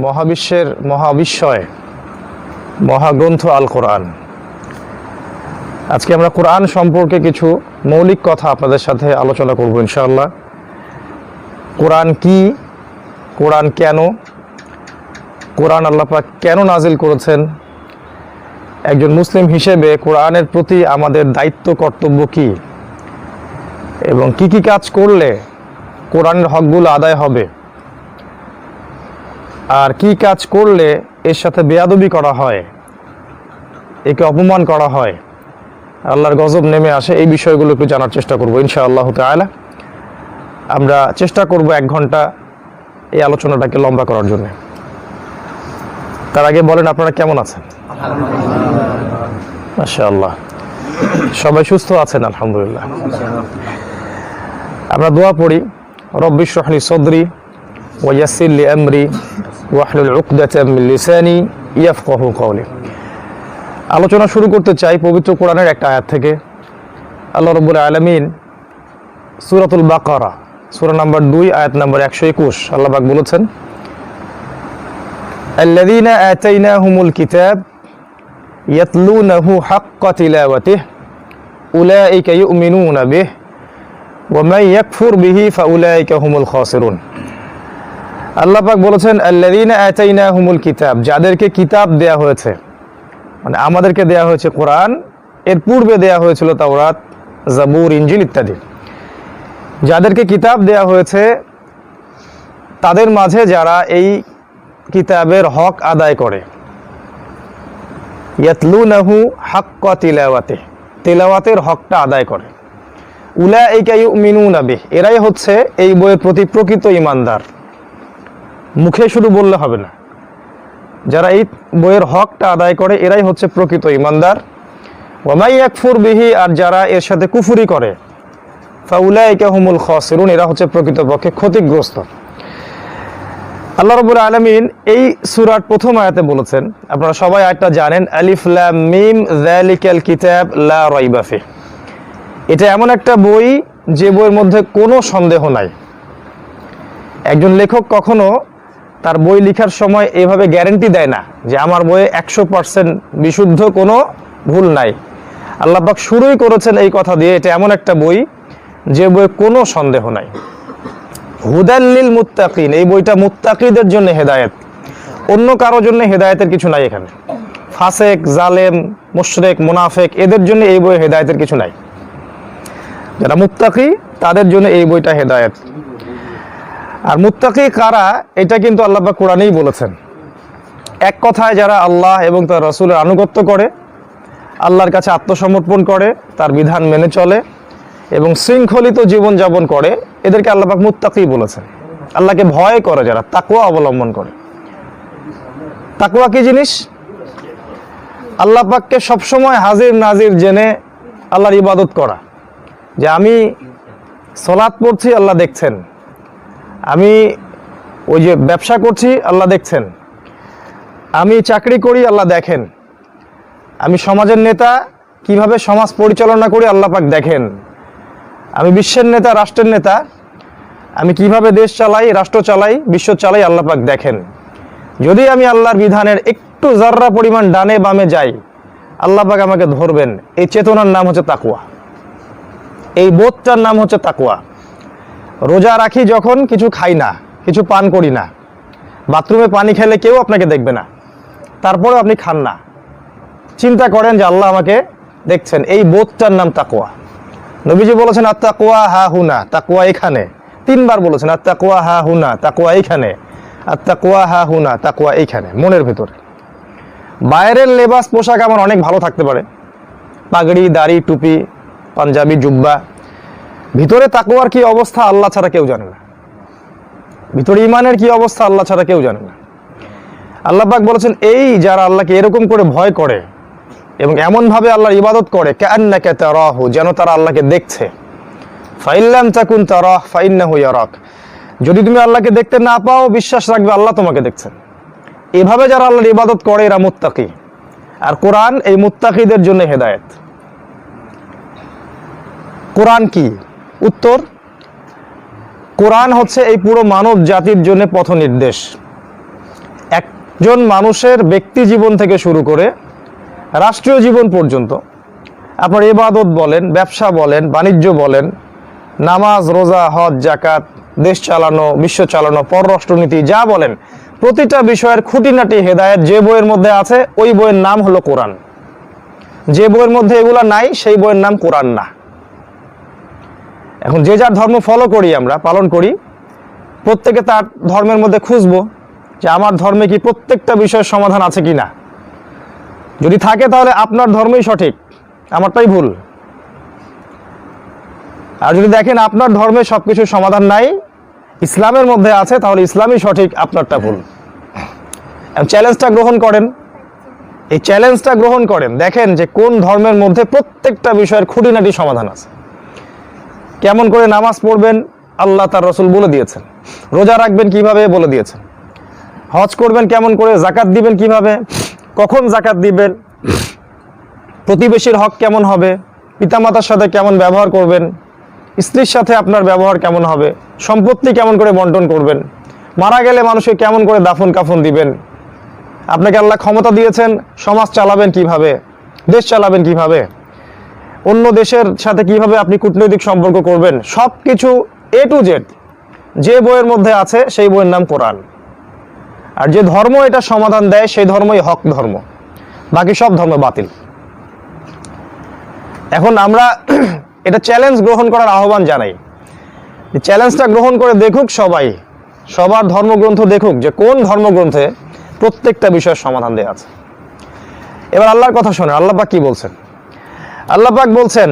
মহাবিশ্বের মহাবিস্ময় মহাগ্রন্থ আল কোরআন। আজকে আমরা কোরআন সম্পর্কে কিছু মৌলিক কথা আপনাদের সাথে আলোচনা করব ইনশাআল্লাহ। কোরআন কি, কোরআন কেন, কোরআন আল্লাহ পাক কেন নাজিল করেছেন, একজন মুসলিম হিসেবে কোরআনের প্রতি আমাদের দায়িত্ব কর্তব্য কি, এবং কি কি কাজ করলে কোরআনের হকগুলো আদায় হবে, আর কি কাজ করলে এর সাথে বেয়াদবি করা হয়, একে অপমান করা হয়, আল্লাহর গজব নেমে আসে, এই বিষয়গুলো একটু জানার চেষ্টা করব ইনশাআল্লাহ তাআলা। আমরা চেষ্টা করব 1 ঘন্টা এই আলোচনাটাকে লম্বা করার জন্য। তার আগে বলেন আপনারা কেমন আছেন? মাশাআল্লাহ, সবাই সুস্থ আছেন? আলহামদুলিল্লাহ। আমরা দোয়া পড়ি, রব্বি ইশরাহ লি সাদরি ওয়া ইয়াসসির লি আমরি ওয়াহলুল উকদাতাম মিন লিসানি ইয়াফকাহু কওলি। আলোচনা শুরু করতে চাই পবিত্র কোরআনের একটা আয়াত থেকে। আল্লাহ রাব্বুল আলামিন সূরাতুল বাকারা সূরা নাম্বার 2 আয়াত নাম্বার 121 আল্লাহ পাক বলেছেন, আল্লাযীনা আতাইনাহুমুল কিতাব ইয়াতলুনাহু হাক্কা তিলাওয়াতিহি উলাইকা ইউমিনুনা বিহি ওয়া মান ইয়াকফুর বিহি ফাউলাইকা হুমুল খাসিরুন। আল্লাহ পাক বলেছেন, আল্লাযীনা আতাইনাহুমুল কিতাব, যাদেরকে কিতাব দেয়া হয়েছে, মানে আমাদেরকে দেয়া হয়েছে কোরআন, এর পূর্বে দেয়া হয়েছিল তাওরাত, জাবুর, ইনজিল ইত্যাদি। যাদেরকে কিতাব দেয়া হয়েছে তাদের মাঝে যারা এই কিতাবের হক আদায় করে, ইয়াতলুনাহু হাক্কা তিলাওয়াতিহি, তিলাওয়াতের হকটা আদায় করে, উলাইকা ইউমিনুনা বিহি, এরাই হচ্ছে এই বইয়ের প্রতি প্রকৃত ঈমানদার। মুখে শুধু বললে হবে না, যারা এই বইয়ের হকটা আদায় করে এরাই হচ্ছে প্রকৃত ঈমানদার। ওয়া মান ইয়াকফুর বিহি, আর যারা এর সাথে কুফরি করে, ফাউলাইকা হুমুল খাসিরুন, এরা হচ্ছে প্রকৃতপক্ষে ক্ষতিগ্রস্ত। আল্লাহ রাব্বুল আলামিন এই সূরার প্রথম আয়াতে বলেছেন, আপনারা সবাই আয়াতটা জানেন, আলিফ লাম মিম যালিকাল কিতাব লা রাইবা ফিহি। এটা এমন একটা বই যে বইয়ের মধ্যে কোনো সন্দেহ নাই। একজন লেখক কখনো তার বই লেখার সময় এভাবে গ্যারান্টি দেয় না যে আমার বইয়ে 100% বিশুদ্ধ, কোনো ভুল নাই। আল্লাহ পাক শুরুই করেছেন এই কথা দিয়ে, এটা এমন একটা বই যে বইয়ে কোনো সন্দেহ নাই। হুদাল লিল মুত্তাকিন, এই বইটা মুত্তাকিদের জন্য হেদায়েত, অন্য কারোর জন্য হেদায়েতের কিছু নাই এখানে। ফাসেক, জালেম, মুশরিক, মুনাফিক, এদের জন্য এই বইয়ে হেদায়েতের কিছু নাই। যারা মুত্তাকি তাদের জন্য এই বইটা হেদায়েত। আর মুত্তাকি কারা, এটা কিন্তু আল্লাহ পাক কোরআনেই বলেছেন। এক কথায় যারা আল্লাহ এবং তার রাসূলের আনুগত্য করে, আল্লাহর কাছে আত্মসমর্পণ করে, তার বিধান মেনে চলে এবং শৃঙ্খলিত জীবনযাপন করে, এদেরকে আল্লাহ পাক মুত্তাকি বলেছেন। আল্লাহকে ভয় করে যারা, তাকওয়া অবলম্বন করে। তাকওয়া কি জিনিস? আল্লাহ পাককে সবসময় হাজির নাজির জেনে আল্লাহর ইবাদত করা, যে আমি সালাত পড়ছি আল্লাহ দেখছেন, আমি ওই যে ব্যবসা করছি আল্লাহ দেখছেন, আমি চাকরি করি আল্লাহ দেখেন, আমি সমাজের নেতা কিভাবে সমাজ পরিচালনা করি আল্লাহ পাক দেখেন, আমি বিশ্বের নেতা, রাষ্ট্রের নেতা, আমি কিভাবে দেশ চালাই, রাষ্ট্র চালাই, বিশ্ব চালাই, আল্লাহ পাক দেখেন। যদি আমি আল্লাহর বিধানের একটু যাররা পরিমাণ ডানে বামে যাই, আল্লাহ পাক আমাকে ধরবেন। এই চেতনার নাম হচ্ছে তাকওয়া, এই বোধটার নাম হচ্ছে তাকওয়া। রোজা রাখি যখন, কিছু খাই না, কিছু পান করি না, বাথরুমে পানি খেলে কেউ আপনাকে দেখবে না, তারপরেও আপনি খান না, চিন্তা করেন যে আল্লাহ আমাকে দেখছেন, এই বোধটার নাম তাকওয়া। নবীজি বলেছেন, আত্তাকওয়া হা হুনা, তাকওয়া এখানে। 3 বার বলেছেন, আত্তাকওয়া হা হুনা, তাকওয়া এইখানে, আত্তাকওয়া হা হুনা, তাকওয়া এইখানে, মনের ভেতরে। বাইরের লেবাস পোশাক আমার অনেক ভালো থাকতে পারে, পাগড়ি, দাড়ি, টুপি, পাঞ্জাবি, জুব্বা, ভিতরে তাকওয়ার কি অবস্থা আল্লাহ ছাড়া কেউ জানে না। ভিতরে ঈমানের কি অবস্থা আল্লাহ ছাড়া কেউ জানে না। আল্লাহ পাক বলেছেন, এই যারা আল্লাহকে এরকম করে ভয় করে এবং এমনভাবে আল্লাহর ইবাদত করে, কাআন্নাকা তারাহু, যেন তারা আল্লাহকে দেখছে। ফাইল্লাম তাকুন তারাহ ফাইন্নাহু ইয়ারাক, যদি তুমি আল্লাহকে দেখতে না পাও, বিশ্বাস রাখবে আল্লাহ তোমাকে দেখছেন। এভাবে যারা আল্লাহর ইবাদত করে এরা মুত্তাকি। আর কোরআন এই মুত্তাকিদের জন্য হেদায়েত। কোরআন কি? উত্তর, কোরআন হচ্ছে এই পুরো মানব জাতির জন্য পথ নির্দেশ। একজন মানুষের ব্যক্তি জীবন থেকে শুরু করে রাষ্ট্রীয় জীবন পর্যন্ত, আপনার ইবাদত বলেন, ব্যবসা বলেন, বাণিজ্য বলেন, নামাজ, রোজা, হজ, জাকাত, দেশ চালানো, বিশ্ব চালানো, পররাষ্ট্রনীতি, যা বলেন, প্রতিটা বিষয়ের খুঁটিনাটি হেদায়েত যে বইয়ের মধ্যে আছে ওই বইয়ের নাম হলো কোরআন। যে বইয়ের মধ্যে এগুলা নাই সেই বইয়ের নাম কোরআন না। এখন যে যার ধর্ম ফলো করি, আমরা পালন করি, প্রত্যেকে তার ধর্মের মধ্যে খুঁজবো যে আমার ধর্মে কি প্রত্যেকটা বিষয়ের সমাধান আছে কি না। যদি থাকে তাহলে আপনার ধর্মই সঠিক, আমারটাই ভুল। আর যদি দেখেন আপনার ধর্মে সবকিছুর সমাধান নাই, ইসলামের মধ্যে আছে, তাহলে ইসলামই সঠিক, আপনারটা ভুল। চ্যালেঞ্জটা গ্রহণ করেন, এই চ্যালেঞ্জটা গ্রহণ করেন, দেখেন যে কোন ধর্মের মধ্যে প্রত্যেকটা বিষয়ের খুঁটিনাটি সমাধান আছে। কেমন করে নামাজ পড়বেন আল্লাহ তার রসুল বলে দিয়েছেন, রোজা রাখবেন কিভাবে বলে দিয়েছেন, হজ করবেন কেমন করে, জাকাত দিবেন কিভাবে, কখন জাকাত দিবেন, প্রতিবেশীর হক কেমন হবে, পিতামাতার সাথে কেমন ব্যবহার করবেন, স্ত্রীর সাথে আপনার ব্যবহার কেমন হবে, সম্পত্তি কেমন করে বন্টন করবেন, মারা গেলে মানুষকে কেমন করে দাফন কাফন দিবেন, আপনাকে আল্লাহ ক্ষমতা দিয়েছেন, সমাজ চালাবেন কিভাবে, দেশ চালাবেন কিভাবে, অন্য দেশের সাথে কিভাবে আপনি কূটনৈতিক সম্পর্ক করবেন, সব কিছু A to Z যে বইয়ের মধ্যে আছে সেই বইয়ের নাম কোরআন। আর যে ধর্ম এটা সমাধান দেয় সেই ধর্মই হক ধর্ম, বাকি সব ধর্ম বাতিল। এখন আমরা এটা চ্যালেঞ্জ গ্রহণ করার আহ্বান জানাই, চ্যালেঞ্জটা গ্রহণ করে দেখুক সবাই, সবার ধর্মগ্রন্থ দেখুক যে কোন ধর্মগ্রন্থে প্রত্যেকটা বিষয়ের সমাধান দেওয়া আছে। এবার আল্লাহর কথা শোনেন, আল্লাহ পাক কি বলছেন। আল্লাহ পাক বলছেন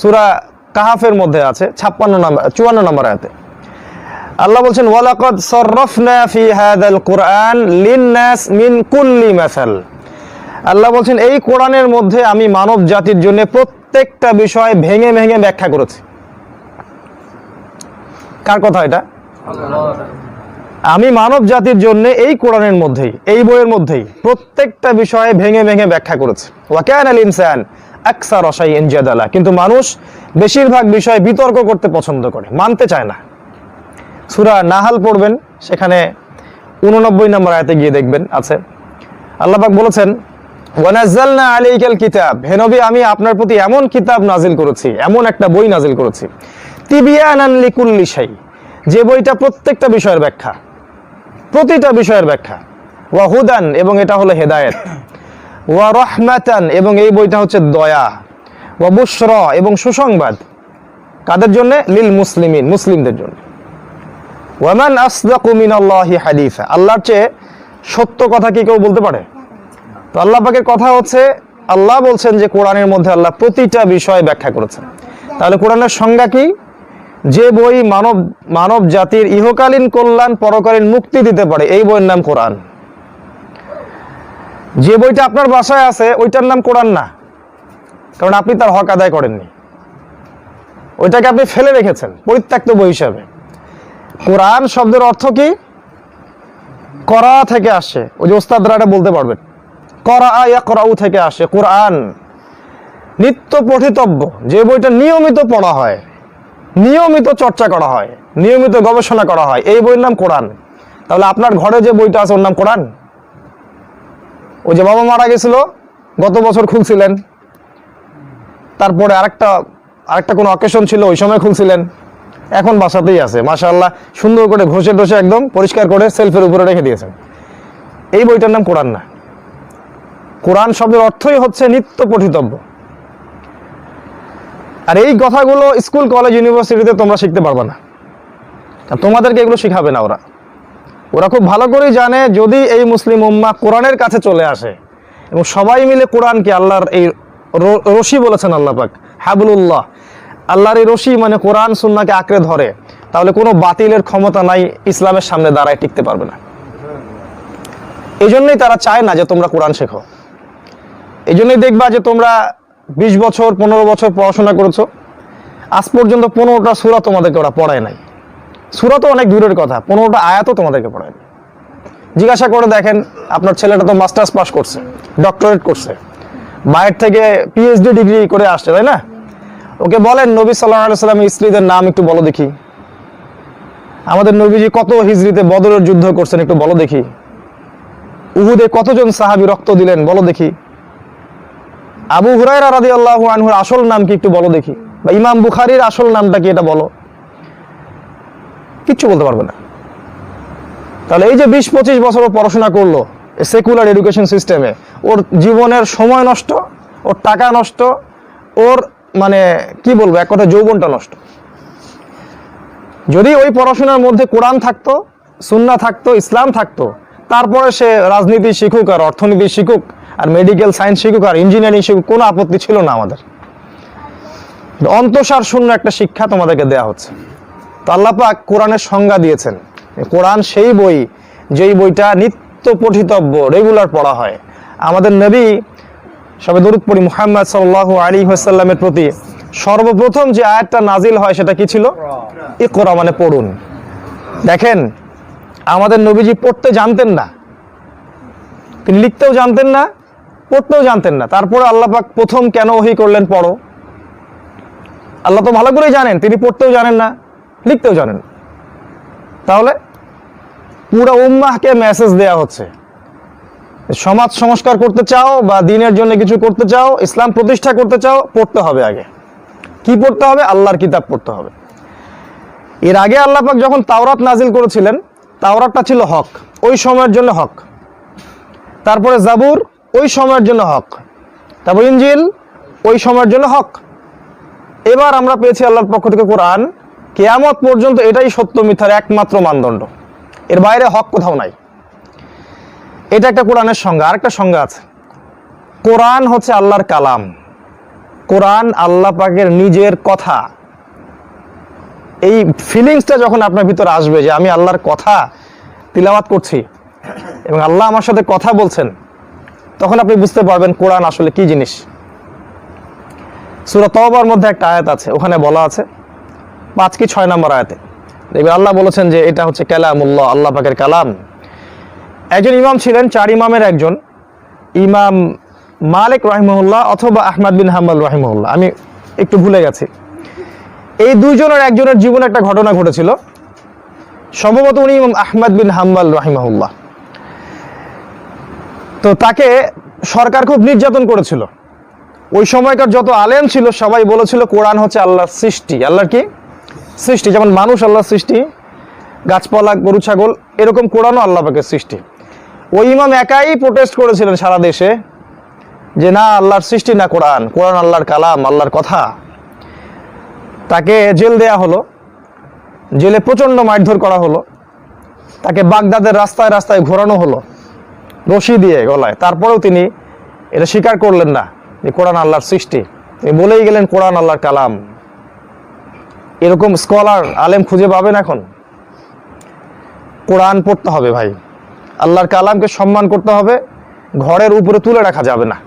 সূরা কাহাফের মধ্যে আছে 54 নম্বর আয়াতে, আল্লাহ বলছেন ওয়ালাকাদ সাররাফনা ফি হাযাল কুরআন লিন-নাস মিন কুল্লি মাসাল। আল্লাহ বলছেন এই কোরআনের মধ্যে আমি মানব জাতির জন্য প্রত্যেকটা বিষয় ভেঙে ভেঙে ব্যাখ্যা করেছি। কার কথা এটা? আমি মানব জাতির জন্য এই কোরআনের মধ্যেই, এই বইয়ের মধ্যেই প্রত্যেকটা বিষয়ে ভেঙে ভেঙে ব্যাখ্যা করেছে। ওয়া কানাল ইনসান আকসারা শাইইন জাদালা, কিন্তু মানুষ বেশিরভাগ বিষয়ে বিতর্ক করতে পছন্দ করে, মানতে চায় না। সূরা নাহাল পড়বেন, সেখানে 89 নম্বর আয়াতে গিয়ে দেখবেন আছে, আল্লাহ পাক বলেছেন ওয়া নাযালনা আলাইকাল কিতাব, হে নবী আমি আপনার প্রতি এমন কিতাব নাজিল করেছি, এমন একটা বই নাজিল করেছি, তিবিয়ানান লিকুল্লি শাই, যে বইটা প্রত্যেকটা বিষয়ের ব্যাখ্যা, প্রতিটা বিষয়ের ব্যাখ্যা, ওয়া হুদান, এবং এটা হলো হেদায়েত, ওয়া রাহমাতান, এবং এই বইটা হচ্ছে দয়া, ওয়া বুশরা, এবং সুসংবাদ, কাদের জন্য? লিল মুসলিমিন, মুসলিমদের জন্য। ওয়া মান আসদাকু মিনাল্লাহি হাদিসা, আল্লাহর চেয়ে সত্য কথা কি কেউ বলতে পারে? তো আল্লাহ পাকের কথা হচ্ছে, আল্লাহ বলছেন যে কোরআনের মধ্যে আল্লাহ প্রতিটা বিষয় ব্যাখ্যা করেছেন। তাহলে কোরআনের সংজ্ঞা কি? যে বই মানব জাতির ইহকালীন কল্যাণ, পরকালীন মুক্তি দিতে পারে, এই বইয়ের নাম কোরআন। যে বইটা আপনার বাসায় আছে ওইটার নাম কোরআন না, কারণ আপনি তার হক আদায় করেননি, ওইটাকে আপনি ফেলে রেখেছেন পরিত্যক্ত বই হিসাবে। কোরআন শব্দের অর্থ কি? করা থেকে আসে, ওই যে ওস্তাদরা এটা বলতে পারবেন, করা ইয়াকরাউ থেকে আসে কোরআন, নিত্য পঠিতব্য, যে বইটা নিয়মিত পড়া হয়, নিয়মিত চর্চা করা হয়, নিয়মিত গবেষণা করা হয়, এই বইয়ের নাম কোরআন। তাহলে আপনার ঘরে যে বইটা আছে ওর নাম কোরআন? ওই যে বাবা মারা গেছিল গত বছর খুলছিলেন, তারপরে আরেকটা কোনো অকেশন ছিল ওই সময় খুলছিলেন, এখন বাসাতেই আছে, মাশাআল্লাহ সুন্দর করে ঘষে টসে একদম পরিষ্কার করে সেলফের উপরে রেখে দিয়েছেন, এই বইটার নাম কোরআন না। কোরআন শব্দের অর্থই হচ্ছে নিত্য পঠিতব্য। আর এই কথাগুলো স্কুল, কলেজ, ইউনিভার্সিটিতে তোমরা শিখতে পারবে না, তোমাদেরকে এগুলো শিখাবে না। ওরা খুব ভালো করেই জানে যদি এই মুসলিম উম্মাহ কোরআনের কাছে চলে আসে এবং সবাই মিলে কোরআনকে, আল্লাহর এই রশি বলেছেন আল্লাহ পাক, হাবলুল্লাহ, আল্লাহর এই রশি মানে কোরআন সুন্নাহকে আঁকড়ে ধরে, তাহলে কোনো বাতিলের ক্ষমতা নাই, ইসলামের সামনে দাঁড়ায় টিকতে পারবে না। এই জন্যই তারা চায় না যে তোমরা কোরআন শেখো। এই জন্যই দেখবা যে তোমরা 20 বছর 15 বছর পড়াশোনা করেছো, আজ পর্যন্ত 15টা সূরা তোমাদেরকে ওরা পড়ায় নাই। সূরা তো অনেক দূরের কথা, 15টা আয়াতও তোমাদেরকে পড়ায় নাই। জিজ্ঞাসা করে দেখেন, আপনার ছেলেটা তো মাস্টার্স পাস করছে, ডক্টরেট করছে, বাইরে থেকে পিএইচডি ডিগ্রি করে আসছে, তাই না? ওকে বলেন নবী সাল্লাল্লাহু আলাইহি ওয়াসাল্লামের স্ত্রীদের নাম একটু বলো দেখি, আমাদের নবীজি কত হিজরিতে বদরের যুদ্ধ করছেন একটু বলো দেখি। উহুদে কতজন সাহাবী রক্ত দিলেন বলো দেখি? আবু হুরায়রা রাদিয়াল্লাহু আনহুর আসল নাম কি একটু বলো দেখি, বা ইমাম বুখারীর আসল নামটা কি এটা বলো। কিচ্ছু বলতে পারবে না। তাহলে এই যে 20-25 বছর পড়াশোনা করলো সেকুলার এডুকেশন সিস্টেমে, ওর জীবনের সময় নষ্ট, ওর টাকা নষ্ট, ওর মানে কি বলবো, এক কথা যৌবনটা নষ্ট। যদি ওই পড়াশোনার মধ্যে কোরআন থাকতো, সুন্নাহ থাকতো, ইসলাম থাকতো, তারপরে সে রাজনীতি শিখুক আর অর্থনীতি শিখুক আর মেডিকেল সায়েন্স শিখুক আর ইঞ্জিনিয়ারিং শিখুক, কোনো আপত্তি ছিল না আমাদের। অন্তঃসার শূন্য একটা শিক্ষা তোমাদেরকে দেয়া হচ্ছে। তো আল্লাহ পাক কোরআনের সংজ্ঞা দিয়েছেন। কোরআন সেই বই, যেই বইটা নিত্য পঠিতব্য, রেগুলার পড়া হয়। আমাদের নবী, সবে দরুদ পড়ি, মুহাম্মদ সাল্লাল্লাহু আলাইহি ওয়াসাল্লামের প্রতি সর্বপ্রথম যে আয়াতটা নাজিল হয় সেটা কি ছিল? ইকরা, মানে পড়ুন। দেখেন, আমাদের নবীজি পড়তে জানতেন না, তিনি লিখতেও জানতেন না, পড়তেও জানতেন না। তারপরে আল্লাহ পাক প্রথম কেন ওহী করলেন পড়ো? আল্লাহ তো ভালো করেই জানেন তিনি পড়তেও জানেন না, লিখতেও জানেন। তাহলে পুরো উম্মাহকে মেসেজ দেয়া হচ্ছে, সমাজ সংস্কার করতে চাও বা দ্বীনের জন্য কিছু করতে চাও, ইসলাম প্রতিষ্ঠা করতে চাও, পড়তে হবে। আগে কি পড়তে হবে? আল্লাহর কিতাব পড়তে হবে। এর আগে আল্লাহ পাক যখন তাওরাত নাজিল করেছিলেন, তাওরাতটা ছিল হক, ওই সময়ের জন্য হক। তারপরে জাবুর ওই সময়ের জন্য হক, তারপর ইনজিল ওই সময়ের জন্য হক। এবার আমরা পেয়েছি আল্লাহর পক্ষ থেকে কোরআন, কিয়ামত পর্যন্ত এটাই সত্য মিথ্যার একমাত্র মানদণ্ড, এর বাইরে হক কোথাও নাই। এটা একটা কোরআনের সংজ্ঞা। আরেকটা সংজ্ঞা আছে, কোরআন হচ্ছে আল্লাহর কালাম। কোরআন আল্লাহ পাকের নিজের কথা। এই ফিলিংসটা যখন আপনার ভিতরে আসবে যে আমি আল্লাহর কথা তিলাওয়াত করছি এবং আল্লাহ আমার সাথে কথা বলছেন, তখন আপনি বুঝতে পারবেন কোরআন আসলে কি জিনিস। সূরা তাওবার মধ্যে একটা আয়াত আছে, ওখানে বলা আছে 5 কি 6 নম্বর আয়াতে দেখবেন আল্লাহ বলেছেন যে এটা হচ্ছে কালামুল্লাহ, আল্লাহ পাকের কালাম। একজন ইমাম ছিলেন, 4 ইমামের একজন, ইমাম মালিক রাহিমাহুল্লাহ অথবা আহমদ বিন হাম্বল রাহিমাহুল্লাহ, আমি একটু ভুলে গেছি। এই দুইজনের একজনের জীবনে একটা ঘটনা ঘটেছিল, সম্ভবত উনি ইমাম আহমদ বিন হাম্বল রাহিমাহুল্লাহ। তো তাকে সরকার খুব নির্যাতন করেছিল। ওই সময়কার যত আলেম ছিল সবাই বলেছিল কোরআন হচ্ছে আল্লাহর সৃষ্টি। আল্লাহর কি সৃষ্টি? যেমন মানুষ আল্লাহর সৃষ্টি, গাছপালা, গরু ছাগল, এরকম কোরআনও আল্লাহ পাকের সৃষ্টি। ওই ইমাম একাই প্রোটেস্ট করেছিলেন সারা দেশে যে না, আল্লাহর সৃষ্টি না কোরআন, কোরআন আল্লাহর কালাম, আল্লাহর কথা। তাকে জেল দেয়া হলো, জেলে প্রচণ্ড মারধর করা হলো, তাকে বাগদাদের রাস্তায় রাস্তায় ঘোরানো হলো রশি দিয়ে গলায়। তারপরেও তিনি এটা স্বীকার করলেন না যে কোরআন আল্লাহর সৃষ্টি, তিনি বলেই গেলেন কোরআন আল্লাহর কালাম। এরকম স্কলার আলেম খুঁজে পাবেন এখন? কোরআন পড়তে হবে ভাই, আল্লাহর কালামকে সম্মান করতে হবে, ঘরের উপরে তুলে রাখা যাবে না,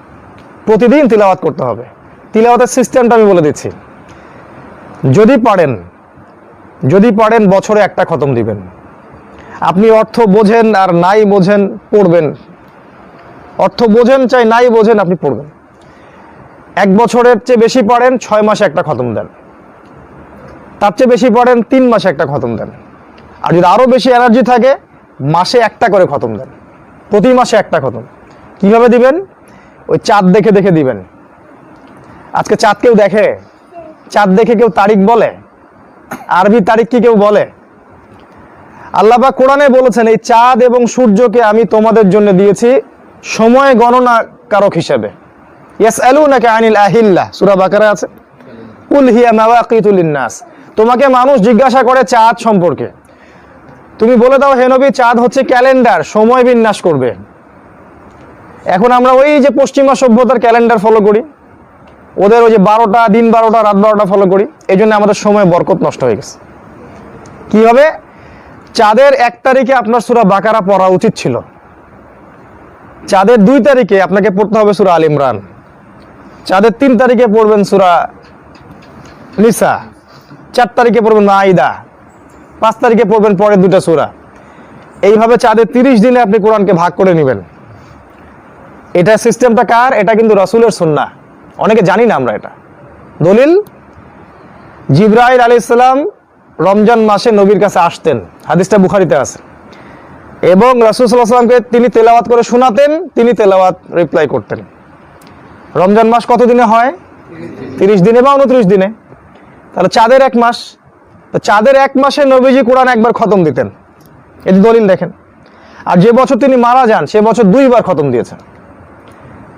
প্রতিদিন তিলাওয়াত করতে হবে। তিলাওয়াতের সিস্টেমটা আমি বলে দিচ্ছি। যদি পারেন বছরে একটা খতম দিবেন। আপনি অর্থ বোঝেন আর নাই বোঝেন, পড়বেন। অর্থ বোঝেন চাই নাই বোঝেন, আপনি পড়বেন। 1 বছরের চেয়ে বেশি পড়েন, 6 মাসে একটা খতম দেন। তার চেয়ে বেশি পড়েন, 3 মাসে একটা খতম দেন। আর যদি আরো বেশি এনার্জি থাকে, মাসে একটা করে খতম দেন, প্রতি মাসে একটা খতম। কিভাবে দিবেন? ওই চাঁদ দেখে দেখে দিবেন। আজকে চাঁদ কেউ দেখে? চাঁদ দেখে কেউ তারিখ বলে? আরবি তারিখ কি কেউ বলে? আল্লাহ পাক কোরআনে বলেছেন এই চাঁদ এবং সূর্যকে আমি তোমাদের জন্য দিয়েছি সময় গণনা কারক হিসেবে। ইয়াসআলুনাকা আনিল আহিল্লাহ, সূরা বাকারা আছে, কুল হিয়া মাওয়াকিতু লিন্নাস। তোমাকে মানুষ জিজ্ঞাসা করে চাঁদ সম্পর্কে, তুমি বলে দাও হে নবী, চাঁদ হচ্ছে ক্যালেন্ডার, সময় বিন্যাস করবে। এখন আমরা ওই যে পশ্চিমা সভ্যতার ক্যালেন্ডার ফলো করি, ওদের ওই যে 12টা দিন 12টা রাত 12টা ফলো করি, এই জন্য আমাদের সময় বরকত নষ্ট হয়ে গেছে। কি হবে? চাঁদের 1 তারিখে আপনার সূরা বাকারা পড়া উচিত ছিল, চাঁদের 2 তারিখে আপনাকে পড়তে হবে সূরা আল ইমরান, চাঁদের 3 তারিখে পড়বেন সূরা নিসা, 4 তারিখে পড়বেন মাইদা, 5 তারিখে পড়বেন পরের 2টা সূরা। এইভাবে চাঁদের 30 দিনে আপনি কোরআনকে ভাগ করে নেবেন। এটা সিস্টেমটা কার? এটা কিন্তু রাসূলের সুন্নাহ। অনেকে জানি না আমরা এটা। দলিল, জিবরাইল আলাইহিস সালাম রমজান মাসে নবীর কাছে আসতেন, হাদিসটা বুখারীতে আছে। এবং রাসূল সাল্লাল্লাহু আলাইহি ওয়াসাল্লামকে তিনি তেলাওয়াত করে শোনাতেন, তিনি তেলাওয়াত রিপ্লাই করতেন। রমজান মাস কত দিনে হয়? 30 দিনে বা 29 দিনে। তাহলে চাঁদের 1 মাস, তো চাঁদের 1 মাসে নবীজি কোরআন একবার খতম দিতেন, এটি দলিল দেখেন। আর যে বছর তিনি মারা যান সে বছর 2 বার খতম দিয়েছেন।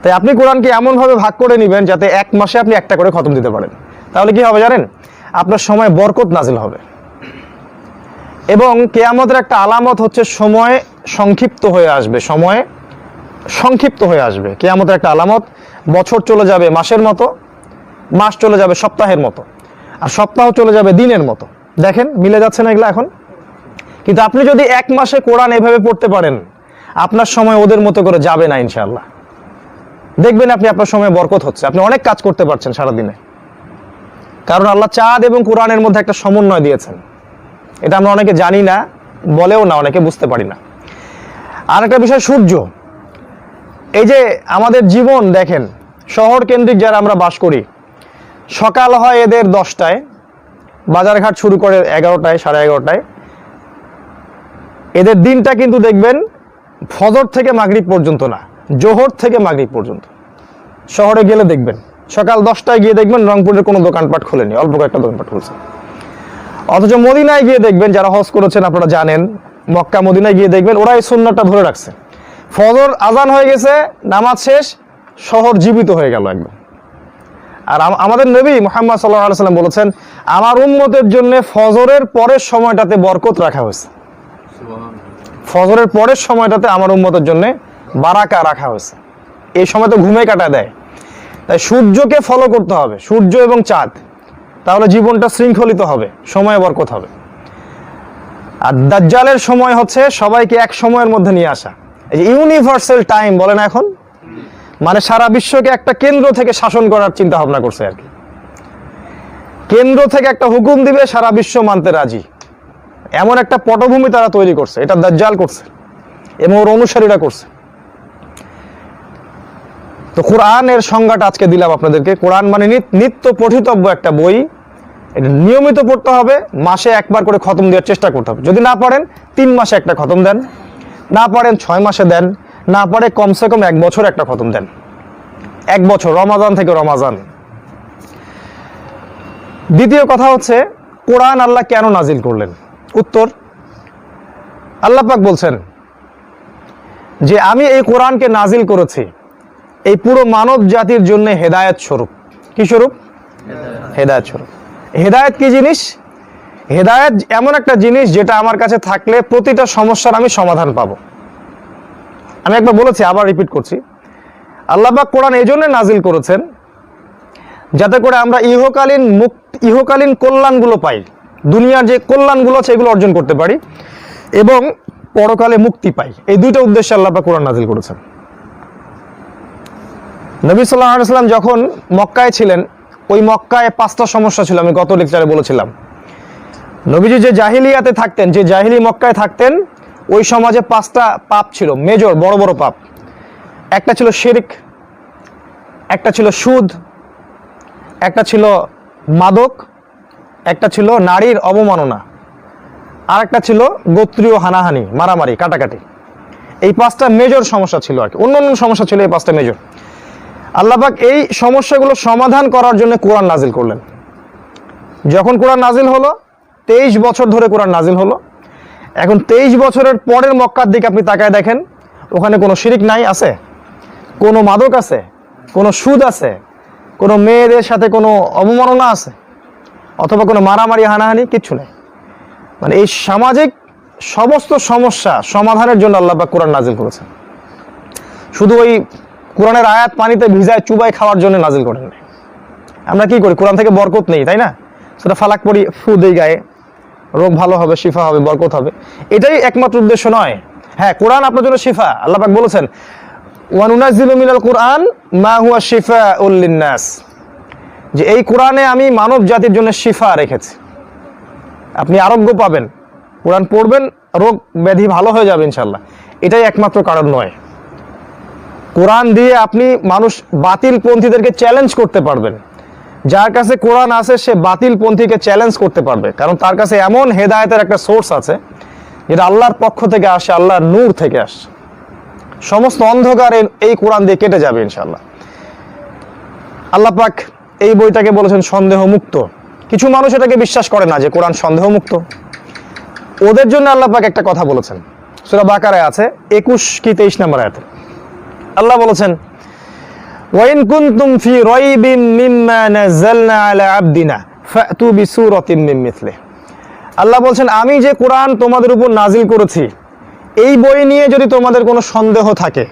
তাই আপনি কোরআনকে এমনভাবে ভাগ করে নেবেন যাতে 1 মাসে আপনি একটা করে খতম দিতে পারেন। তাহলে কি হবে জানেন? আপনার সময় বরকত নাজিল হবে। এবং কিয়ামতের একটা আলামত হচ্ছে সময় সংক্ষিপ্ত হয়ে আসবে, সময় সংক্ষিপ্ত হয়ে আসবে। কিয়ামতের একটা আলামত, বছর চলে যাবে মাসের মতো, মাস চলে যাবে সপ্তাহের মতো, আর সপ্তাহ চলে যাবে দিনের মতো। দেখেন মিলে যাচ্ছে না এগুলো এখন? কিন্তু আপনি যদি 1 মাসে কোরআন এভাবে পড়তে পারেন, আপনার সময় ওদের মতো করে যাবে না ইনশাআল্লাহ। দেখবেন আপনি আপনার সময় বরকত হচ্ছে, আপনি অনেক কাজ করতে পারছেন সারাদিনে। কারণ আল্লাহ চাঁদ এবং কোরআনের মধ্যে একটা সমন্বয় দিয়েছেন। এটা আমরা অনেকে জানি না, বলেও না, অনেকে বুঝতে পারি না। আর একটা বিষয়, সূর্য। এই যে আমাদের জীবন দেখেন, শহর কেন্দ্রিক যারা আমরা বাস করি, সকাল হয় এদের 10টায়, বাজারঘাট শুরু করে 11টায়, 11:30টায়। এদের দিনটা কিন্তু দেখবেন ফজর থেকে মাগরিব পর্যন্ত না, জোহর থেকে মাগরিব পর্যন্ত। শহরে গেলে দেখবেন সকাল 10টায় গিয়ে দেখবেন রংপুরের কোনো দোকানপাট খোলেনি, অল্প কয়েকটা দোকানপাট খুলছে। অথচ মদিনায় গিয়ে দেখবেন, যারা হজ করেছেন আপনারা জানেন, মক্কা মদিনায় গিয়ে দেখবেন ওরা এই সুন্নাতটা ধরে রাখছে। ফজর আজান হয়ে গেছে, নামাজ শেষ, শহর জীবিত হয়ে গেল একদম। আর আমাদের নবী মুহাম্মদ সাল্লাল্লাহু আলাইহি ওয়াসাল্লাম বলেছেন, আমার উম্মতের জন্য ফজরের পরের সময়টাতে বরকত রাখা হয়েছে। ফজরের পরের সময়টাতে আমার উম্মতের জন্য বারাকা রাখা হয়েছে। এই সময় তো ঘুমে কাটা দেয়। তাই সূর্যকে ফলো করতে হবে, সূর্য এবং চাঁদ, তাহলে জীবনটা শৃঙ্খলিত হবে, সময় বরকত হবে। আর দাজ্জালের সময় হচ্ছে সবাইকে এক সময়ের মধ্যে নিয়ে আসা। এই যে ইউনিভার্সাল টাইম বলে না এখন, মানে সারা বিশ্বকে একটা কেন্দ্র থেকে শাসন করার চিন্তা ভাবনা করছে আর কি। কেন্দ্র থেকে একটা হুকুম দিবে, সারা বিশ্ব মানতে রাজি, এমন একটা পটভূমি তারা তৈরি করছে। এটা দাজ্জাল করছে এবং ওর অনুসারীরা করছে। তো কোরআনের সংজ্ঞাটা আজকে দিলাম আপনাদেরকে। কোরআন মানে নিত্য পঠিতব্য একটা বই। এটা নিয়মিত পড়তে হবে, মাসে একবার করে খতম দেওয়ার চেষ্টা করতে হবে। যদি না পারেন 3 মাসে একটা খতম দেন, না পারেন 6 মাসে দেন, না পারে কমসে কম 1 বছর একটা খতম দেন। 1 বছর, রমাজান থেকে রমাজান। দ্বিতীয় কথা হচ্ছে, কোরআন আল্লাহ কেন নাজিল করলেন? উত্তর, আল্লাহ পাক বলছেন যে আমি এই কোরআনকে নাজিল করেছি এই পুরো মানব জাতির জন্য হেদায়েত স্বরূপ। কি স্বরূপ? হেদায়েত স্বরূপ। হেদায়েত কি জিনিস? হেদায়েত এমন একটা জিনিস যেটা আমার কাছে থাকলে প্রতিটা সমস্যার আমি সমাধান পাবো। আমি একবার বলেছি, আবার রিপিট করছি, আল্লাহ পাক কোরআন এই জন্য নাজিল করেছেন যাতে করে আমরা ইহকালীন কল্যাণগুলো পাই, দুনিয়ার যে কল্যাণগুলো আছে এগুলো অর্জন করতে পারি, এবং পরকালে মুক্তি পাই। এই দুইটা উদ্দেশ্যে আল্লাহ পাক কোরআন নাজিল করেছেন। নবী সাল্লাল্লাহু আলাইহি ওয়াসাল্লাম যখন মক্কায় ছিলেন, ওই মক্কায় 5টা সমস্যা ছিল, আমি গত লেকচারে বলেছিলাম। নবীজি যে জাহিলিয়াতে থাকতেন, যে জাহিলি মক্কায় থাকতেন, ওই সমাজে 5টা পাপ ছিল, মেজর বড় বড় পাপ। একটা ছিল শিরক, একটা ছিল সুদ, একটা ছিল মাদক, একটা ছিল নারীর অবমাননা, আর একটা ছিল গোত্রীয় হানাহানি, মারামারি, কাটাকাটি। এই 5টা মেজর সমস্যা ছিল আর কি। অন্য সমস্যা ছিল, এই 5টা মেজর। আল্লাহ পাক এই সমস্যাগুলো সমাধান করার জন্য কোরআন নাজিল করলেন। যখন কোরআন নাজিল হলো, 23 বছর ধরে কোরআন নাজিল হলো। এখন 23 বছরের পরের মক্কার দিকে আপনি তাকায় দেখেন, ওখানে কোনো শিরিক নাই? আছে? কোনো মাদক আছে? কোনো সুদ আছে? কোনো মেয়েদের সাথে কোনো অবমাননা আছে? অথবা কোনো মারামারি, হানাহানি? কিচ্ছু নেই। মানে এই সামাজিক সমস্ত সমস্যা সমাধানের জন্য আল্লাহ পাক কোরআন নাজিল করেছেন। শুধু ওই কোরআনের আয়াত পানিতে ভিজায় চুবাই খাওয়ার জন্য নাজিল করেন না। আমরা কি করি? কোরআন থেকে বরকত নেই, তাই না? সেটা ফালাক পড়ি, ফু দেই গায়ে, রোগ ভালো হবে, শিফা হবে, বরকত হবে। এটাই একমাত্র উদ্দেশ্য নয়। হ্যাঁ, কোরআন আপনার জন্য শিফা। আল্লাহ পাক বলেছেন, ওয়া নুনাজ্জিলু মিনাল কুরআন মা হুয়া শিফাউল লিন-নাস, যে এই কোরআনে আমি মানব জাতির জন্য শিফা রেখেছি। আপনি আরোগ্য পাবেন, কোরআন পড়বেন, রোগ ব্যাধি ভালো হয়ে যাবে ইনশাআল্লাহ। এটাই একমাত্র কারণ নয়। কোরআন দিয়ে আপনি মানুষ বাতিল পন্থীদেরকে চ্যালেঞ্জ করতে পারবেন। যার কাছে কোরআন আছে সে বাতিল পন্থীকে চ্যালেঞ্জ করতে পারবে, কারণ তার কাছে এমন হেদায়েতের একটা সোর্স আছে যেটা আল্লাহর পক্ষ থেকে আসে, আল্লাহর নূর থেকে আসে। সমস্ত অন্ধকার এই কোরআন দিয়ে কেটে যাবে ইনশাআল্লাহ। আল্লাহ পাক এই বইটাকে বলেছেন সন্দেহ মুক্ত। কিছু মানুষ এটাকে বিশ্বাস করে না যে কোরআন সন্দেহ মুক্ত। ওদের জন্য আল্লাহ পাক একটা কথা বলেছেন, সূরা বাকারায় আছে 21 কি 23 নম্বর আয়াতে। আল্লাহ বলেছেন, ওয়াইন কুনতুম ফি রাইবিম মিম্মা নাযালনা আলা আবদিনা ফাতু বিসূরাতিন মিন মিথলিহি। আল্লাহ বলছেন, আমি যে কোরআন তোমাদের উপর নাজিল করেছি এই বই নিয়ে যদি তোমাদের কোনো সন্দেহ থাকে,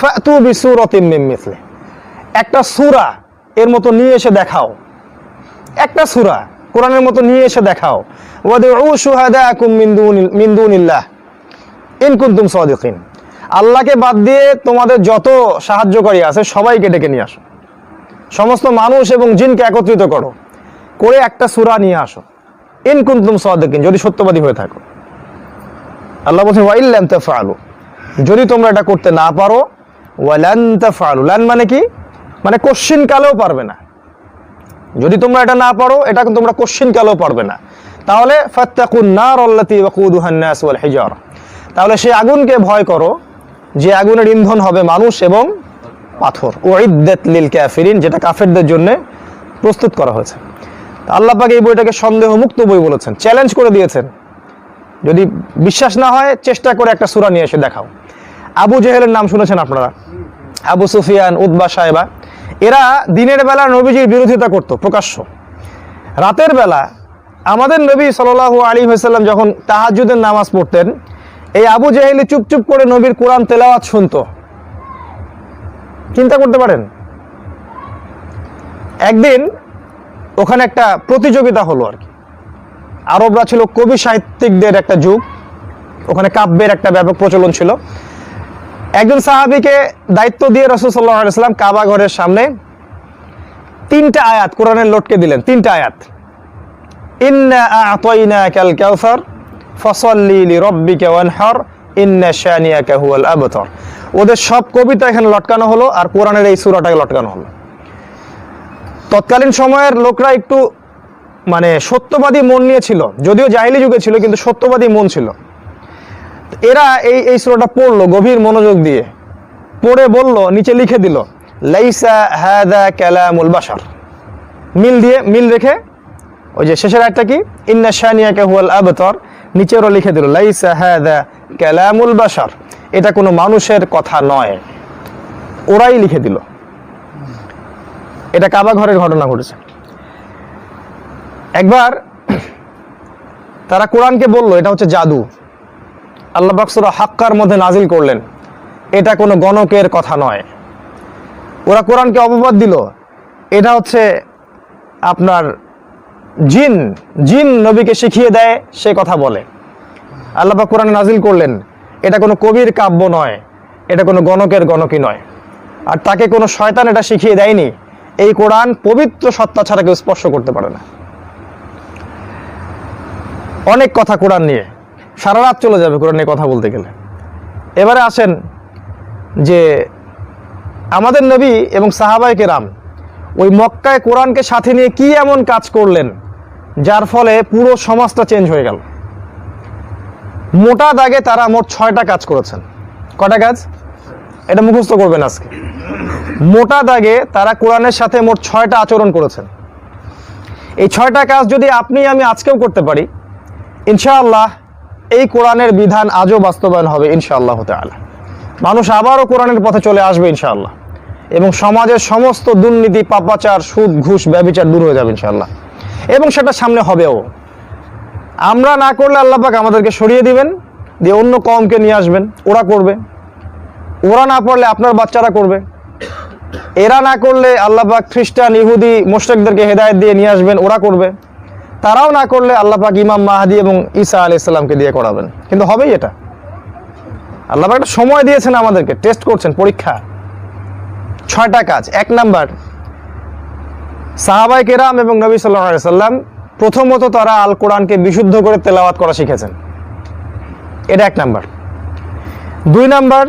ফাতু বিসূরাতিন মিন মিথলিহি, একটা সূরা এর মতো নিয়ে এসে দেখাও, একটা সূরা কোরআনের মতো নিয়ে এসে দেখাও। ওয়াদউ শুহাদাকুম মিন দুনিল্লাহ ইন কুনতুম সাদিকিন। আল্লাহকে বাদ দিয়ে তোমাদের যত সাহায্যকারী আছে সবাইকে ডেকে নিয়ে আসো, সমস্ত মানুষ এবং জিনকে একত্রিত করো, করে একটা সূরা নিয়ে আসো। ইন কুনতুম সাদিকিন, যদি সত্যবাদী হয়ে থাকো। আল্লাহ বলছেন ওয়া ইল্লাম তাফআলু, যদি তোমরা এটা করতে না পারো, ওয়ালান তাফআলু, লান মানে কি, মানে কোশ্চিন কালেও পারবে না। যদি তোমরা এটা না পারো, এটা তোমরা কোশ্চিন কালেও পারবে না, তাহলে ফাত্তাকুন নার আল্লাতী ওয়াকুদুহান নাস ওয়াল হিজারা, তাহলে সেই আগুনকে ভয় করো যে আগুনের ইন্ধন হবে মানুষ এবং পাথর। উইদ্দাত লিল কাফিরিন, যেটা কাফেরদের জন্য প্রস্তুত করা হয়েছে। আল্লাহ পাক এই বইটাকে সন্দেহ মুক্ত বই বলেছেন, চ্যালেঞ্জ করে দিয়েছেন। যদি বিশ্বাস না হয় চেষ্টা করে একটা সূরা নিয়ে এসে দেখাও। আবু জেহেলের নাম শুনেছেন আপনারা, আবু সুফিয়ান, উতবা, সাইবা, এরা দিনের বেলা নবীজির বিরোধিতা করত প্রকাশ্য। রাতের বেলা আমাদের নবী সাল্লাল্লাহু আলাইহি ওয়াসাল্লাম যখন তাহাজ্জুদের নামাজ পড়তেন, এই আবু জেহেল চুপচুপ করে নবীর কোরআন তেলাওয়াত শুনতো। চিন্তা করতে পারেন, একদিন ওখানে একটা প্রতিযোগিতা হলো আর কি। আরবরা ছিল কবি সাহিত্যিকদের একটা যুগ, ওখানে কাব্যের একটা ব্যাপক প্রচলন ছিল। একজন সাহাবীকে দায়িত্ব দিয়ে রাসূল সাল্লাল্লাহু আলাইহি ওয়াসাল্লাম কাবা ঘরের সামনে 3টা আয়াত কোরআনের লটকে দিলেন। 3টা আয়াত, ইন্না আ'তাইনাকাল কাউসার ফাসাল্লি লিরাব্বিকা ওয়ানহার ইন্না শানিয়াকা হুয়াল আবতার। ওদের সব কবিতা এখানে লটকানো হলো আর কোরআনের এই সূরাটাকে লটকানো হলো। তৎকালীন সময়ের লোকরা একটু মানে সত্যবাদী মন নিয়ে ছিল, যদিও জাহিলি যুগে ছিল, কিন্তু সত্যবাদী মন ছিল। এরা এই সূরাটা পড়লো গভীর মনোযোগ দিয়ে, পড়ে বলল, নিচে লিখে দিল, লাইসা হাযা কালামুল বাশার, মিল রেখে ওই যে শেষের আয়াতটা কি, ইন্না শানিয়াকা হুয়াল আবতার, নিচেরও লিখে দিল লাইসা হাযা কালামুল বাশার, এটা কোনো মানুষের কথা নয়। ওরাই লিখে দিল। এটা কাবা ঘরের ঘটনা ঘটেছে। একবার তারা কোরআনকে বলল এটা হচ্ছে জাদু। আল্লাহ পাক সূরা হাক্কার মধ্যে নাজিল করলেন, এটা কোনো গণকের কথা নয়। ওরা কোরআনকে অপবাদ দিল, এটা হচ্ছে আপনার জিন নবীকে শিখিয়ে দেয়, সে কথা বলে। আল্লাহ পাক কোরআনে নাজিল করলেন, এটা কোনো কবির কাব্য নয়, এটা কোনো গণকের গণকই নয়, আর তাকে কোনো শয়তান এটা শিখিয়ে দেয়নি। এই কোরআন পবিত্র সত্তা ছাড়া কেউ স্পর্শ করতে পারে না। অনেক কথা কোরআন নিয়ে, সারা রাত চলে যাবে কোরআন নিয়ে কথা বলতে গেলে। এবারে আসেন যে আমাদের নবী এবং সাহাবায়ে কেরাম ওই মক্কায় কোরআনকে সাথে নিয়ে কি এমন কাজ করলেন যার ফলে পুরো সমাজটা চেঞ্জ হয়ে গেল। মোটা দাগে তারা মোট 6টা কাজ করেছেন। কয়টা কাজ? এটা মুখস্থ করবেন আজকে। মোটা দাগে তারা কোরআনের সাথে মোট 6টা আচরণ করেছেন। এই 6টা কাজ যদি আপনি আমি আজকেও করতে পারি, ইনশাআল্লাহ এই কোরআনের বিধান আজও বাস্তবায়ন হবে ইনশাআল্লাহ তাআলা। মানুষ আবারও কোরআনের পথে চলে আসবে ইনশাআল্লাহ, এবং সমাজের সমস্ত দুর্নীতি, পাপাচার, সুদ, ঘুষ, ব্যভিচার দূর হয়ে যাবে ইনশাআল্লাহ, এবং সেটা সামনে হবেও। আমরা না করলে আল্লাহ পাক আমাদেরকে সরিয়ে দিবেন, দিয়ে অন্য কওমকে নিয়ে আসবেন, ওরা করবে। ওরা না পড়লে আপনার বাচ্চারা করবে। এরা না করলে আল্লাহ পাক খ্রিস্টান, ইহুদি, মুশরিকদেরকে হেদায়েত দিয়ে নিয়ে আসবেন, ওরা করবে। তারাও না করলে আল্লাহ পাক ইমাম মাহদি এবং ঈসা আলাইহিস সালামকে দিয়ে করাবেন। কিন্তু হবেই এটা। আল্লাহ পাক একটা সময় দিয়েছেন আমাদেরকে, টেস্ট করছেন, পরীক্ষা। 6টা কাজ। 1 নাম্বার, সাহাবায়ে কেরাম এবং নবী সাল্লাল্লাহু আলাইহি সাল্লাম প্রথমত তারা আল কোরআনকে বিশুদ্ধ করে তেলাওয়াত করা শিখেছেন। এটা 1 নাম্বার। 2 নাম্বার,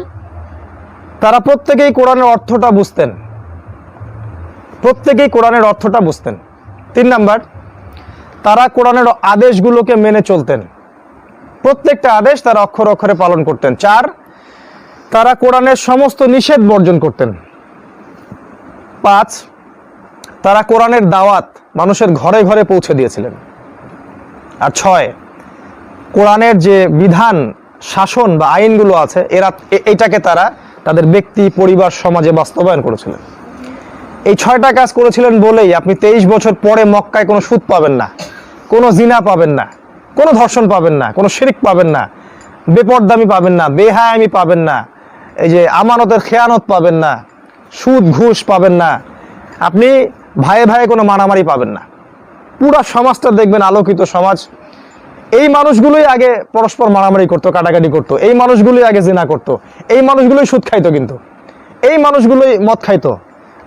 তারা প্রত্যেকেই কোরআনের অর্থটা বুঝতেন। 3 নাম্বার, তারা কোরআনের আদেশগুলোকে মেনে চলতেন। প্রত্যেকটা আদেশ তারা অক্ষরে অক্ষরে পালন করতেন। 4, তারা কোরআনের সমস্ত নিষেধ বর্জন করতেন। 5, তারা কোরআনের দাওয়াত মানুষের ঘরে ঘরে পৌঁছে দিয়েছিলেন। আর 6, কোরআনের যে বিধান, শাসন বা আইনগুলো আছে এটাকে তারা তাদের ব্যক্তি, পরিবার, সমাজে বাস্তবায়ন করেছিলেন। এই 6টা কাজ করেছিলেন বলেই আপনি 23 বছর পরে মক্কায় কোনো সুদ পাবেন না, কোনো জিনা পাবেন না, কোনো ধর্ষণ পাবেন না, কোনো শিরক পাবেন না, বেপরদামি পাবেন না, বেহায়ামি পাবেন না, এই যে আমানতের খেয়ানত পাবেন না, সুদ ঘুষ পাবেন না, আপনি ভাইয়ে ভাইয়ে কোনো মারামারি পাবেন না। পুরা সমাজটা দেখবেন আলোকিত সমাজ। এই মানুষগুলোই আগে পরস্পর মারামারি করতো, কাটাকাটি করতো, এই মানুষগুলোই আগে জিনা করতো, এই মানুষগুলোই সুদ খাইতো, কিন্তু এই মানুষগুলোই মদ খাইতো,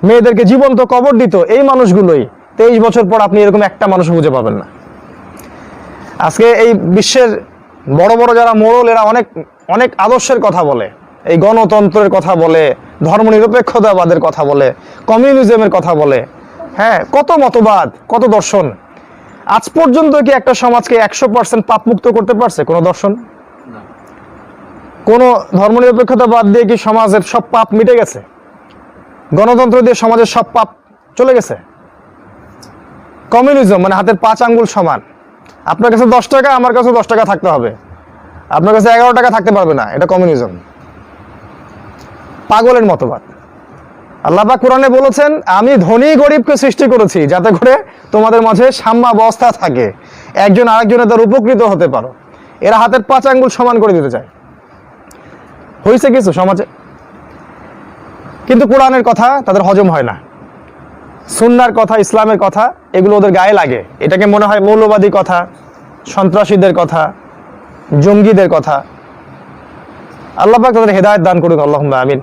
মেয়েদেরকে জীবন্ত কবর দিত, এই মানুষগুলোই। 23 বছর পর আপনি এরকম একটা মানুষ খুঁজে পাবেন না। আজকে এই বিশ্বের বড় বড় যারা মোড়ল, এরা অনেক অনেক আদর্শের কথা বলে, এই গণতন্ত্রের কথা বলে, ধর্মনিরপেক্ষতাবাদের কথা বলে, কমিউনিজমের কথা বলে, হ্যাঁ, কত মতবাদ, কত দর্শন। আজ পর্যন্ত কি একটা সমাজকে 100% পাপমুক্ত করতে পারছে কোনো দর্শন? কোনো ধর্মনিরপেক্ষতাবাদ দিয়ে কি সমাজের সব পাপ মিটে গেছে? গণতন্ত্র দিয়ে সমাজের সব পাপ চলে গেছে? কমিউনিজম মানে হাতের 5 আঙ্গুল সমান, আপনার কাছে 10 টাকা, আমার কাছে 10 টাকা থাকতে হবে, আপনার কাছে 11 টাকা থাকতে পারবে না, এটা কমিউনিজম। পাগলের মতবাদ। আল্লাহ পাক কোরআনে বলেছেন, আমি ধনী গরিবকে সৃষ্টি করেছি যাতে করে তোমাদের মাঝে সাম্যাবস্থা থাকে, একজন আরেকজনের দ্বারা উপকৃত হতে পারো। এরা হাতের 5 আঙ্গুল সমান করে দিতে চায়। হয়েছে কিছু সমাজে? কিন্তু কোরআনের কথা তাদের হজম হয় না, সুন্নাহর কথা, ইসলামের কথা, এগুলো ওদের গায়ে লাগে। এটাকে মনে হয় মৌলবাদী কথা, সন্ত্রাসীদের কথা, জঙ্গিদের কথা। আল্লাহ পাক তাদের হেদায়েত দান করুক, আল্লাহুম্মা আমিন।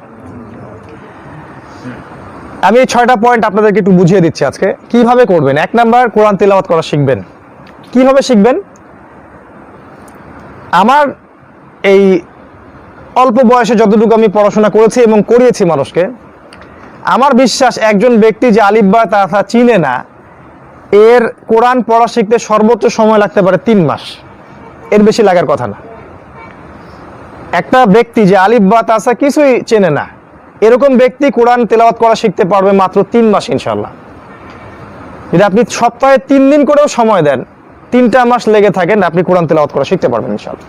আমি এই 6টা পয়েন্ট আপনাদেরকে একটু বুঝিয়ে দিচ্ছি আজকে কিভাবে করবেন। 1 নাম্বার, কোরআন তেলাওয়াত করা শিখবেন। কিভাবে শিখবেন? আমার এই অল্প বয়সে যতটুকু আমি পড়াশোনা করেছি এবং করিয়েছি মানুষকে, আমার বিশ্বাস একজন ব্যক্তি যে আলিফ বা তা চিনে না, এর কোরআন পড়া শিখতে সর্বোচ্চ সময় লাগতে পারে 3 মাস, এর বেশি লাগার কথা না। একটা ব্যক্তি যে আলিফ বা তা কিছুই চেনে না, এরকম ব্যক্তি কোরআন তেলাওয়াত করা শিখতে পারবে মাত্র 3 মাস ইনশাআল্লাহ। যদি আপনি সপ্তাহে 3 দিন করেও সময় দেন, 3টা মাস লেগে থাকেন, আপনি কোরআন তেলাওয়াত করা শিখতে পারবেন ইনশাআল্লাহ।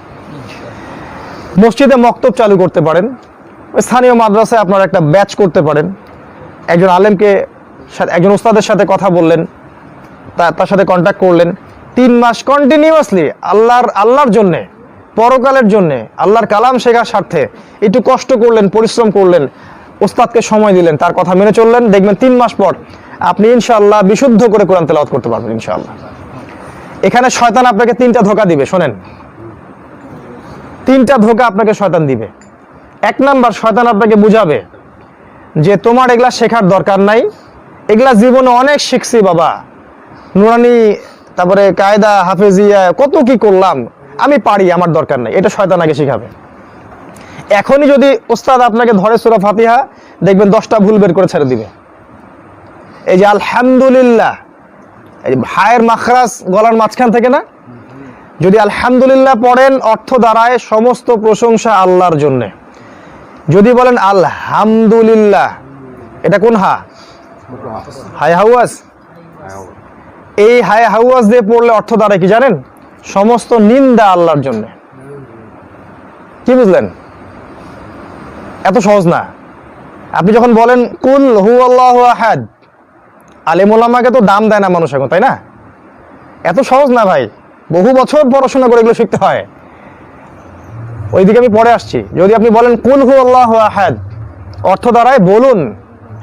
মসজিদে মক্তব চালু করতে পারেন, স্থানীয় মাদ্রাসায় আপনারা একটা ব্যাচ করতে পারেন। একজন আলেমকে, একজন উস্তাদের সাথে কথা বললেন, তার সাথে কন্ট্যাক্ট করলেন, 3 মাস কন্টিনিউয়াসলি আল্লাহর জন্যে, পরকালের জন্যে, আল্লাহর কালাম শেখার স্বার্থে একটু কষ্ট করলেন, পরিশ্রম করলেন, উস্তাদকে সময় দিলেন, তার কথা মেনে চললেন, দেখবেন 3 মাস পর আপনি ইনশাআল্লাহ বিশুদ্ধ করে কোরআন তেলাওয়াত করতে পারবেন ইনশাআল্লাহ। এখানে শয়তান আপনাকে 3টা ধোঁকা দিবে, শোনেন, 3টা ধোঁকা আপনাকে শয়তান দিবে। 1 নাম্বার, শয়তান আপনাকে বুঝাবে যে তোমার এগুলা শেখার দরকার নাই, এগুলা জীবনে অনেক শিখছি বাবা, নুরানি, তারপরে কায়দা, হাফেজিয়া, কত কি করলাম, আমি পারি, আমার দরকার নাই। এটা শয়তান আগে শিখাবে। এখনই যদি ওস্তাদ আপনাকে ধরে সূরা ফাতিহা, দেখবেন 10টা ভুল বের করে ছেড়ে দিবে। এই যে আলহামদুলিল্লাহ, এই হায়ের মাখরাজ গলার মাঝখান থেকে না, যদি আলহামদুলিল্লাহ পড়েন, অর্থ দাঁড়ায় সমস্ত প্রশংসা আল্লাহর জন্যে। যদি বলেন আলহামদুলিল্লাহ, এটা কোন হা? হায় হাওয়াজ। এই হায় হাওয়াজ দিয়ে পড়লে অর্থ দাঁড়ায় কি জানেন? সমস্ত নিন্দা আল্লাহর জন্য। কি বুঝলেন? এত সহজ না। আপনি যখন বলেন কুল হুয়াল্লাহু আহাদ, আলেম ওলামাকে তো দাম দেয় না মানুষ এখন, তাই না? এত সহজ না ভাই, বহু বছর পড়াশোনা করে এগুলো শিখতে হয়। ওইদিকে আমি পরে আসছি। যদি আপনি বলেন কুল হুয়াল্লাহু আহাদ, অর্থ দাঁড়ায় বলুন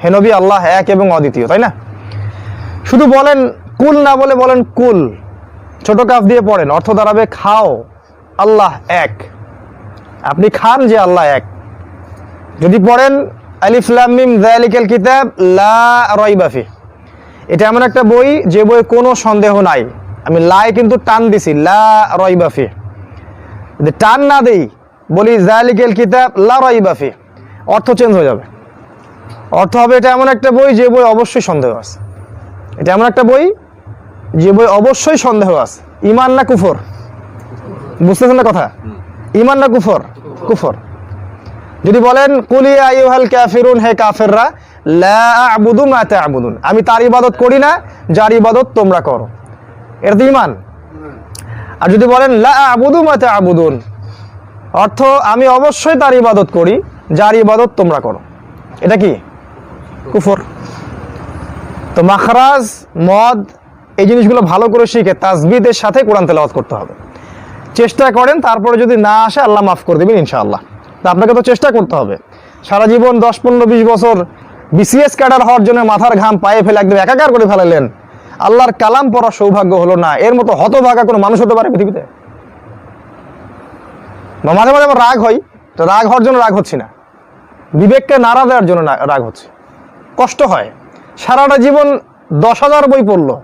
হে নবী আল্লাহ এক এবং অদ্বিতীয়, তাই না? শুধু বলেন কুল না বলে বলেন কুল, ছোট কাফ দিয়ে পড়েন, অর্থ দাঁড়াবে খাও, আল্লাহ এক, আপনি খান যে আল্লাহ এক। যদি পড়েন আলিফ লাম মিম যালিকাল কিতাব লা রাইবা ফিহ, এটা এমন একটা বই যে বইয়ে কোনো সন্দেহ নাই, আমি লাই কিন্তু টান দিছি, লা রাইবা ফিহ। যদি টান না দেই, বলি যালিকাল কিতাব লা রাইবা ফিহ, অর্থ চেঞ্জ হয়ে যাবে। অর্থ হবে এটা এমন একটা বই যে বই অবশ্যই সন্দেহ আছে, এটা এমন একটা বই যে বই অবশ্যই সন্দেহ আছে। ইমান না কুফর? বুঝতেছেন না কথা? ঈমান না কুফর? কুফর। যদি বলেন কুল ইয়া আইয়ুহাল কাফিরুন, হে কাফেররা, লা আ'বুদু মা তা'বুদুন, আমি তার ইবাদত করি না যার ইবাদত তোমরা করো, এটা তো ঈমান। আর যদি বলেন লা আ'বুদু মা তা'বুদুন, অর্থ আমি অবশ্যই তার ইবাদত করি যার ইবাদত তোমরা করো, এটা কি? কুফর। তো মাখরাজ, মদ, এই জিনিসগুলো ভালো করে শিখে তাসবিদের সাথে কোরআন তেলাওয়াত করতে হবে। চেষ্টা করেন, তারপরে যদি না আসে আল্লাহ মাফ করে দেবেন ইনশাআল্লাহ। তো আপনাকে তো চেষ্টা করতে হবে। সারা জীবন 10, 15, 20 বছর বিসিএস ক্যাডার হওয়ার জন্য মাথার ঘাম পায়ে ফেলে একদম একাকার করে ফেলালেন, আল্লাহর কালাম পড়ার সৌভাগ্য হলো না, এর মতো হতভাগা কোনো মানুষ হতে পারে পৃথিবীতে? মাঝে মাঝে আমার রাগ হয়, তো রাগ হওয়ার জন্য রাগ হচ্ছি না, বিবেককে নাড়া দেওয়ার জন্য রাগ হচ্ছে। কষ্ট হয়, সারাটা জীবন 10,000 বই পড়লো,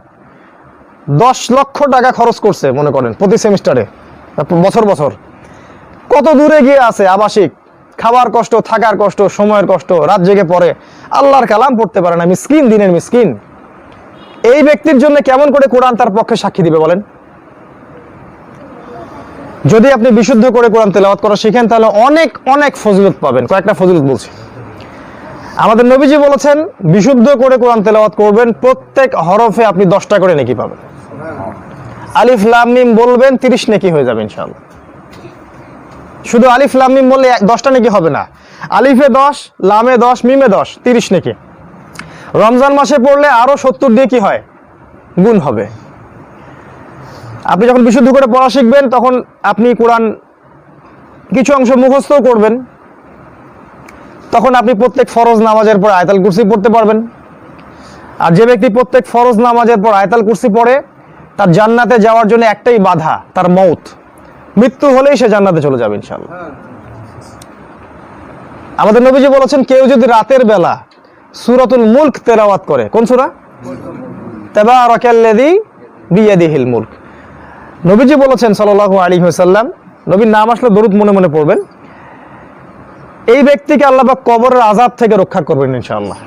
10 লক্ষ টাকা খরচ করছে মনে করেন প্রতি সেমিস্টারে, বছর বছর, কত দূরে গিয়ে আছে, আবাসিক, খাবার কষ্ট, থাকার কষ্ট, সময়ের কষ্ট, রাত জেগে পড়ে, আল্লাহর কালাম পড়তে পারে না, মিসকিন, দিনের মিসকিন। এই ব্যক্তির জন্য কেমন করে কোরআন তার পক্ষে সাক্ষী দিবে বলেন? যদি আপনি বিশুদ্ধ করে কোরআন তেলাওয়াত করা শিখেন তাহলে অনেক অনেক ফজিলত পাবেন। কয়েকটা ফজিলত বলছি। আমাদের নবীজি বলেছেন বিশুদ্ধ করে কোরআন তেলাওয়াত করবেন, প্রত্যেক হরফে আপনি 10টা করে নেকি পাবেন। আলিফ লাম মিম বলবেন, 30 নেকি হয়ে যাবে ইনশাআল্লাহ। শুধু আলিফ লাম মিম বললে 10টা নেকি হবে না, আলিফে 10, লামে 10, মিমে 10, 30 নেকি। রমজান মাসে পড়লে আরো 70 দিয়ে কি হয়, গুণ হবে। আপনি যখন বিশুদ্ধ করে পড়া শিখবেন তখন আপনি কোরআন কিছু অংশ মুখস্থও করবেন, তখন আপনি প্রত্যেক ফরজ নামাজের পর আয়াতুল কুরসি পড়তে পারবেন। আর যে ব্যক্তি প্রত্যেক ফরজ নামাজের পর আয়াতুল কুরসি পড়ে, তার জান্নাতে যাওয়ার জন্য একটাই বাধা, তার মউত, মৃত্যু হলেই সে জান্নাতে চলে যাবে ইনশাআল্লাহ। আমাদের নবীজি বলেছেন কেউ যদি রাতের বেলা সূরাতুল মুলক তেলাওয়াত করে, কোন সূরা? তাবারাকাল্লাযী বিয়াদিহিল মুলক। নবীজি বলেছেন সাল্লাল্লাহু আলাইহি ওয়াসাল্লাম, নবীর নাম আসলে দরুদ মনে মনে পড়বেন, এই ব্যক্তিকে আল্লাহ পাক কবরের আযাব থেকে রক্ষা করবেন ইনশাআল্লাহ।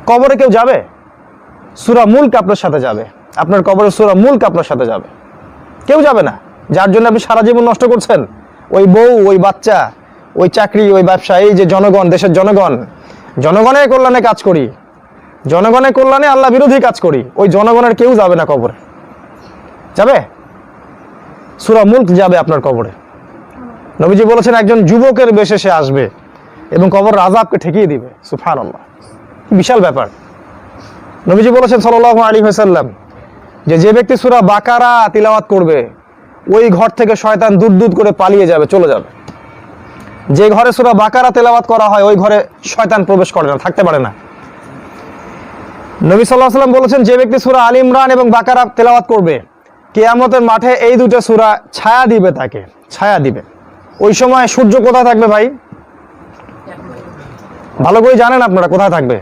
কবরে কেউ যাবে, সূরা মুলক আপনার সাথে যাবে, আপনার কবরের সূরা মুলক আপনার সাথে যাবে। কেউ যাবে না, যার জন্য আপনি সারা জীবন নষ্ট করছেন। ওই বউ, ওই বাচ্চা, ওই চাকরি, ওই ব্যবসা, এই যে জনগণ, দেশের জনগণ, জনগণের কল্যাণে কাজ করি, জনগণের কল্যাণে আল্লাহ বিরোধী কাজ করি, ওই জনগণের কেউ যাবে না কবরে। যাবে? সূরা মুলক যাবে আপনার কবরে। নবীজি বলেছেন একজন যুবকের বেশে সে আসবে এবং কবরের আযাবকে ঠেকিয়ে দিবে। সুবহানাল্লাহ, কি বিশাল ব্যাপার। নবীজি বলেছেন সাল্লাল্লাহু আলাইহি ওয়াসাল্লাম যে ব্যক্তি সূরা বাকারা তিলাওয়াত করবে, ওই ঘর থেকে শয়তান দূর দূর করে পালিয়ে যাবে, চলে যাবে। যে ঘরে সূরা বাকারা তেলাওয়াত করা হয় ওই ঘরে শয়তান প্রবেশ করে না, থাকতে পারে না। নবী সাল্লাল্লাহু আলাইহি ওয়াসাল্লাম বলেছেন যে ব্যক্তি সূরা আল ইমরান এবং বাকারা তেলাওয়াত করবে, কিয়ামতের মাঠে এই দুটো সূরা ছায়া দিবে, তাকে ছায়া দিবে। ওই সময় সূর্য কোথায় থাকবে ভাই? ভালো করে জানেন আপনারা কোথায় থাকবে?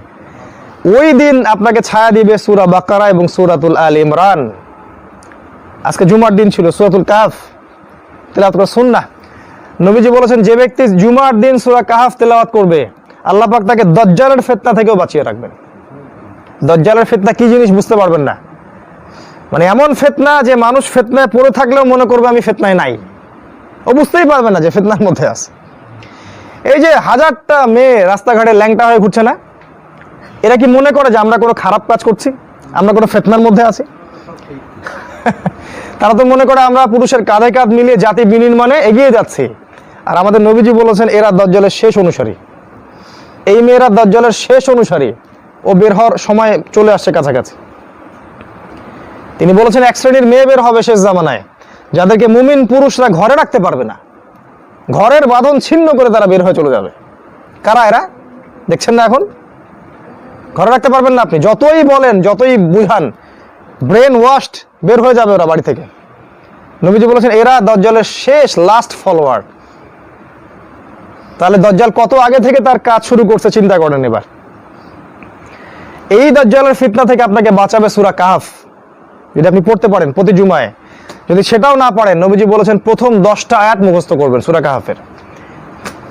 ওই দিন আপনাকে ছায়া দিবে সূরা বাকারা এবং সূরাতুল আল ইমরান। আজকে জুমার দিন ছিল, সূরাতুল কাহফ তেলাওয়াত করা সুন্নাহ। নবীজি বলেছেন যে ব্যক্তি জুমার দিন সূরা কাহফ তেলাওয়াত করবে, আল্লাহ পাক তাকে দাজ্জালের ফিতনা থেকেও বাঁচিয়ে রাখবেন। দাজ্জালের ফিতনা কি জিনিস বুঝতে পারবেন না, মানে এমন ফিতনা যে মানুষ ফিতনায় পড়ে থাকলেও মনে করবে আমি ফিতনায় নাই, ও বুঝতেই পারবে না যে ফিতনার মধ্যে আছে। এই যে 1000টা মেয়ে রাস্তাঘাটে ল্যাংটা হয়ে ঘুরছে না, এরা কি মনে করে যে আমরা কোনো খারাপ কাজ করছি, আমরা কোনো ফিতনার মধ্যে আছি? তারা তো মনে করে আমরা পুরুষের কাঁধে কাঁধ মিলিয়ে জাতি বিনির্মাণে এগিয়ে যাচ্ছি। আর আমাদের নবীজি বলেছেন এরা দাজ্জালের শেষ অনুসারী, এই মেয়েরা দাজ্জালের শেষ অনুসারী, ও বের হওয়ার সময় চলে আসছে কাছাকাছি। তিনি বলেছেন এক শ্রেণীর মেয়ে বের হবে শেষ জামানায়, যাদেরকে মুমিন পুরুষরা ঘরে রাখতে পারবে না, ঘরের বাঁধন ছিন্ন করে তারা বের হয়ে চলে যাবে। কারা এরা দেখছেন না? এখন ঘরে রাখতে পারবেন না আপনি, যতই বলেন, যতই বুঝান, ব্রেন ওয়াশড, বের হয়ে যাবে ওরা বাড়ি থেকে। নবীজি বলেছেন এরা দাজ্জালের শেষ লাস্ট ফলোয়ার। তাহলে দাজ্জাল কত আগে থেকে তার কাজ শুরু করছে চিন্তা করেন এবার। এই দাজ্জালের ফিতনা থেকে আপনাকে বাঁচাবে সূরা কাহফ, যদি আপনি পড়তে পারেন প্রতি জুমায়। যদি সেটাও না পারেন, নবীজি বলেছেন প্রথম 10টা আয়াত মুখস্থ করবেন সূরা কাহফের,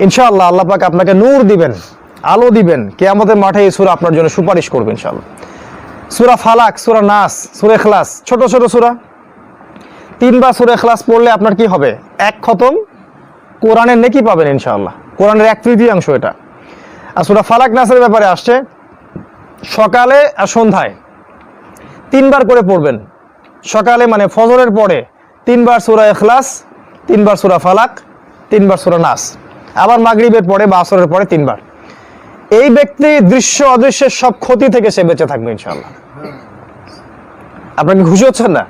ইনশাআল্লাহ আল্লাহ পাক আপনাকে নূর দিবেন, আলো দিবেন, কিয়ামতের মাঠে এই সূরা আপনার জন্য সুপারিশ করবে ইনশাআল্লাহ। সূরা ফালাক, সূরা নাস, সূরা ইখলাস, ছোট ছোট সূরা, 3 বার সূরা ইখলাস পড়লে আপনার কি হবে? 1 খতম কোরআনের নেকি পাবেন ইনশাআল্লাহ। কোরআনের 1/3 এটা। আর সূরা ফালাক নাসের ব্যাপারে আসছে, সকালে আর সন্ধ্যায় 3 বার করে পড়বেন। সকালে মানে ফজরের পরে 3 বার সূরা ইখলাস, 3 বার সূরা ফালাক, 3 বার সূরা নাস, আবার মাগরিবের পরে বা আসরের পরে 3 বার। এই ব্যক্তি দৃশ্য অদৃশ্যের সব ক্ষতি থেকে সে বেঁচে থাকবে ইনশাআল্লাহ। আপনাকে খুশি হচ্ছেন না?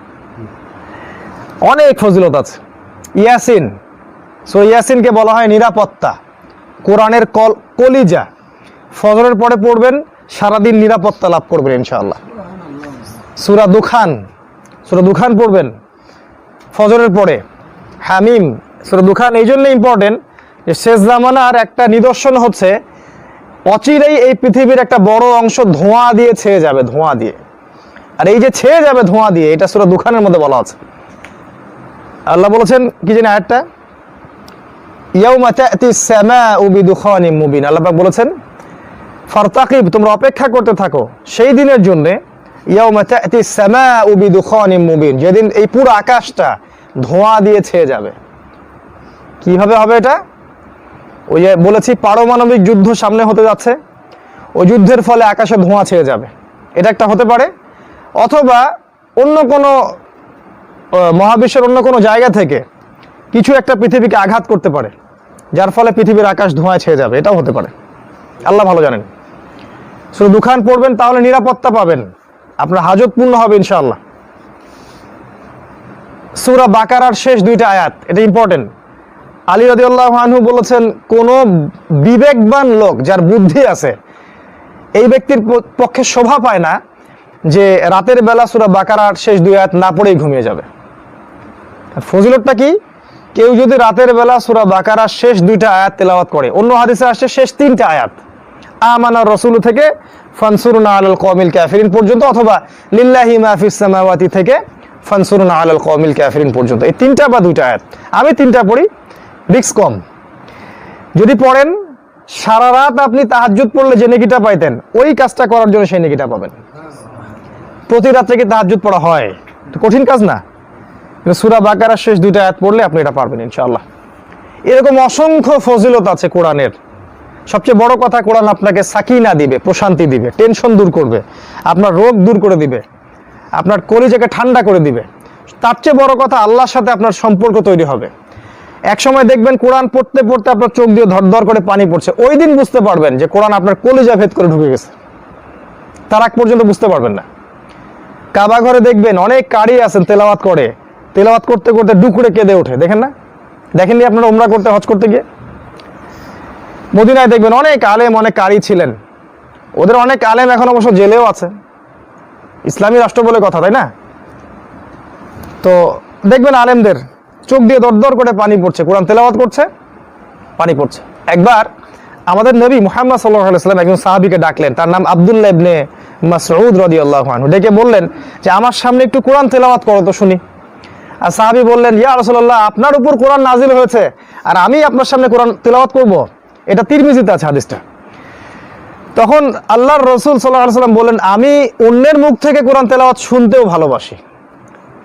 অনেক ফজিলত আছে। ইয়াসিন, সূরা ইয়াসিনকে বলা হয় নিরাপত্তা, কোরআনের কলিজা। ফজরের পরে পড়বেন, সারাদিন নিরাপত্তা লাভ করবেন ইনশাআল্লাহ। সূরা দুখান পড়বেন ফজরের পরে। হামিম, সূরা দুখান এই জন্য ইম্পর্টেন্ট যে শেষ জামানার একটা নিদর্শন হচ্ছে অচিরেই এই পৃথিবীর একটা বড় অংশ ধোঁয়া দিয়ে ছেয়ে যাবে, ধোঁয়া দিয়ে। আর এই যে ছেয়ে যাবে ধোঁয়া দিয়ে, এটা সূরা দুখানের মধ্যে বলা আছে। আল্লাহ বলেছেন কি জানি আয়াতটা, ইয়াউমা তা'তিস সামাউ বিদুখানিম মুবিন। আল্লাহ পাক বলেছেন ফারতাকিব, তোমরা অপেক্ষা করতে থাকো সেই দিনের জন্য, ইয়াউমা তা'তিস সামাউ বিদুখানিম মুবিন, যেদিন এই পুরো আকাশটা ধোঁয়া দিয়ে ছেয়ে যাবে। কিভাবে হবে এটা? ওই যে বলেছি পারমাণবিক যুদ্ধ সামনে হতে যাচ্ছে, ওই যুদ্ধের ফলে আকাশে ধোঁয়া ছেয়ে যাবে, এটা একটা হতে পারে। অথবা অন্য কোনো মহাবিশ্বের অন্য কোনো জায়গা থেকে কিছু একটা পৃথিবীকে আঘাত করতে পারে, যার ফলে পৃথিবীর আকাশ ধোঁয়ায় ছেয়ে যাবে, এটাও হতে পারে। আল্লাহ ভালো জানেন। শুধু দুখান পড়বেন, তাহলে নিরাপত্তা পাবেন, আপনার হাজত পূর্ণ হবে ইনশাআল্লাহ। সূরা বাকারার শেষ 2টা আয়াত, এটা ইম্পর্টেন্ট। আলী রাদিয়াল্লাহু আনহু বলেছেন, কোন বিবেকবান লোক যার বুদ্ধি আছে, এই ব্যক্তির পক্ষে শোভা পায় না যে রাতের বেলা সূরা বাকারার শেষ 2 আয়াত না পড়েই ঘুমিয়ে যাবে। ফজিলতটা কি? কেউ যদি রাতের বেলা সূরা বাকারার শেষ 2টা আয়াত তেলাওয়াত করে, অন্য হাদিসে আসছে শেষ 3টা আয়াত, আমানার রাসূল থেকে ফানসুরনা আলাল কওমিল কাফিরিন পর্যন্ত, অথবা লিল্লাহি মা ফিস সামাওয়াতি থেকে ফানসুরনা আলাল কওমিল কাফিরিন পর্যন্ত, এই 3টা বা 2টা আয়াত। আমি 3টা পড়ি, রিস্ক কম। যদি পড়েন, সারা রাত আপনি তাহাজ্জুদ পড়লে যে নেকিটা পাইতেন, ওই কাজটা করার জন্য সেই নেকিটা পাবেন। প্রতি রাত্রে কি তাহাজ্জুদ পড়া হয়? তো কঠিন কাজ না। সূরা বাকারার শেষ 2টা আয়াত পড়লে আপনি এটা পারবেন ইনশাআল্লাহ। এরকম অসংখ্য ফজিলত আছে কোরআনের। সবচেয়ে বড় কথা, কোরআন আপনাকে সাকিনা দিবে, প্রশান্তি দিবে, টেনশন দূর করবে, আপনার রোগ দূর করে দিবে, আপনার কলিজাকে ঠান্ডা করে দিবে। তার চেয়ে বড় কথা, আল্লাহর সাথে আপনার সম্পর্ক তৈরি হবে। এক সময় দেখবেন কোরআন পড়তে পড়তে আপনার চোখ দিয়ে ধরধর করে পানি পড়ছে, ওই দিন বুঝতে পারবেন যে কোরআন আপনার কলিজা ভেদ করে ঢুকে গেছে। তার আগ পর্যন্ত বুঝতে পারবেন না। কাবা ঘরে দেখবেন অনেক কারি আছেন, তেলাওয়াত করে, তেলাওয়াত করতে করতে ডুকরে কেঁদে ওঠে, দেখেন না? দেখেননি আপনারা উমরা করতে, হজ করতে গিয়ে? মদিনায় দেখবেন অনেক আলেম, অনেক কারি ছিলেন, ওদের অনেক আলেম এখন অবশ্য জেলেও আছে, ইসলামী রাষ্ট্র বলে কথা, তাই না? তো দেখবেন আলেমদের চোখ দিয়ে দরদর করে পানি পড়ছে, কোরআন তেলাওয়াত করছে, পানি পড়ছে। একবার আমাদের নবী মুহাম্মদ সাল্লাল্লাহু আলাইহি ওয়াসাল্লাম একজন সাহাবীকে ডাকলেন, তার নাম আব্দুল্লাহ ইবনে মাসউদ রাদিয়াল্লাহু আনহু। ডেকে বললেন যে আমার সামনে একটু কোরআন তেলাওয়াত করো তো শুনি। আর সাহাবী বললেন, ইয়া রাসূলুল্লাহ, আপনার উপর কোরআন নাজিল হয়েছে আর আমি আপনার সামনে কোরআন তেলাওয়াত করব? এটা তিরমিজিতে আছে হাদিসটা। তখন আল্লাহর রাসূল সাল্লাল্লাহু আলাইহি ওয়াসাল্লাম বললেন, আমি অন্যের মুখ থেকে কোরআন তেলাওয়াত শুনতেও ভালোবাসি।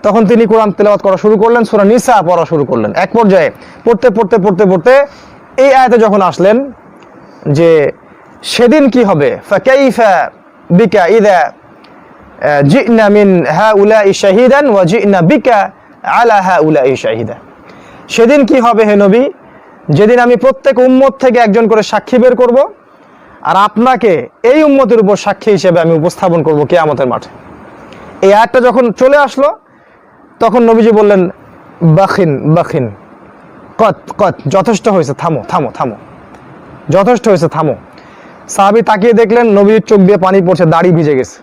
তখন তিনি কোরআন তেলাওয়াত করা শুরু করলেন, সূরা নিসা পড়া শুরু করলেন। এক পর্যায়ে পড়তে পড়তে পড়তে পড়তে এই আয়াতে যখন আসলেন যে সেদিন কি হবে, ফাকাইফা বিকা ইযা জিনা মিন হাউলাই শাহিদান ওয়া জিনা বিকা আলা হাউলাই শাহিদা, সেদিন কি হবে হে নবী, যেদিন আমি প্রত্যেক উম্মত থেকে একজন করে সাক্ষী বের করব, আর আপনাকে এই উম্মতের উপর সাক্ষী হিসেবে আমি উপস্থাপন করব কিয়ামতের মাঠে। এই আয়াতটা যখন চলে আসলো, তখন নবীজি বললেন, বাখিন বাখিন, কত কত, যথেষ্ট হয়েছে, থামো থামো থামো, যথেষ্ট হয়েছে, থামো। সাহাবী তাকিয়ে দেখলেন নবীর চোখ দিয়ে পানি পড়ছে, দাড়ি ভিজে গেছে।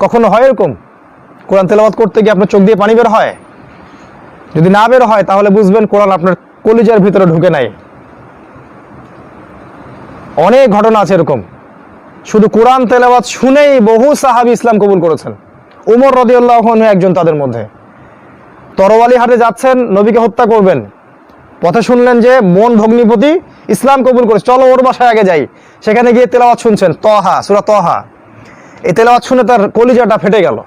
কখনো হয় এরকম? কোরআন তেলাওয়াত করতে গিয়ে আপনার চোখ দিয়ে পানি বের হয়? যদি না বের হয় তাহলে বুঝবেন কোরআন আপনার কলিজার ভিতরে ঢুকে নাই। অনেক ঘটনা আছে এরকম, শুধু কোরআন তেলাওয়াত শুনেই বহু সাহাবী ইসলাম কবুল করেছেন। উমর রাদিয়াল্লাহু আনহু একজন তাদের মধ্যে। তরবারি হাটে যাচ্ছেন, নবীকে হত্যা করবেন, পথে শুনলেন যে মন ভগ্নিপতি ইসলাম কবুল করেছে, চলো ওর বাসায় আগে যাই। সেখানে গিয়ে তেলাওয়াত শুনছেন, তহা, সূরা তহা। এই তেলাওয়াত শুনে তার কলিজাটা ফেটে গেল।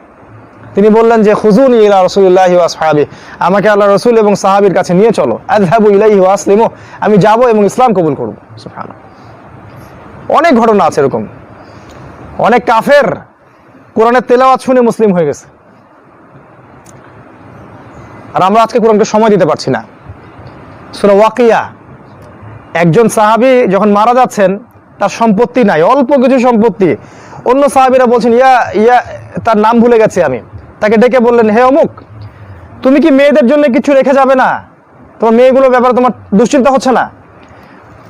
তিনি বললেন যে খুজুনি ইলা রাসূলিল্লাহি ওয়া আসহাবি, আমাকে আল্লাহ রসুল এবং সাহাবীর কাছে নিয়ে চলো, আযহাবু ইলাইহি ওয়া আসলিমু, আমি যাব এবং ইসলাম কবুল করব। সুবহানাল্লাহ। অনেক ঘটনা আছে এরকম, অনেক কাফের কোরআনের তেলাওয়াত শুনে মুসলিম হয়ে গেছে, আর আমরা আজকে কোরআনকে সময় দিতে পারছি না। সূরা ওয়াকিয়া, একজন সাহাবী যখন মারা যাচ্ছেন, তার সম্পত্তি নাই, অল্প কিছু সম্পত্তি। অন্য সাহাবীরা বলছেন ইয়া ইয়া, তার নাম ভুলে গেছে আমি, তাকে ডেকে বললেন, হে অমুক, তুমি কি মেয়েদের জন্য কিছু রেখে যাবে না? তোমার মেয়েগুলোর ব্যাপারে তোমার দুশ্চিন্তা হচ্ছে না?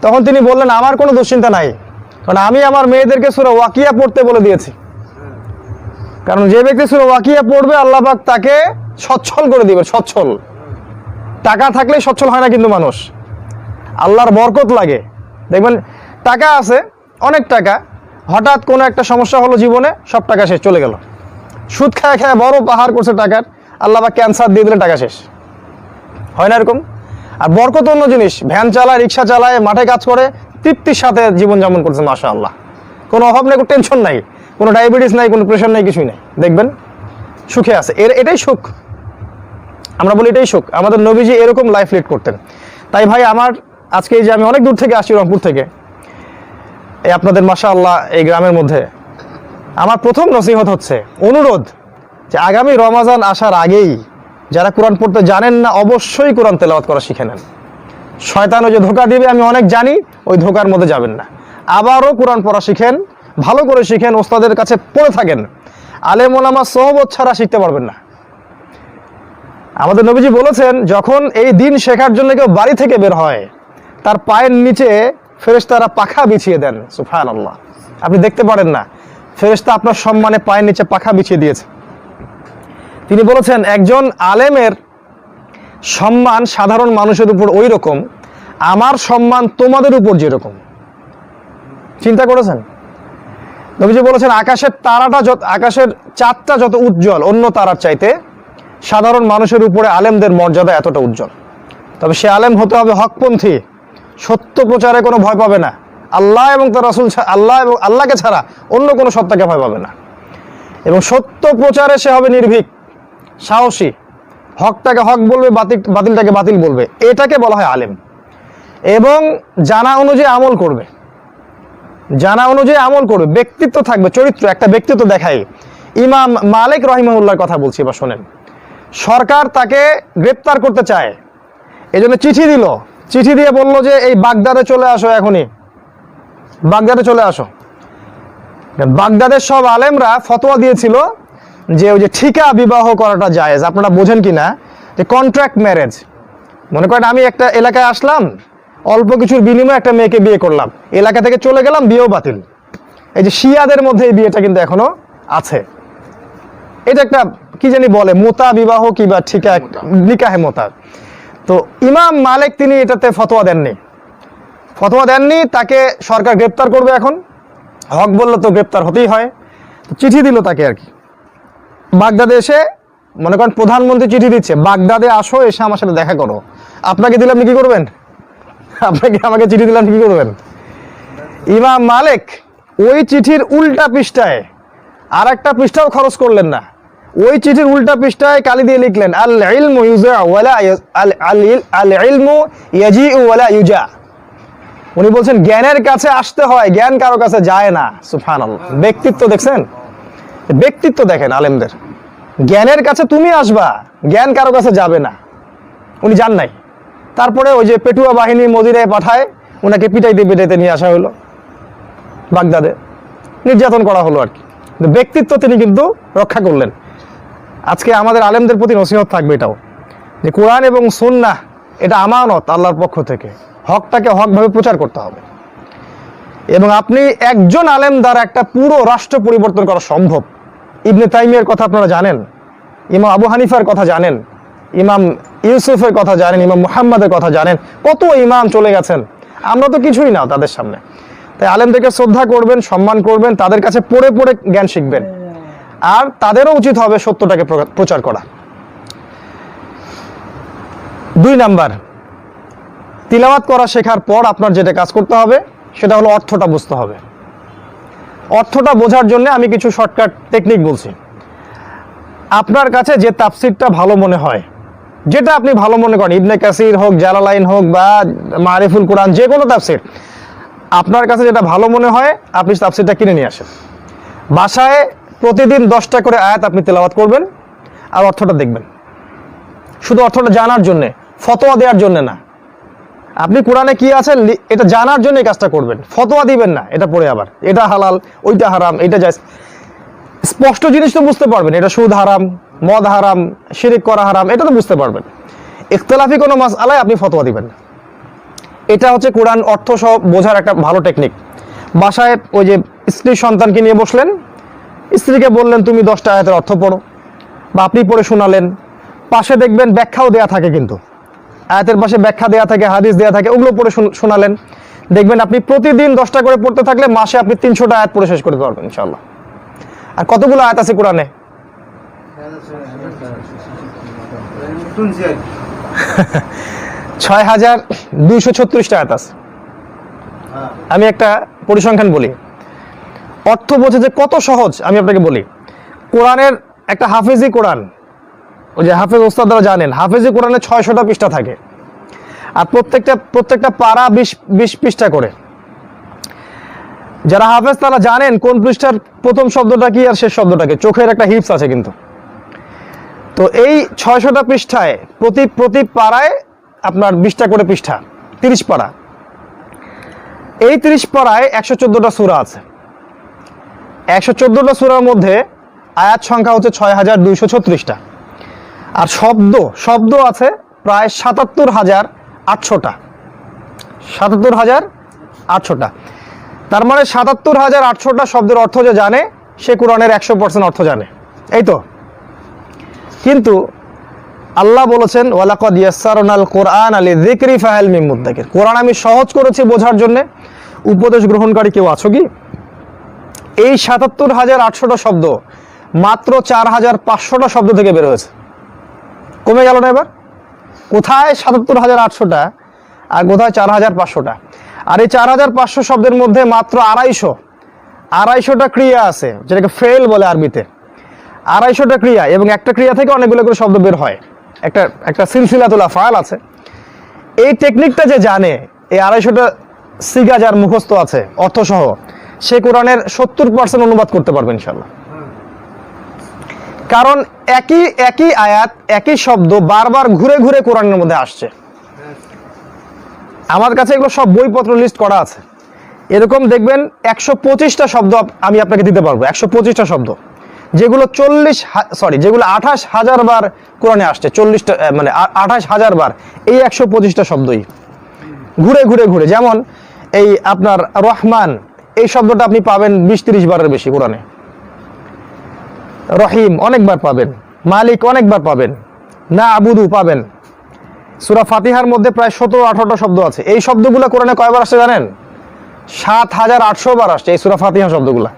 তখন তিনি বললেন, আমার কোনো দুশ্চিন্তা নাই, কারণ আমি আমার মেয়েদেরকে সূরা ওয়াকিয়া পড়তে বলে দিয়েছি। কারণ যে ব্যক্তি সূরা ওয়াকিয়া পড়বে, আল্লাহ পাক তাকে সচ্ছল করে দিবেন। সচ্ছল, টাকা থাকলেই সচ্ছল হয় না কিন্তু মানুষ, আল্লাহর বরকত লাগে। দেখবেন টাকা আছে, অনেক টাকা, হঠাৎ কোনো একটা সমস্যা হলো জীবনে, সব টাকা শেষ, চলে গেল। সুদ খায় খায় বড় পাহাড় করছে টাকার, আল্লাহ বা ক্যান্সার দিয়ে দিলে টাকা শেষ, হয় না এরকম? আর বরকত অন্য জিনিস, ভ্যান চালায়, রিক্সা চালায়, মাঠে কাজ করে, তৃপ্তির সাথে জীবনযাপন করছে, মাশাআল্লাহ, কোনো অভাব নেই, কোনো টেনশন নাই, কোনো ডায়াবেটিস নাই, কোনো প্রেশার নাই, কিছুই নাই, দেখবেন সুখে আছে। এটাই সুখ, আমরা বলি এটাই সুখ। আমাদের নবীজি এরকম লাইফ লিড করতেন। তাই ভাই আমার আজকে এই যে আমি অনেক দূর থেকে আসছি, রংপুর থেকে, এই আপনাদের মাশাআল্লাহ এই গ্রামের মধ্যে, আমার প্রথম নসিহত হচ্ছে, অনুরোধ, যে আগামী রমাজান আসার আগেই যারা কোরআন পড়তে জানেন না, অবশ্যই কোরআন তেলাওয়াত করা শিখে নেন। শয়তান ওই যে ধোঁকা দিবে আমি অনেক জানি, ওই ধোঁকার মধ্যে যাবেন না। আবারও কোরআন পড়া শিখেন, ভালো করে শিখেন, ওস্তাদের কাছে পড়ে থাকেন। আলেম ওলামা সোহবত ছাড়া শিখতে পারবেন না। আমাদের নবীজি বলেছেন, যখন এই দিন শেখার জন্য কেউ বাড়ি থেকে বের হয়, তার পায়ের নিচে ফেরেশতারা পাখা বিছিয়ে দেন। সুবহানাল্লাহ। আপনি দেখতে পারেন না, ফেরেশতা আপনার সম্মানে পায়ের নিচে পাখা বিছিয়ে দিয়েছে। তিনি বলেছেন, একজন আলেমের সম্মান সাধারণ মানুষের উপর ওই রকম, আমার সম্মান তোমাদের উপর যেরকম। চিন্তা করেছেন? নবীজি বলেছেন, আকাশের চাঁদটা যত উজ্জ্বল অন্য তারার চাইতে, সাধারণ মানুষের উপরে আলেমদের মর্যাদা এতটা উজ্জ্বল। তবে সে আলেম হতে হবে হকপন্থী, সত্য প্রচারে কোনো ভয় পাবে না, আল্লাহ এবং তার রাসূল, আল্লাহকে ছাড়া অন্য কোনো সত্তাকে ভয় পাবে না, এবং সত্য প্রচারে সে হবে নির্ভীক, সাহসী, হকটাকে হক বলবে, বাতিলটাকে বাতিল বলবে, এটাকে বলা হয় আলেম। এবং জানা অনুযায়ী আমল করবে, জানা অনুযায়ী আমল করবে, ব্যক্তিত্ব থাকবে, চরিত্র, একটা ব্যক্তিত্ব দেখায়। ইমাম মালিক রাহিমাহুল্লাহর কথা বলছি, এবার শোনেন। সরকার তাকে গ্রেপ্তার করতে চায়, এজন্য চিঠি দিল, চিঠি দিয়ে বলল যে এই বাগদাদে চলে আসো, এখনই বাগদাদে চলে আসো। বাগদাদের সব আলেমরা ফতোয়া দিয়েছিল যে ওই যে ঠিকা বিবাহ করাটা জায়েজ। আপনারা বোঝেন কিনা, যে কন্ট্রাক্ট ম্যারেজ, মনে করেন আমি একটা এলাকায় আসলাম, অল্প কিছুর বিনিময়ে একটা মেয়েকে বিয়ে করলাম, এলাকা থেকে চলে গেলাম, বিয়েও বাতিল। এই যে শিয়াদের মধ্যে এই বিয়েটা কিন্তু এখনো আছে। এটা একটা কি জানি বলে, মোতা বিবাহ কিবা ঠিকা, নিকাহে মোতা। তো ইমাম মালিক তিনি এটাতে ফতোয়া দেননি, তাকে সরকার গ্রেপ্তার করবে। এখন হক বললে তো গ্রেপ্তার হতেই হয়, চিঠি দিল তাকে আর কি। বাগদাদে এসে, মনে করেন প্রধানমন্ত্রী চিঠি দিচ্ছে, বাগদাদে আসো, এসে আমার সাথে দেখা করো। আপনাকে দিলে আপনি কি করবেন? আমাকে চিঠি দিলে আপনি কি করবেন? ইমাম মালিক ওই চিঠির উল্টা পৃষ্ঠায় আর একটা পৃষ্ঠাও খরচ করলেন না, ওই চিঠির উল্টা পৃষ্ঠায় কালি দিয়ে লিখলেন, আল ইলমু ইউজা ওয়ালা আল ইলমু ইয়াজিউ ওয়ালা ইউজা। উনি বলছেন জ্ঞানের কাছে আসতে হয়, জ্ঞান কারো কাছে যায় না। সুবহানাল্লাহ। ব্যক্তিত্ব দেখছেন? ব্যক্তিত্ব দেখেন আলেমদের। জ্ঞানের কাছে তুমি আসবা, জ্ঞান কারো কাছে যাবে না। উনি যান নাই। তারপরে ওই যে পেটুয়া বাহিনী মদিনায় পাঠায়, ওনাকে পিটাইতে নিয়ে আসা হলো বাগদাদে, নির্যাতন করা হলো আর কি। ব্যক্তিত্ব তিনি কিন্তু রক্ষা করলেন। আজকে আমাদের আলেমদের প্রতি নসিহত থাকবে এটাও, যে কোরআন এবং সুন্নাহ এটা আমানত আল্লাহর পক্ষ থেকে, হকটাকে হকভাবে প্রচার করতে হবে। এবং আপনি একজন আলেম দ্বারা একটা পুরো রাষ্ট্র পরিবর্তন করা সম্ভব। ইবনে তাইমিয়ার কথা আপনারা জানেন, ইমাম আবু হানিফার কথা জানেন, ইমাম ইউসুফের কথা জানেন, ইমাম মুহাম্মাদের কথা জানেন, কত ইমাম চলে গেছেন, আমরা তো কিছুই না তাদের সামনে। তাই আলেমদেরকে শ্রদ্ধা করবেন, সম্মান করবেন, তাদের কাছে পড়ে পড়ে জ্ঞান শিখবেন, আর তাদেরও উচিত হবে সত্যটাকে প্রচার করা। 2 নাম্বার, তিলাওয়াত করা শেখার পর আপনার যেটা কাজ করতে হবে সেটা হলো অর্থটা বুঝতে হবে। অর্থটা বোঝার জন্য আমি কিছু শর্টকাট টেকনিক বলছি। আপনার কাছে যে তাফসিরটা ভালো মনে হয়, যেটা আপনি ভালো মনে করেন, ইবনে কাসির হোক, জালালাইন হোক বা মারিফুল কোরআন, যে কোনো তাফসির আপনার কাছে যেটা ভালো মনে হয় আপনি তাফসিরটা কিনে নিয়ে আসেন। বাসায় প্রতিদিন 10টা করে আয়াত আপনি তেলাওয়াত করবেন আর অর্থটা দেখবেন, শুধু অর্থটা জানার জন্যে, ফতোয়া দেওয়ার জন্য না। আপনি কোরআনে কি আছে এটা জানার জন্য এই কাজটা করবেন, ফতোয়া দিবেন না এটা পড়ে আবার এটা হালাল ওইটা হারাম এটা জায়েজ। স্পষ্ট জিনিস তো বুঝতে পারবেন, এটা সুদ হারাম, মদ হারাম, শিরিক করা হারাম, এটা তো বুঝতে পারবেন। ইখতিলাফি কোনো মাসআলায় আপনি ফতোয়া দিবেন না। এটা হচ্ছে কোরআন অর্থ সহ বোঝার একটা ভালো টেকনিক। বাসায় ওই যে স্ত্রী সন্তানকে নিয়ে বসলেন, স্ত্রীকে বললেন তুমি 10টা আয়াতের অর্থ পড়ো, বা আপনি পড়ে শোনালেন, পাশে দেখবেন ব্যাখ্যাও দেয়া থাকে, কিন্তু আয়াতের পাশে ব্যাখ্যা দেয়া থাকে, হাদিস দেয়া থাকে, ওগুলো পড়ে শোনালেন। দেখবেন আপনি প্রতিদিন 10টা করে পড়তে থাকলে মাসে আপনি 300টা আয়াত পড়ে শেষ করতে পারবেন ইনশাআল্লাহ। আর কতগুলো আয়াত আছে কোরআনে? 6236টা আয়াত আছে। আমি একটা পরিসংখ্যান বলি, অর্থ বোঝে যে কত সহজ আমি আপনাকে বলি। কোরআনের একটা হাফেজি কোরআন, ওই যে হাফেজ ওস্তাদরা জানেন, হাফেজি কোরআনে 600টা পৃষ্ঠা থাকে, আর প্রত্যেকটা পারা 20 পৃষ্ঠা করে। যারা হাফেজ তারা জানেন কোন পৃষ্ঠার প্রথম শব্দটা কি আর শেষ শব্দটা কি, চোখের একটা হিপস আছে কিন্তু। তো এই 600টা পৃষ্ঠায় প্রতি পাড়ায় আপনার 20টা করে পৃষ্ঠা, 30 পারা। এই 30 পারায় 114টা সূরা আছে। 114টা সূরার মধ্যে আয়াত সংখ্যা হচ্ছে 6236টা, আর শব্দ আছে প্রায় 77,800টা। 77,800টা। তার মানে 77,800টা শব্দের অর্থ যে জানে সে কোরআনের 100% অর্থ জানে, এই তো। কিন্তু আল্লাহ বলেছেন ওয়ালাকাদ ইয়াসসারনাল কোরআন লিযিকরি ফাহাল মিন মুদ্দাকির, কোরআন আমি সহজ করেছি বোঝার জন্য, উপদেশ গ্রহণকারী কেউ আছো কি? এই 77,800টা শব্দ মাত্র 4,500টা শব্দ থেকে বের হয়েছে, কমে গেল না এবার? কোথায় 77,800টা আর কোথায় 4,500টা? আর এই 4,500 শব্দের মধ্যে মাত্র 250টা ক্রিয়া আছে, যেটাকে ফেল বলে আরবিতে। 250টা ক্রিয়া, এবং একটা ক্রিয়া থেকে অনেকগুলো করে শব্দ বের হয়, একটা সিলসিলাতুল আফআল আছে। এই টেকনিকটা যে জানে, এই 250টা সিগা যার মুখস্থ আছে অর্থসহ, সে কোরআনের 70% অনুবাদ করতে পারবে ইনশাআল্লাহ। কারণ একই আয়াত, একই শব্দ বারবার ঘুরে ঘুরে কোরআনের মধ্যে আসছে। আমার কাছে এগুলো সব বইপত্র লিস্ট করা আছে। এরকম দেখবেন 125টা শব্দ আমি আপনাকে দিতে পারবো, 125টা শব্দ, যেগুলো 28,000 বার কোরআনে আসছে। 40টা মানে 28,000 বার এই 125টা শব্দই ঘুরে ঘুরে ঘুরে। যেমন এই আপনার রহমান, এই শব্দটা আপনি পাবেন 20-30 বারের বেশি কোরআনে। রহিম অনেকবার পাবেন, মালিক অনেকবার পাবেন, না আবুদু পাবেন। সূরা ফাতিহার মধ্যে প্রায় 17-18টা শব্দ আছে। এই শব্দগুলো কোরআনে কয়বার আসছে জানেন? 7,800 বার আসছে এই সূরা ফাতিহা শব্দগুলা।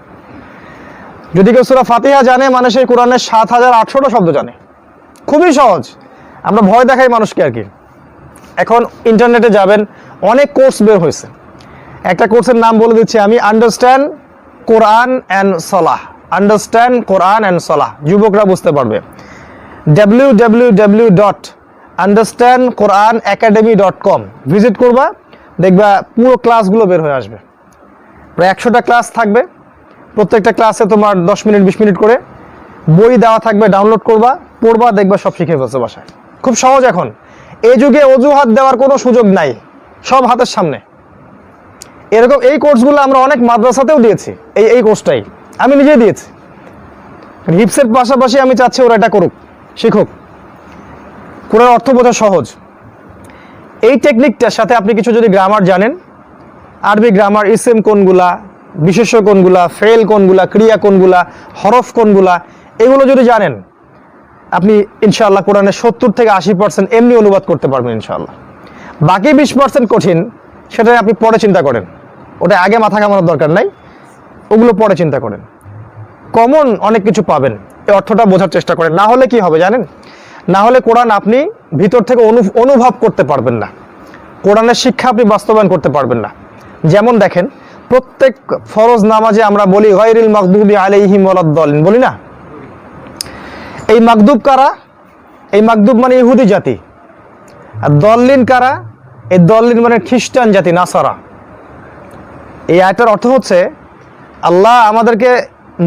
যদি কেউ সূরা ফাতিহা জানে মানে সেই কোরআনের 7,800টা শব্দ জানে। খুবই সহজ, আমরা ভয় দেখাই মানুষকে আর কি। এখন ইন্টারনেটে যাবেন, অনেক কোর্স বের হয়েছে। একটা কোর্সের নাম বলে দিচ্ছি আমি, আন্ডারস্ট্যান্ড কোরআন অ্যান্ড সালাহ। আন্ডারস্ট্যান্ড কোরআন অ্যান্ড সালাহ, যুবকরা বুঝতে পারবে। www.understandquranacademy.com ভিজিট করবা, দেখবা পুরো ক্লাসগুলো বের হয়ে আসবে। প্রায় 100টা ক্লাস থাকবে, প্রত্যেকটা ক্লাসে তোমার 10 মিনিট 20 মিনিট করে বই দেওয়া থাকবে, ডাউনলোড করবা, পড়বা, দেখবা সব শিখে ফেলছে বাসায়। খুব সহজ। এখন এই যুগে অজুহাত দেওয়ার কোনো সুযোগ নাই, সব হাতের সামনে। এরকম এই কোর্সগুলো আমরা অনেক মাদ্রাসাতেও দিয়েছি, এই কোর্সটাই আমি নিজেই দিয়েছি। হিপসের পাশাপাশি আমি চাচ্ছি ওরা এটা করুক, শিখুক। কোরআন অর্থ বোঝা সহজ। এই টেকনিকটার সাথে আপনি কিছু যদি গ্রামার জানেন, আরবি গ্রামার, ইসম কোনগুলা, বিশেষ্য কোনগুলা, ফেল কোনগুলা, ক্রিয়া কোনগুলা, হরফ কোনগুলা, এগুলো যদি জানেন আপনি ইনশাআল্লাহ কোরআনের 70-80% এমনি অনুবাদ করতে পারবেন ইনশাআল্লাহ। বাকি 20% কঠিন, সেটা আপনি পরে চিন্তা করেন, ওটা আগে মাথা ঘামানোর দরকার নাই, ওগুলো পরে চিন্তা করেন। কমন অনেক কিছু পাবেন, এই অর্থটা বোঝার চেষ্টা করেন। না হলে কি হবে জানেন? না হলে কোরআন আপনি ভিতর থেকে অনুভব করতে পারবেন না, কোরআনের শিক্ষা আপনি বাস্তবায়ন করতে পারবেন না। যেমন দেখেন, প্রত্যেক ফরজ নামাজে আমরা বলি গায়রিল মাগদুবি আলাইহিম ওয়ালাদ-দাল্লিন, বলি না? এই মাগদুব কারা? এই মাগদুব মানে ইহুদি জাতি। আর দল্লিন কারা? এই দল্লিন মানে খ্রিস্টান জাতি, নাসারা। এই আয়াতের অর্থ হচ্ছে, আল্লাহ আমাদেরকে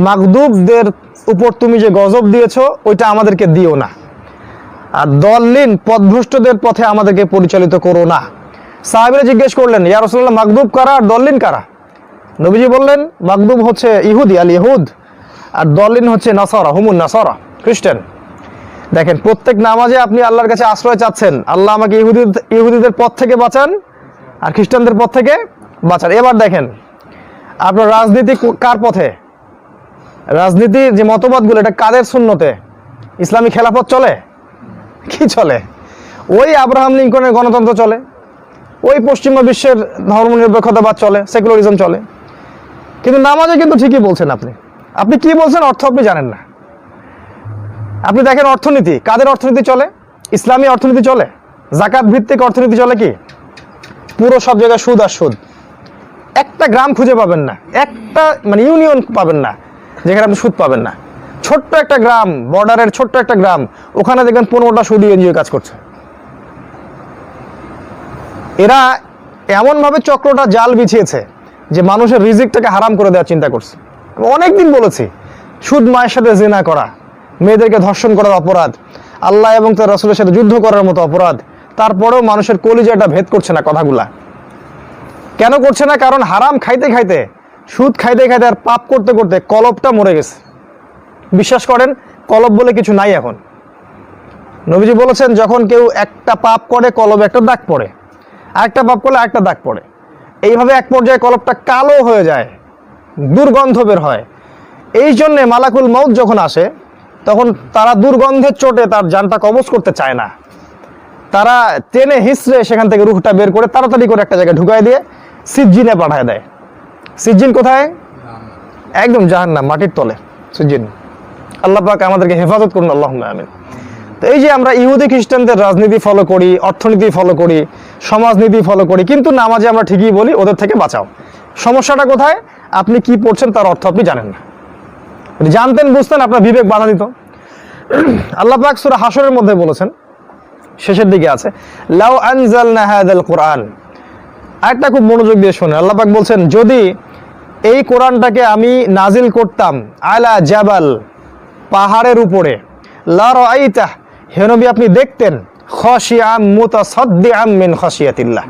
মাগদুবদের উপর তুমি যে গজব দিয়েছ ওইটা আমাদেরকে দিও না, আর দল্লিন পথভ্রষ্টদের পথে আমাদেরকে পরিচালিত করো না। সাহাবীরা জিজ্ঞেস করলেন, ইয়া রাসূলুল্লাহ, মাগদুব কারা আর দল্লিন কারা? নবীজি বললেন, মাগদুব হচ্ছে ইহুদি, আল ইহুদ, আর দল্লিন হচ্ছে নাসারা, হুমুন নাসারা, খ্রিস্টান। দেখেন, প্রত্যেক নামাজে আপনি আল্লাহর কাছে আশ্রয় চাচ্ছেন, আল্লাহ আমাকে ইহুদিদের পথ থেকে বাঁচান আর খ্রিস্টানদের পথ থেকে বাঁচান। এবার দেখেন, আপনার রাজনীতি কার পথে? রাজনীতির যে মতবাদগুলো, এটা কাদের সুন্নতে? ইসলামী খেলাফত চলে? কি চলে? ওই আব্রাহাম লিঙ্কনের গণতন্ত্র চলে, ওই পশ্চিমা বিশ্বের ধর্মনিরপেক্ষতাবাদ চলে, সেকুলারিজম চলে। কিন্তু নামাজে কিন্তু ঠিকই বলছেন আপনি। আপনি কি বলছেন অর্থ আপনি জানেন না। আপনি দেখেন অর্থনীতি, কাদের অর্থনীতি চলে? ইসলামী অর্থনীতি চলে। জাকাত ভিত্তিক অর্থনীতি চলে কি? পুরো সব জায়গায় সুদ আর সুদ। একটা গ্রাম খুঁজে পাবেন না, একটা মানে ইউনিয়ন পাবেন না যেখানে আপনি সুদ পাবেন না। ছোট্ট একটা গ্রাম, বর্ডারের ছোট্ট একটা গ্রাম, ওখানে দেখবেন 15টা সুদী এনজিও কাজ করছে। এরা এমনভাবে চক্রটা জাল বিছিয়েছে যে মানুষের রিজিকটাকে হারাম করে দেওয়ার চিন্তা করছে। অনেকদিন বলেছি, সুদ মায়ের সাথে জিনা করা, মেয়েদেরকে ধর্ষণ করার অপরাধ, আল্লাহ এবং তার রাসূলের সাথে যুদ্ধ করার মতো অপরাধ। তারপরেও মানুষের কলিজাটা ভেদ করছে না কথাগুলা। কেন করছে না? কারণ হারাম খাইতে খাইতে, সুদ খাইতে খাইতে আর পাপ করতে করতে কলবটা মরে গেছে। বিশ্বাস করেন, কলব বলে কিছু নাই এখন। নবীজি বলেছেন, যখন কেউ একটা পাপ করে কলবে একটা দাগ পড়ে, আরেকটা পাপ করলে আরেকটা দাগ পড়ে। এইভাবে এক পর্যায়ে কলবটা কালো হয়ে যায়, দুর্গন্ধ বের হয়। এই জন্যে মালাকুল মউত যখন আসে, তখন তারা দুর্গন্ধের চোটে তার জানটা কবজ করতে চায় না। তারা টেনে হিসড়ে সেখান থেকে রুহটা বের করে তাড়াতাড়ি করে একটা জায়গায় ঢুকায় দিয়ে সিজ্জিনে পাঠায় দেয়। সিজ্জিন কোথায়? একদম জাহান্নাম, মাটির তলে সিজ্জিন। আল্লাহ পাক আমাদেরকে হেফাজত করুন, আল্লাহুম্মা আমিন। তো এই যে আমরা ইহুদি খ্রিস্টানদের রাজনীতি ফলো করি, অর্থনীতি ফলো করি, সমাজনীতি ফলো করি, কিন্তু নামাজে আমরা ঠিকই বলি ওদের থেকে বাঁচাও। সমস্যাটা কোথায়? আপনি কি পড়ছেন তার অর্থ আপনি জানেন না। যদি জানতেন, বুঝতেন, আপনার বিবেক বাধা দিত। আল্লাহ পাক সূরা হাশরের মধ্যে বলেছেন, শেষের দিকে আছে, লাউ আনজালনা হাযাল কুরআন। আরেকটা খুব মনোযোগ দিয়ে শুনে, আল্লাহ পাক বলছেন, যদি এই কোরআনটাকে আমি নাজিল করতাম আলা জাবাল, পাহাড়ের উপরে, লা রাআইতা, হে নবী আপনি দেখতেন, খাশিআম মুতাসাদ্দিআম মিন খাশিয়াতিল্লাহ,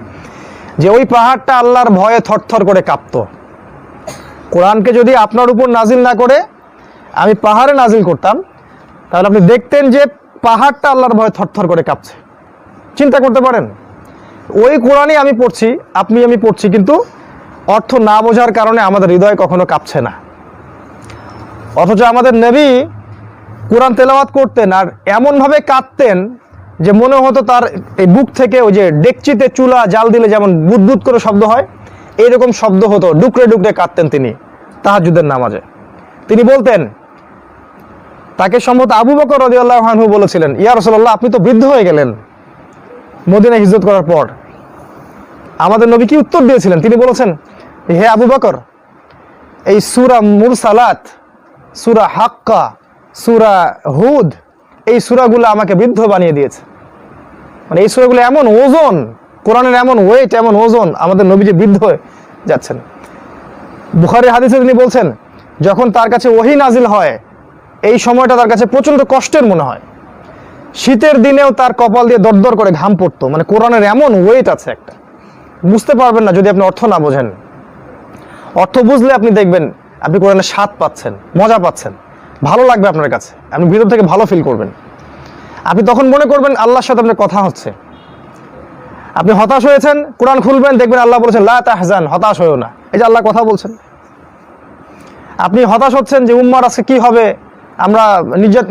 যে ওই পাহাড়টা আল্লাহর ভয়ে থরথর করে কাঁপতো। কোরআনকে যদি আপনার উপর নাজিল না করে আমি পাহাড়ে নাজিল করতাম, তাহলে আপনি দেখতেন যে পাহাড়টা আল্লাহর ভয়ে থরথর করে কাঁপছে। চিন্তা করতে পারেন, ওই কোরআনই আমি পড়ছি, আমি পড়ছি, কিন্তু অর্থ না বোঝার কারণে আমাদের হৃদয় কখনো কাঁপছে না। অথচ আমাদের নবী কোরআন তেলাওয়াত করতেন আর এমনভাবে কাঁদতেন যে মনে হতো তার এই বুক থেকে ওই যে ডেকচিতে চুলা জাল দিলে যেমন বুদবুদ করে শব্দ হয়, এইরকম শব্দ হতো, ডুকরে ডুকরে কাঁদতেন তিনি তাহাজ্জুদের নামাজে। তিনি বলতেন, তাকে সম্ভবত আবু বকর রাদিয়াল্লাহু আনহু বলেছিলেন, ইয়া রাসূলুল্লাহ, আপনি তো বৃদ্ধ হয়ে গেলেন মদিনায় হিজরত করার পর। আমাদের নবী কি উত্তর দিয়েছিলেন? তিনি বলেছেন, হে আবু বকর, এই সূরা মুরসালাত, সূরা হাক্কা, সূরা হুদ, এই সূরাগুলো আমাকে বৃদ্ধ বানিয়ে দিয়েছে। মানে এই সূরাগুলো এমন ওজন, কোরআনের এমন ওয়েট, এমন ওজন, আমাদের নবী যে বৃদ্ধ হয়ে যাচ্ছেন। বুখারী হাদিসে তিনি বলছেন, যখন তার কাছে ওহী নাজিল হয়, এই সময়টা তার কাছে প্রচন্ড কষ্টের মনে হয়। শীতের দিনেও তার কপাল দিয়ে দরদর করে ঘাম পড়তো। মানে কোরআনের এমন ওয়েট আছে একটা, বুঝতে পারবেন না যদি আপনি অর্থ না বোঝেন। অর্থ বুঝলে আপনি দেখবেন আপনি কোরআনের স্বাদ পাচ্ছেন, মজা পাচ্ছেন, ভালো লাগবে আপনার কাছে, আপনি ভিতর থেকে ভালো ফিল করবেন। আপনি তখন মনে করবেন আল্লাহর সাথে আপনার কথা হচ্ছে। আপনি হতাশ হয়েছেন, কোরআন খুলবেন, দেখবেন আল্লাহ বলেছেন, লা তাহজান, হতাশ হয়েও না। এই যে আল্লাহ কথা বলছেন। আপনি হতাশ হচ্ছেন যে উম্মার আজকে কি হবে, আমরা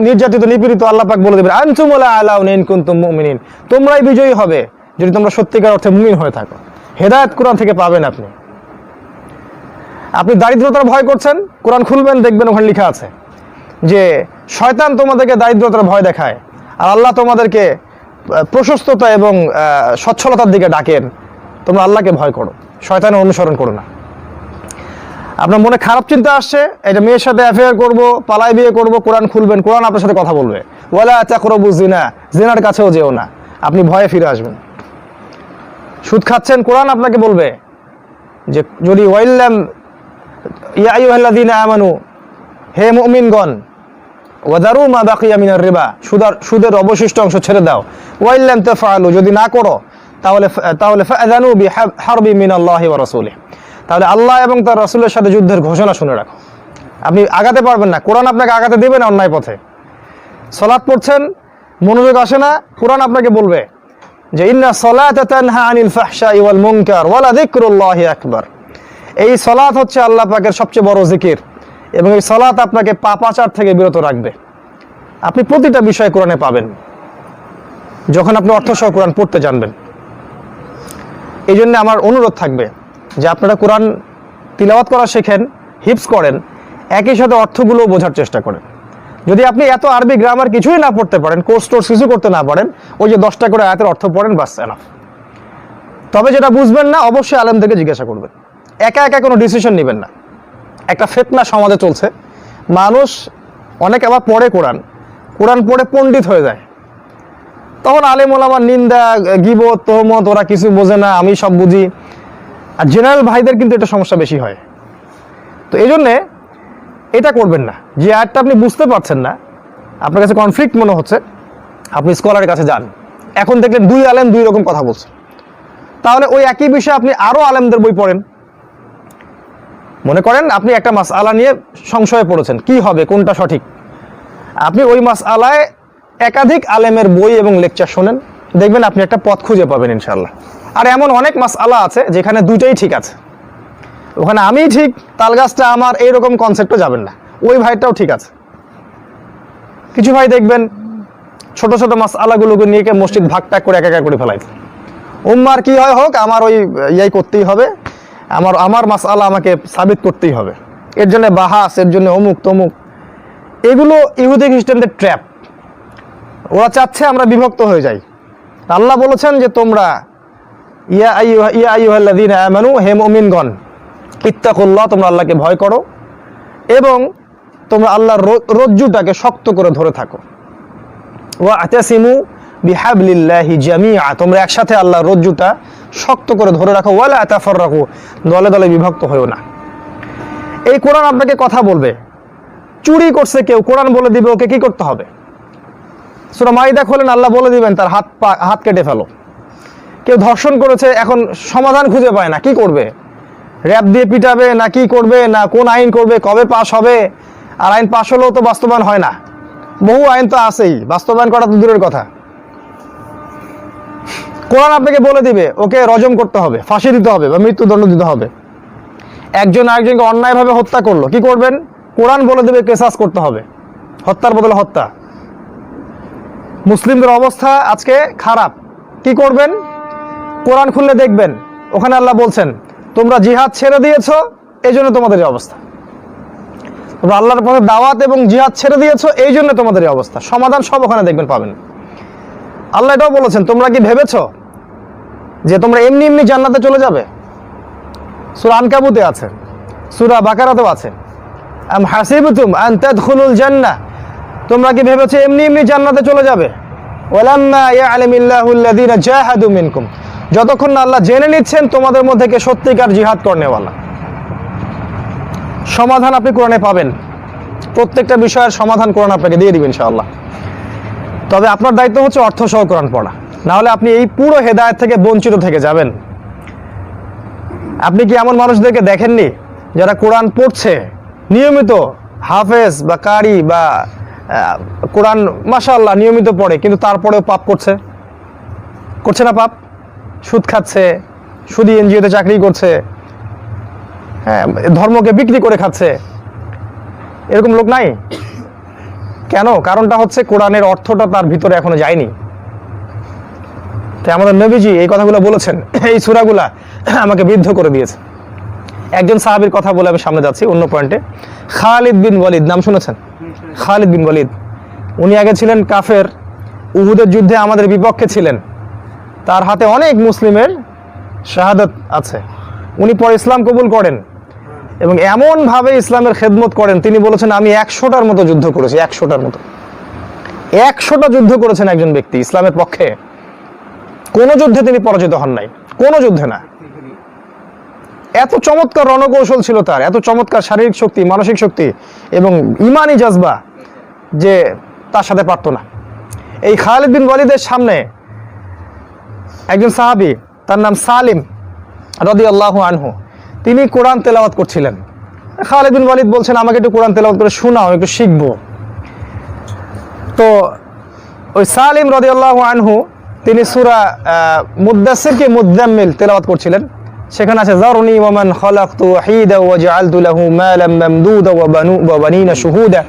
নির্যাতিত নিপীড়িত, আল্লাহ পাক বলে দেবেন, আনতুম লা আলাউনা ইন কুনতুম মুমিনিন, তোমরাই বিজয়ী হবে যদি তোমরা সত্যিকার অর্থে মুমিন হয়ে থাকো। হেদায়েত কোরআন থেকে পাবেন আপনি। আপনি দারিদ্রতার ভয় করছেন, কোরআন খুলবেন, দেখবেন ওখানে লেখা আছে যে শয়তান তোমাদেরকে দারিদ্রতার ভয় দেখায় আর আল্লাহ তোমাদেরকে প্রশস্ততা এবং সচ্ছলতার দিকে ডাকেন। তোমরা আল্লাহকে ভয় করো, শয়তানের অনুসরণ করো না। আপনার মনে খারাপ চিন্তা আসছে, এটা মেয়ের সাথে অ্যাফেয়ার করব, পালায় বিয়ে করব, কোরআন খুলবেন, কোরআন আপনার সাথে কথা বলবে। ওয়ালা তাকরাবু জিনা, জিনার কাছেও যেও না, আপনি ভয়ে ফিরে আসবেন। সুদ খাচ্ছেন, কোরআন আপনাকে বলবে যে যদি ওয়াইল্লাম ইয়া আইয়ুহাল্লাযীনা আমানু, হে মুমিনগণ, ওয়াদারু মা বাকিয়া মিনার রিবা, সুদের অবশিষ্ট অংশ ছেড়ে দাও। ওয়াইল্লাম তাফআলু, যদি না করো তাহলে ফাআযানু বিহারবি মিনাল্লাহি ওয়া রাসূলিহি, তাহলে আল্লাহ এবং তার রাসূলের সাথে যুদ্ধের ঘোষণা শুনে রাখো। আপনি আগাতে পারবেন না, কোরআন আপনাকে আগাতে দেবে না অন্যায় পথে। সালাত পড়ছেন, মনোযোগ আসে না, কোরআন আপনাকে বলবে যে ইন্না সালাতা তানহা আনিল ফাহশাই ওয়াল মুনকার ওয়া লাযিকরুল্লাহি আকবার। এই সালাত হচ্ছে আল্লাহ পাকের সবচেয়ে বড় জিকির, এবং এই সালাত আপনাকে পাপাচার থেকে বিরত রাখবে। আপনি প্রতিটা বিষয় কোরআনে পাবেন যখন আপনি অর্থসহ কোরআন পড়তে জানবেন। এই জন্য আমার অনুরোধ থাকবে যে আপনারা কোরআন তিলাওয়াত করা শেখেন, হিফজ করেন, একই সাথে অর্থগুলোও বোঝার চেষ্টা করেন। যদি আপনি এত আরবি গ্রামার কিছুই না পড়তে পারেন, কোর্স টোর্স কিছু করতে না পারেন, ওই যে 10টা করে আয়াতের অর্থ পড়েন, বাস এনাফ। তবে যেটা বুঝবেন না, অবশ্যই আলেম থেকে জিজ্ঞাসা করবেন, একা একা কোনো ডিসিশন নেবেন না। একটা ফিতনা সমাজে চলছে, মানুষ অনেক আবার পড়ে কোরআন পড়ে পণ্ডিত হয়ে যায়, তখন আলেম ওলামার নিন্দা, গীবত, তহমত, ওরা কিছু বোঝে না, আমি সব বুঝি। আর জেনারেল ভাইদের কিন্তু এটা সমস্যা বেশি হয়। তো এই জন্যে এটা করবেন না, যে আয়াতটা আপনি বুঝতে পারছেন না, আপনার কাছে কনফ্লিক্ট মনে হচ্ছে, আপনি স্কলারের কাছে যান। এখন দেখলেন 2 আলেম 2 রকম কথা বলছে, তাহলে ওই একই বিষয়ে আপনি আরও আলেমদের বই পড়েন। মনে করেন আপনি একটা মাসআলা নিয়ে সংশয়ে পড়েছেন, কি হবে, কোনটা সঠিক, আপনি ওই মাসআলায় একাধিক আলেমের বই এবং লেকচার শোনেন, দেখবেন আপনি একটা পথ খুঁজে পাবেন ইনশাআল্লাহ। আর এমন অনেক মাসআলা আছে যেখানে দুইটাই ঠিক আছে, ওখানে আমি ঠিক, তালগাছটা আমার, এইরকম কনসেপ্টও যাবেন না, ওই ভাইটাও ঠিক আছে। কিছু ভাই দেখবেন ছোট ছোট মাসআলাগুলোকে নিয়ে মসজিদ ভাগটাগ করে একা করে ফেলাই, উম্মার কি হয় হোক, আমার ওই ইয়াই করতেই হবে, আমার মাসআলা আমাকে সাবিত করতেই হবে, এর জন্য বাহাস, এর জন্য অমুক তমুক। এগুলো ইহুদি খ্রিস্টানদের ট্র্যাপ, ওরা চাচ্ছে আমরা বিভক্ত হয়ে যাই। আল্লাহ বলেছেন যে তোমরা ইয়া আইয়ুহাল্লাযীনা আমানু, হে মুমিনগণ, ইত্তাকুল্লাহ, তোমরা আল্লাহকে ভয় করো এবং তোমরা আল্লাহর রজ্জুটাকে শক্ত করে ধরে থাকো। ওয়া আতাসিমু বিহাবলিল্লাহি জামিআ, তোমরা একসাথে আল্লাহর রজ্জুটা শক্ত করে ধরে রাখো। ওয়ালা তাফাররাকু, দলে দলে বিভক্ত হয়ো না। এই কোরআন আপনাকে কথা বলবে। চুরি করছে কেউ, কোরআন বলে দিবে ওকে কি করতে হবে। সূরা মাইদা খোলেন, আল্লাহ বলে দিবেন তার হাত কেটে ফেলো। কেউ ধর্ষণ করেছে, এখন সমাধান খুঁজে পায় না, কি করবে, র‍্যাব দিয়ে পিটাবে না কি করবে, না কোন আইন করবে, কবে পাস হবে। আর আইন পাস হলেও তো বাস্তবায়ন হয় না, বহু আইন তো আছেই, বাস্তবায়ন করা তো দূরের কথা। কোরআন আপনাকে বলে দিবে ওকে রজম করতে হবে, ফাঁসি দিতে হবে বা মৃত্যুদণ্ড দিতে হবে। একজন আরেকজনকে অন্যায়ভাবে হত্যা করলো, কি করবেন, কোরআন বলে দেবে কিসাস করতে হবে, হত্যার বদলে হত্যা। মুসলিমদের অবস্থা আজকে খারাপ, কি করবেন, কোরআন খুললে দেখবেন ওখানে আল্লাহ বলছেন তোমরা জিহাদ ছেড়ে দিয়েছো, এই জন্য তোমাদের এই অবস্থা। তোমরা আল্লাহর পথে দাওয়াত এবং জিহাদ ছেড়ে দিয়েছো, এই জন্য তোমাদের এই অবস্থা। সমাধান সব ওখানে দেখবেন, পাবেন। আল্লাহ এটাও বলেছেন, তোমরা কি ভেবেছো যে তোমরা এমনি এমনি জান্নাতে চলে যাবে। সূরা আনকাবুতে আছে, সূরা বাকারাতেও আছে, আম হাসিবতুম আন তাদখুলুল জান্নাহ, তোমরা কি ভেবেছো এমনি এমনি জান্নাতে চলে যাবে। ওয়ালাম্মা ইয়ালামিল্লাহুল্লাযীনা জাহাদু মিনকুম, যতক্ষণ না আল্লাহ জেনে নিচ্ছেন তোমাদের মধ্যে কে সত্যিকার জিহাদ করনেওয়ালা। সমাধান আপনি কোরআনে পাবেন, প্রত্যেকটা বিষয়ের সমাধান কোরআন আপনাকে দিয়ে দিবেন ইনশাআল্লাহ। তবে আপনার দায়িত্ব হচ্ছে অর্থ সহ কোরআন পড়া, না হলে আপনি এই পুরো হেদায়েত থেকে বঞ্চিত থেকে যাবেন। আপনি কি এমন মানুষদেরকে দেখেননি যারা কোরআন পড়ছে নিয়মিত, হাফেজ বা কারি বা কোরআন মাশাআল্লাহ নিয়মিত পড়ে, কিন্তু তারপরেও পাপ করছে না পাপ, সুদ খাচ্ছে, সুদি এনজিওতে চাকরি করছে, হ্যাঁ, ধর্মকে বিক্রি করে খাচ্ছে, এরকম লোক নাই কেন? কারণটা হচ্ছে কোরআনের অর্থটা তার ভিতরে এখনো যায়নি। তাই আমাদের নবীজি এই কথাগুলো বলেছেন, এই সূরাগুলা আমাকে বিদ্ধ করে দিয়েছে। একজন সাহাবীর কথা বলে আমি সামনে যাচ্ছি অন্য পয়েন্টে। খালিদ বিন ওয়ালিদ, নাম শুনেছেন? খালিদ বিন ওয়ালিদ, উনি আগে ছিলেন কাফের, উহুদের যুদ্ধে আমাদের বিপক্ষে ছিলেন, তার হাতে অনেক মুসলিমের শাহাদাত আছে। উনি পরে ইসলাম কবুল করেন এবং এমনভাবে ইসলামের খেদমত করেন, তিনি বলেছেন আমি 100টার মতো যুদ্ধ করেছি, 100টার মতো। 100টা যুদ্ধ করেছেন একজন ব্যক্তি ইসলামের পক্ষে, কোন যুদ্ধে তিনি পরাজিত হন নাই, কোন যুদ্ধে না। এত চমৎকার রণকৌশল ছিল তার, এত চমৎকার শারীরিক শক্তি, মানসিক শক্তি এবং ইমানি জজবা যে তার সাথে পারত না। এই খালিদ বিন ওয়ালিদের সামনে একজন সাহাবী, তার নাম সালিম রাদিয়াল্লাহু আনহু, তিনি কোরআন তেলাওয়াত করছিলেন। খালিদ বিন ওয়ালিদ বলছেন, আমাকে একটু কোরআন তেলাওয়াত করে শোনাও, একটু শিখবো। তো ওই সালিম রাদিয়াল্লাহু আনহু তিনি সূরা মুদ্দাসসিরকে মুদ্দাম্মিল তেলাওয়াত করছিলেন। সেখানে আছে যারনি ওয়া মান খালাকতু ওয়াহিদা ওয়া জাআলতু লাহু মালাম মামদুদা ওয়া বানিনা শুহুদা,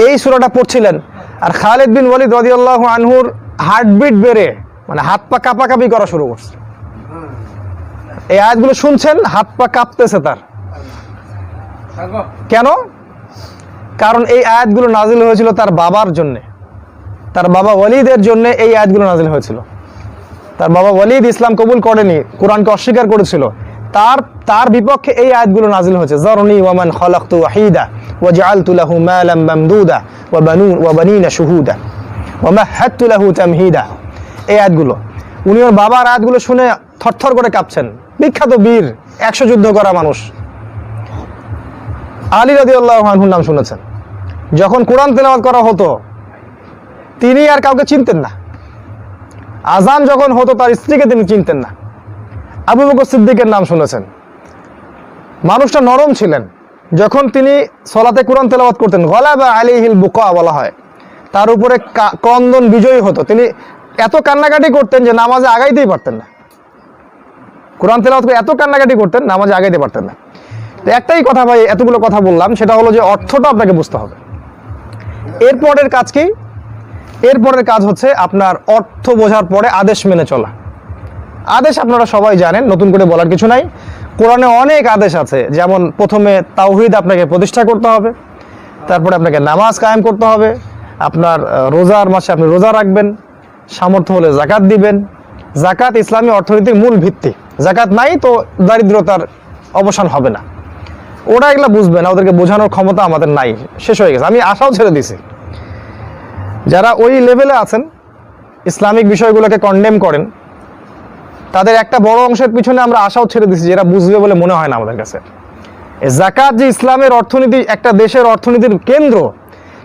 এই সূরাটা পড়ছিলেন। আর খালিদ বিন ওয়ালিদ রাদিয়াল্লাহু আনহুর হার্টবিট বেড়ে মানে হাত পা কাঁপাকাঁপি করা শুরু করছে। এই আয়াতগুলো শুনছেন, হাত পা কাঁপতেছে তার। কেন? কারণ এই আয়াতগুলো নাজিল হয়েছিল তার বাবার জন্য, তার বাবা ওয়ালিদের জন্য এই আয়াতগুলো নাজিল হয়েছিল। তার বাবা ওয়ালিদ ইসলাম কবুল করেনি, কোরআনকে অস্বীকার করেছিল, তার বিপক্ষে এই আয়াতগুলো নাজিল হয়েছে। যারনি ওয়া মান খালাকতু ওয়াহিদা ওয়া জাআলতু লাহু মালাম মামদুদা ওয়া বানিনা শুহুদা ওয়া মাহাদতু লাহু তামহিদা, এই আয়াতগুলো। উনি ওর বাবার আয়াতগুলো শুনে থরথর করে কাঁপছেন। বিখ্যাত বীর, 100 যুদ্ধ করা মানুষ। আলী রাদিয়াল্লাহু আনহুর নাম শুনেছেন। যখন কোরআন তেলাওয়াত করা হতো তিনি আর কাউকে চিনতেন না। আজান যখন হতো তার স্ত্রীকে তিনি চিনতেন না। আবু বকর সিদ্দিকের নাম শুনেছেন। মানুষটা নরম ছিলেন। যখন তিনি সলাতে কোরআন তেলাওয়াত করতেন, গলাবা আলাইহিল বুকা বলা হয়, তার উপরে ক্রন্দন বিজয়ী হতো। তিনি এত কান্নাকাটি করতেন যে নামাজে আগাইতেই পারতেন না। কোরআন তেলাওয়াত করে এত কান্নাকাটি করতেন, নামাজে আগাইতে পারতেন না। তো একটাই কথা ভাই, এতগুলো কথা বললাম, সেটা হলো যে অর্থটা আপনাকে বুঝতে হবে। এরপরের কাজ কি? এরপরের কাজ হচ্ছে আপনার অর্থ বোঝার পরে আদেশ মেনে চলা। আদেশ আপনারা সবাই জানেন, নতুন করে বলার কিছু নাই। কোরআনে অনেক আদেশ আছে, যেমন প্রথমে তাওহীদ আপনাকে প্রতিষ্ঠা করতে হবে, তারপরে আপনাকে নামাজ কায়েম করতে হবে, আপনার রোজার মাসে আপনি রোজা রাখবেন, সামর্থ্য হলে জাকাত দিবেন। জাকাত ইসলামী অর্থনীতির মূল ভিত্তি। জাকাত নাই তো দারিদ্রতার অবসান হবে না। ওরা এগুলা বুঝবে না, ওদেরকে বোঝানোর ক্ষমতা আমাদের নাই, শেষ হয়ে গেছে। আমি আশাও ছেড়ে দিছি। যারা ওই লেভেলে আছেন, ইসলামিক বিষয়গুলোকে কন্ডেম করেন, তাদের একটা বড় অংশের পিছনে আমরা আশাও ছেড়ে দিছি, যেটা বুঝবে বলে মনে হয় না আমাদের কাছে। জাকাত যে ইসলামের অর্থনীতি, একটা দেশের অর্থনীতির কেন্দ্র,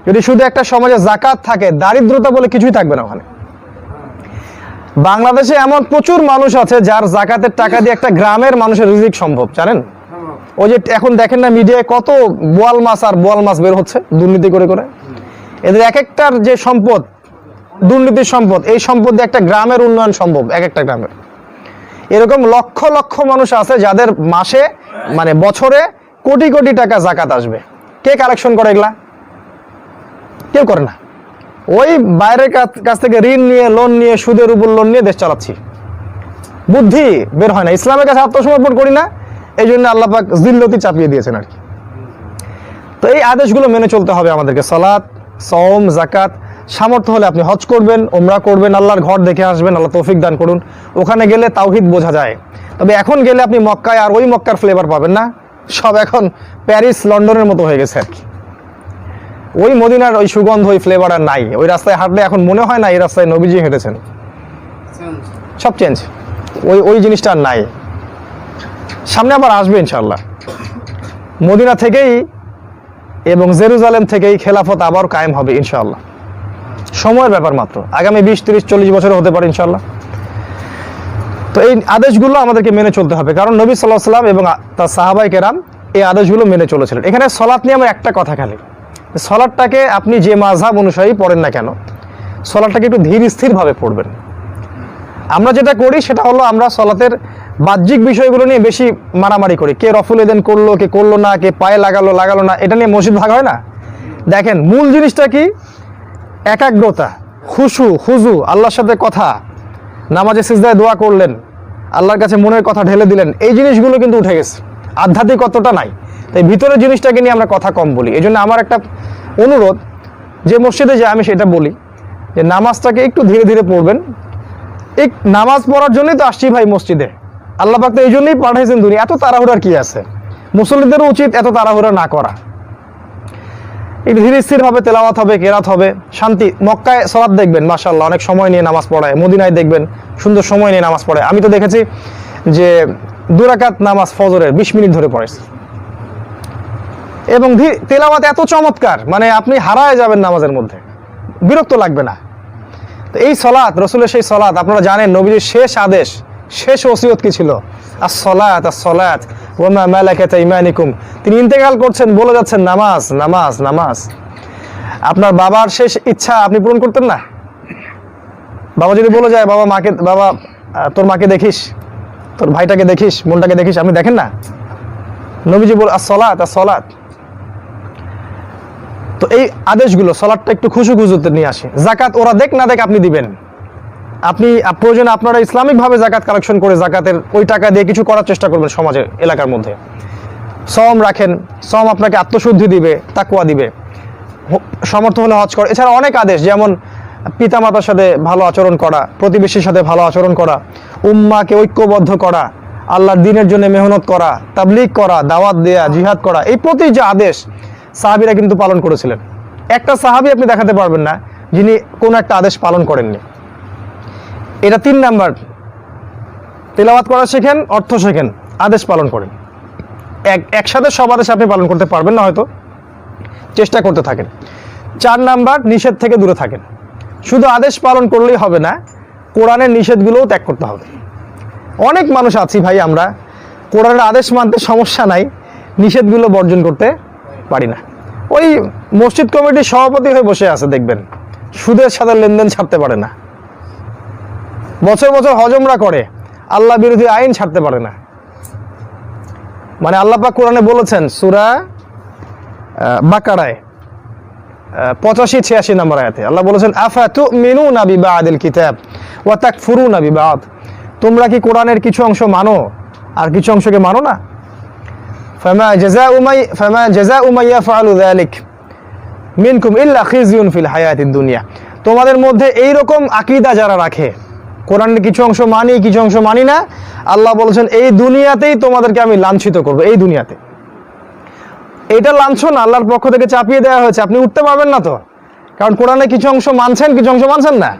যদি শুধু একটা সমাজে জাকাত থাকে, দারিদ্রতা বলে কিছুই থাকবে না ওখানে। বাংলাদেশে এমন প্রচুর মানুষ আছে যার জাকাতের টাকা দিয়ে একটা গ্রামের মানুষের রিজিক সম্ভব, জানেন? ওই যে এখন দেখেন না মিডিয়ায় কত বোয়াল মাছ আর বোয়াল মাছ বের হচ্ছে দুর্নীতি করে করে। এদের এক একটার যে সম্পদ, দুর্নীতির সম্পদ, এই সম্পদ দিয়ে একটা গ্রামের উন্নয়ন সম্ভব, এক একটা গ্রামের। এরকম লক্ষ লক্ষ মানুষ আছে যাদের মাসে মানে বছরে কোটি কোটি টাকা জাকাত আসবে। কে কালেকশন করে এগুলা? কেউ করে না। ওই বাইরের কাছ থেকে ঋণ নিয়ে, লোন নিয়ে, সুদের উপর লোন নিয়ে দেশ চালাচ্ছি। বুদ্ধি বের হয় না, ইসলামের কাছে আত্মসমর্পণ করি না, এই জন্য আল্লাহ পাক জিল্লতি চাপিয়ে দিয়েছেন আর কি। তো এই আদেশগুলো মেনে চলতে হবে আমাদেরকে। সালাত, সওম, জাকাত, সামর্থ্য হলে আপনি হজ করবেন, উমরা করবেন, আল্লাহর ঘর দেখে আসবেন, আল্লাহ তৌফিক দান করুন। ওখানে গেলে তাওহীদ বোঝা যায়। তবে এখন গেলে আপনি মক্কায় আর ওই মক্কার ফ্লেভার পাবেন না। সব এখন প্যারিস, লন্ডনের মতো হয়ে গেছে আর কি। ওই মদিনার ওই সুগন্ধ, ওই ফ্লেভার আর নাই। ওই রাস্তায় হাঁটলে এখন মনে হয় না এই রাস্তায় নবীজি হেঁটেছেন। সব চেঞ্জ, ওই জিনিসটা আর নাই। সামনে আবার আসবে ইনশাআল্লাহ। মদিনা থেকেই এবং জেরুজালেম থেকেই খেলাফত আবার কায়েম হবে ইনশাআল্লাহ। সময়ের ব্যাপার মাত্র, আগামী 20, 30, 40 বছরে হতে পারে ইনশাআল্লাহ। তো এই আদেশগুলো আমাদেরকে মেনে চলতে হবে, কারণ নবী সাল্লাল্লাহু আলাইহি ওয়াসাল্লাম এবং তার সাহাবায়ে কেরাম এই আদেশগুলো মেনে চলেছিলেন। এখানে সালাত নিয়ে আমার একটা কথা, খালি সালাতটাকে আপনি যে মাযহাব অনুসারী পড়েন না কেন, সালাতটাকে একটু ধীর স্থিরভাবে পড়বেন। আমরা যেটা করি সেটা হলো আমরা সালাতের বাহ্যিক বিষয়গুলো নিয়ে বেশি মারামারি করি। কে রফুল এদেন করলো, কে করলো না, কে পায়ে লাগালো না, এটা নিয়ে মসজিদ ভাগ হয় না। দেখেন মূল জিনিসটা কি? একাগ্রতা, খুজু, আল্লাহর সাথে কথা, নামাজে সিজদায় দোয়া করলেন, আল্লাহর কাছে মনের কথা ঢেলে দিলেন, এই জিনিসগুলো কিন্তু উঠে গেছে। আধ্যাত্মিকতাটা নাই। তাই ভিতরের জিনিসটাকে নিয়ে আমরা কথা কম বলি। এই জন্য আমার একটা অনুরোধ, যে মসজিদে যে আমি সেটা বলি যে নামাজটাকে একটু ধীরে ধীরে পড়বেন। এই নামাজ পড়ার জন্যই তো আসছি ভাই মসজিদে। আল্লাহ পাক তো এই জন্যই পাঠাইছেন দুনিয়া। এত তাড়াহুড়ার কি আছে? মুসল্লিদেরও উচিত এত তাড়াহুড়া না করা। একটু ধীরে স্থিরভাবে তেলাওয়াত হবে, কেরাত হবে, শান্তি। মক্কায় সালাত দেখবেন মাশাআল্লাহ অনেক সময় নিয়ে নামাজ পড়ায়, মদিনায় দেখবেন সুন্দর সময় নিয়ে নামাজ পড়ে। আমি তো দেখেছি যে 2 রাকাত নামাজ ফজরের 20 মিনিট ধরে পড়েছে, এবং তেলাওয়াত এত চমৎকার, মানে আপনি হারায় যাবেন নামাজের মধ্যে, বিরক্ত লাগবে না। তো এই সালাত, রসুলের সেই সালাত, আপনারা জানেন নবীজির শেষ আদেশ, শেষ ওসিয়ত কি ছিল? আস-সালাত আস-সালাত ওয়া মা মালাকাত আইমানুকুম। তিনি ইন্তেকাল করছেন, বলে যাচ্ছেন নামাজ নামাজ নামাজ। আপনার বাবার শেষ ইচ্ছা আপনি পূরণ করতেন না? বাবা যদি বলে যায়, বাবা মাকে, বাবা তোর মাকে দেখিস, তোর ভাইটাকে দেখিস, বোনটাকে দেখিস, আপনি দেখেন না? নবীজি বল আস-সালাত আস-সালাত। তো এই আদেশগুলো, সালাতটা একটু খুশুখুজুতে নিয়ে আসে। যাকাত ওরা দেখ না দেখ আপনি দিবেন। আপনি প্রয়োজনে আপনারা ইসলামিকভাবে যাকাত কালেকশন করে জাকাতের ওই টাকা দিয়ে কিছু করার চেষ্টা করবেন সমাজের, এলাকার মধ্যে। সওম রাখেন, সওম আপনাকে আত্মশুদ্ধি দিবে, তাকওয়া দিবে। সামর্থ্য হলে হজ করে। এছাড়া অনেক আদেশ, যেমন পিতামাতার সাথে ভালো আচরণ করা, প্রতিবেশীর সাথে ভালো আচরণ করা, উম্মাকে ঐক্যবদ্ধ করা, আল্লাহর দ্বীনের জন্য মেহনত করা, তাবলীগ করা, দাওয়াত দেয়া, জিহাদ করা, এই প্রতি যে আদেশ সাহাবীরা কিন্তু পালন করেছিলেন। একটা সাহাবী আপনি দেখাতে পারবেন না যিনি কোনো একটা আদেশ পালন করেননি। এটা 3 নাম্বার। তেলাওয়াত করা শেখেন, অর্থ শেখেন, আদেশ পালন করেন। একসাথে সব আদেশ আপনি পালন করতে পারবেন না হয়তো, চেষ্টা করতে থাকেন। 4 নাম্বার, নিষেধ থেকে দূরে থাকেন। শুধু আদেশ পালন করলেই হবে না, কোরআনের নিষেধগুলোও ত্যাগ করতে হবে। অনেক মানুষ আছি ভাই, আমরা কোরআনের আদেশ মানতে সমস্যা নাই, নিষেধগুলো বর্জন করতে পারি না। ওই মসজিদ কমিটির সভাপতি হয়ে বসে আছে দেখবেন, সুদের সাথে লেনদেন ছাড়তে পারে না, বছর বছর হজমরা করে, আল্লাহ বিরোধী আইন ছাড়তে পারে না। মানে আল্লাহ পাক কোরআনে বলেছেন সূরা বাকারায় 85-86 নম্বর আয়াতে আল্লাহ বলেছেন, আফাতুমিনুনা বিবাদিল কিতাব ওয়া তাকফুরুনা বিবাদ। তোমরা কি কোরআনের কিছু অংশ মানো আর কিছু অংশকে মানো না? ফামা জাযাউ মান ইয়াফআলু যালিক মিনকুম ইল্লা খিজিয়ুন ফিল হায়াতিদ দুনিয়া। তোমাদের মধ্যে এই রকম আকীদা যারা রাখে, কোরআনের কিছু অংশ মানি কিছু অংশ মানি না, আল্লাহ বলেছেন এই দুনিয়াতেই তোমাদেরকে আমি লাঞ্ছিত করব। এই দুনিয়াতে এইটা লাঞ্ছন আল্লাহর পক্ষ থেকে চাপিয়ে দেওয়া হয়েছে, আপনি উঠতে পারবেন না তো, কারণ কোরআনে কিছু অংশ মানছেন কিছু অংশ মানছেন না।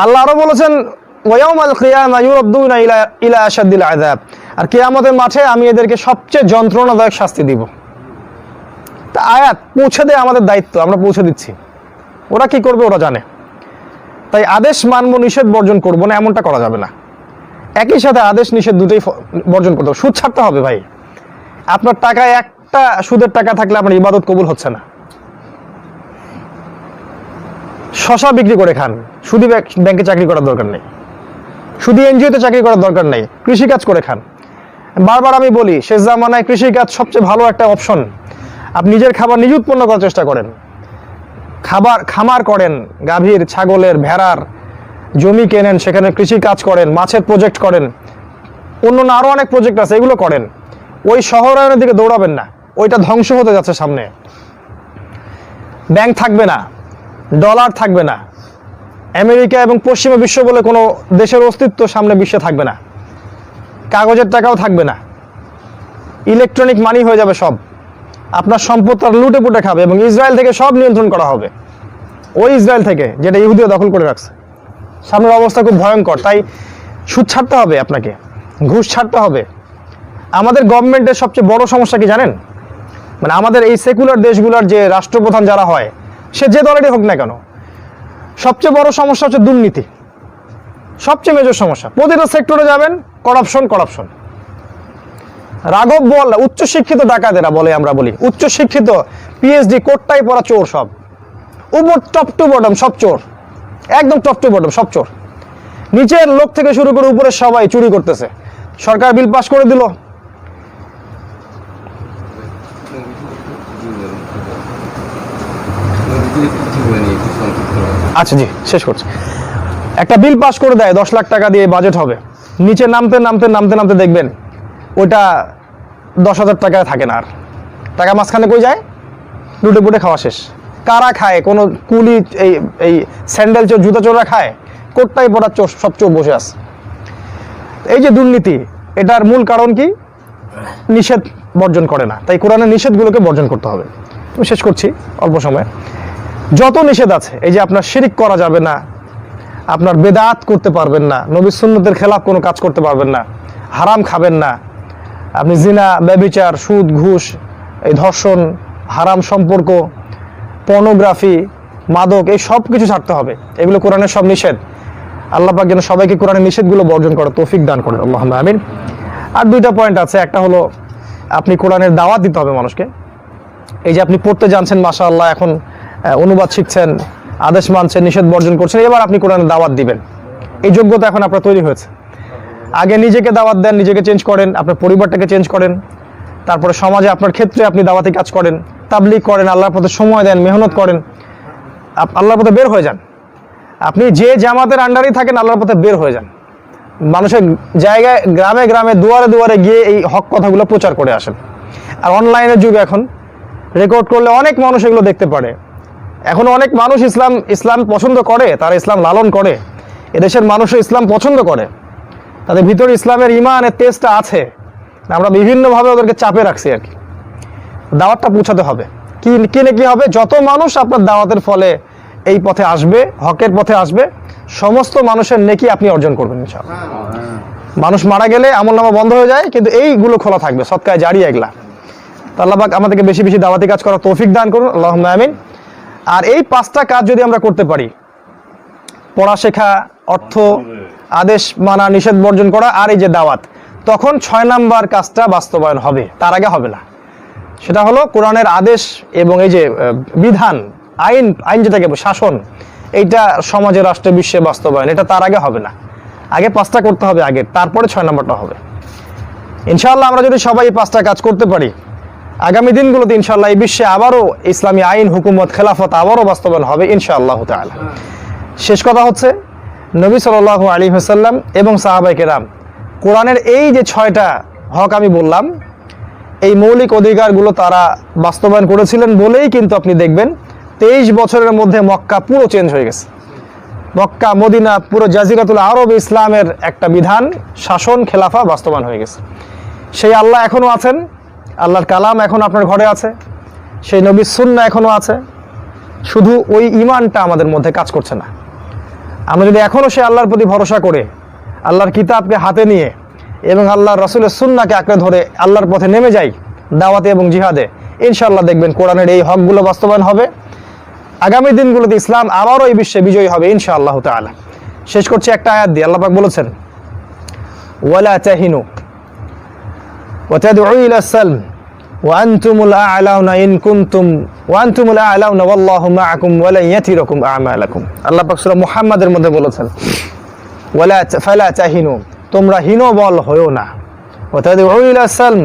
আল্লাহ আরো বলেছেন ওয়ায়াউমাল কিয়ামা ইউরাদ্দুনা ইলা আশাদ্দিল আযাব, আর কিয়ামতের মাঠে আমি এদেরকে সবচেয়ে যন্ত্রণাদায়ক শাস্তি দিব। তা আয়াত পৌঁছে দেয় আমাদের দায়িত্ব, আমরা পৌঁছে দিচ্ছি, ওরা কি করবে ওরা জানে। তাই আদেশ মানবো, নিষেধ বর্জন করবো না, এমনটা করা যাবে না। একই সাথে আদেশ নিষেধ দুটোই বর্জন করতে হবে। সুদ ছাড়তে হবে ভাই। আপনার টাকায় একটা সুদের টাকা থাকলে আপনার ইবাদত কবুল হচ্ছে না। শশা বিক্রি করে খান, শুধু ব্যাংকে চাকরি করার দরকার নেই, শুধু এনজিওতে চাকরি করার দরকার নেই, কৃষিকাজ করে খান। বারবার আমি বলি, শেষ জামানায় কৃষিকাজ সবচেয়ে ভালো একটা অপশন। আপনি নিজের খাবার নিজে উৎপন্ন করার চেষ্টা করেন, খামার করেন, গাভীর, ছাগলের, ভেড়ার জমি কেনেন, সেখানে কৃষি কাজ করেন, মাছের প্রজেক্ট করেন, অন্য আরো অনেক প্রজেক্ট আছে, এগুলো করেন। ওই শহরায়নের দিকে দৌড়াবেন না, ওইটা ধ্বংস হতে যাচ্ছে সামনে। ব্যাংক থাকবে না, ডলার থাকবে না, আমেরিকা এবং পশ্চিমা বিশ্ব বলে কোনো দেশের অস্তিত্ব সামনে বিশ্বে থাকবে না, কাগজের টাকাও থাকবে না, ইলেকট্রনিক মানি হয়ে যাবে সব। আপনার সম্পদ তারা লুটে পুটে খাবে, এবং ইসরায়েল থেকে সব নিয়ন্ত্রণ করা হবে, ওই ইসরায়েল থেকে যেটা ইহুদিও দখল করে রাখছে। সামনের অবস্থা খুব ভয়ঙ্কর। তাই সুদ ছাড়তে হবে, আপনাকে ঘুষ ছাড়তে হবে। আমাদের গভর্নমেন্টের সবচেয়ে বড় সমস্যা কি জানেন? মানে আমাদের এই সেকুলার দেশগুলোর যে রাষ্ট্রপ্রধান যারা হয়, সে যে দলেরই হোক না কেন, সবচেয়ে বড় সমস্যা হচ্ছে দুর্নীতি। সবচেয়ে মেজর সমস্যা। প্রতিটা সেক্টরে যাবেন, করাপশন করাপশন। রাঘব বল উচ্চশিক্ষিত ডাকাতেরা বলে, আমরা বলি উচ্চশিক্ষিত, পিএইচডি কোটটাই পড়া চোর সব, উপর টপ টু বটম সব চোর, একদম টপ টু বটম সব চোর। নিচের লোক থেকে শুরু করে উপরে সবাই চুরি করতেছে। সরকার বিল পাস করে দিল, আচ্ছা জি শেষ করছি। একটা বিল পাস করে দেয় 10 লাখ টাকা দিয়ে বাজেট হবে, নিচে নামতে নামতে নামতে নামতে দেখবেন ওইটা 10,000 টাকায় থাকে না। আর টাকা মাঝখানে কই যায়? লুটে পুটে খাওয়া শেষ। কারা খায়? কোনো কুলি, এই স্যান্ডেল চোর, জুতা চোররা খায়? কোটটাই পড়া চোর, সব চোর বসে আছে। এই যে দুর্নীতি, এটার মূল কারণ কি? নিষেধ বর্জন করে না। তাই কোরআনের নিষেধগুলোকে বর্জন করতে হবে। আমি শেষ করছি অল্প সময়। যত নিষেধ আছে, এই যে আপনার শিরিক করা যাবে না, আপনার বেদাত করতে পারবেন না, নবী সুন্নতের খেলাফ কোনো কাজ করতে পারবেন না, হারাম খাবেন না, আপনি জিনা, ব্যভিচার, সুদ, ঘুষ, এই ধর্ষণ, হারাম সম্পর্ক, পর্নোগ্রাফি, মাদক, এই সব কিছু ছাড়তে হবে। এগুলো কোরআনের সব নিষেধ। আল্লাহ পাক যেন সবাইকে কোরআনের নিষেধগুলো বর্জন করে তৌফিক দান করেন, আল্লাহুম্মা আমিন। আর দুইটা পয়েন্ট আছে। একটা হলো আপনি কোরআনের দাওয়াত দিতে হবে মানুষকে। এই যে আপনি পড়তে জানছেন মাশাআল্লাহ, এখন অনুবাদ শিখছেন, আদেশ মানছেন, নিষেধ বর্জন করছেন, এবার আপনি কোরআনের দাওয়াত দিবেন, এই যোগ্যতা এখন আপনার তৈরি হয়েছে। আগে নিজেকে দাওয়াত দেন, নিজেকে চেঞ্জ করেন, আপনার পরিবারটাকে চেঞ্জ করেন, তারপরে সমাজে আপনার ক্ষেত্রে আপনি দাওয়াতি কাজ করেন, তাবলীগ করেন, আল্লাহর পথে সময় দেন, মেহনত করেন, আল্লাহর পথে বের হয়ে যান। আপনি যে জামাতের আন্ডারেই থাকেন, আল্লাহর পথে বের হয়ে যান, মানুষের জায়গায়, গ্রামে গ্রামে, দুয়ারে দুয়ারে গিয়ে এই হক কথাগুলো প্রচার করে আসেন। আর অনলাইনের যুগ, এখন রেকর্ড করলে অনেক মানুষ এগুলো দেখতে পারে। এখন অনেক মানুষ ইসলাম পছন্দ করে, তারা ইসলাম লালন করে, এদেশের মানুষও ইসলাম পছন্দ করে, তাদের ভিতরে ইসলামের ইমানের তেজটা আছে। আমরা বিভিন্নভাবে ওদেরকে চাপে রাখছি আর কি। দাওয়াতটা পৌঁছাতে হবে। কি হবে, যত মানুষ আপনার দাওয়াতের ফলে এই পথে আসবে, হকের পথে আসবে, সমস্ত মানুষের নেকি আপনি অর্জন করবেন ইনশাআল্লাহ। মানুষ মারা গেলে আমলনামা বন্ধ হয়ে যায়, কিন্তু এইগুলো খোলা থাকবে, সদকায়ে জারিয়া এগুলা। তো আল্লাহ পাক আমাদেরকে বেশি বেশি দাওয়াতি কাজ করার তৌফিক দান করুন, আল্লাহুম্মা আমিন। আর এই 5টা কাজ যদি আমরা করতে পারি, পড়া শেখা, অর্থ, আদেশ মানা, নিষেধ বর্জন করা, আর এই যে দাওয়াত, তখন 6 নাম্বার কাজটা বাস্তবায়ন হবে, তার আগে হবে না। সেটা হলো কোরআনের আদেশ এবং এই যে বিধান, আইন যেটাকে শাসন, এইটা সমাজে, রাষ্ট্রে, বিশ্বে বাস্তবায়ন, এটা তার আগে হবে না। আগে 5টা করতে হবে আগে, তারপরে 6 নাম্বারটা হবে ইনশাআল্লাহ। আমরা যদি সবাই এই 5টা কাজ করতে পারি, আগামী দিনগুলোতে ইনশাআল্লাহ এই বিশ্বে আবারও ইসলামী আইন, হুকুমত, খেলাফত আবারও বাস্তবায়ন হবে ইনশাআল্লাহ তাআলা। শেষ কথা হচ্ছে, নবী সাল্লাল্লাহু আলাইহি ওয়াসাল্লাম এবং সাহাবায়ে কেরাম কোরআনের এই যে 6টা হক আমি বললাম, এই মৌলিক অধিকারগুলো তারা বাস্তবায়ন করেছিলেন বলেই কিন্তু আপনি দেখবেন 23 বছরের মধ্যে মক্কা পুরো চেঞ্জ হয়ে গেছে। মক্কা, মদিনা, পুরো জাজিরাতুল আরব ইসলামের একটা বিধান, শাসন, খেলাফা বাস্তবায়ন হয়ে গেছে। সেই আল্লাহ এখনও আছেন, আল্লাহর কালাম এখন আপনার ঘরে আছে, সেই নবীর সুন্নাহ এখনও আছে, শুধু ওই ঈমানটা আমাদের মধ্যে কাজ করছে না। আমরা যদি এখনও সেই আল্লাহর প্রতি ভরসা করে, আল্লাহর কিতাবকে হাতে নিয়ে এবং আল্লাহর রাসূলের সুন্নাহকে আঁকড়ে ধরে আল্লাহর পথে নেমে যাই দাওয়াতে এবং জিহাদে, ইনশাআল্লাহ দেখবেন কোরআনের এই হকগুলো বাস্তবায়ন হবে। আগামী দিনগুলোতে ইসলাম আবারও এই বিশ্বে বিজয়ী হবে ইনশাআল্লাহ তাআলা। শেষ করছি একটা আয়াত দিয়ে। আল্লাহ পাক বলেছেন, ওয়ালা তাহিনু ওয়া তাদউ ইলা সালম ওয়া আনতুমুল আ'লাউনা ইন কুনতুম ওয়া আনতুমুল আ'লাউনা ওয়াল্লাহু মা'আকুম ওয়া লা ইয়াতিরাকুম আ'মালাকুম। আল্লাহ পাক সূরা মুহাম্মাদের মধ্যে বলেছেন, ফালা তাহিনু, তোমরা হীনবল হয়ো না, ওয়া তাদউ ইলা সালম,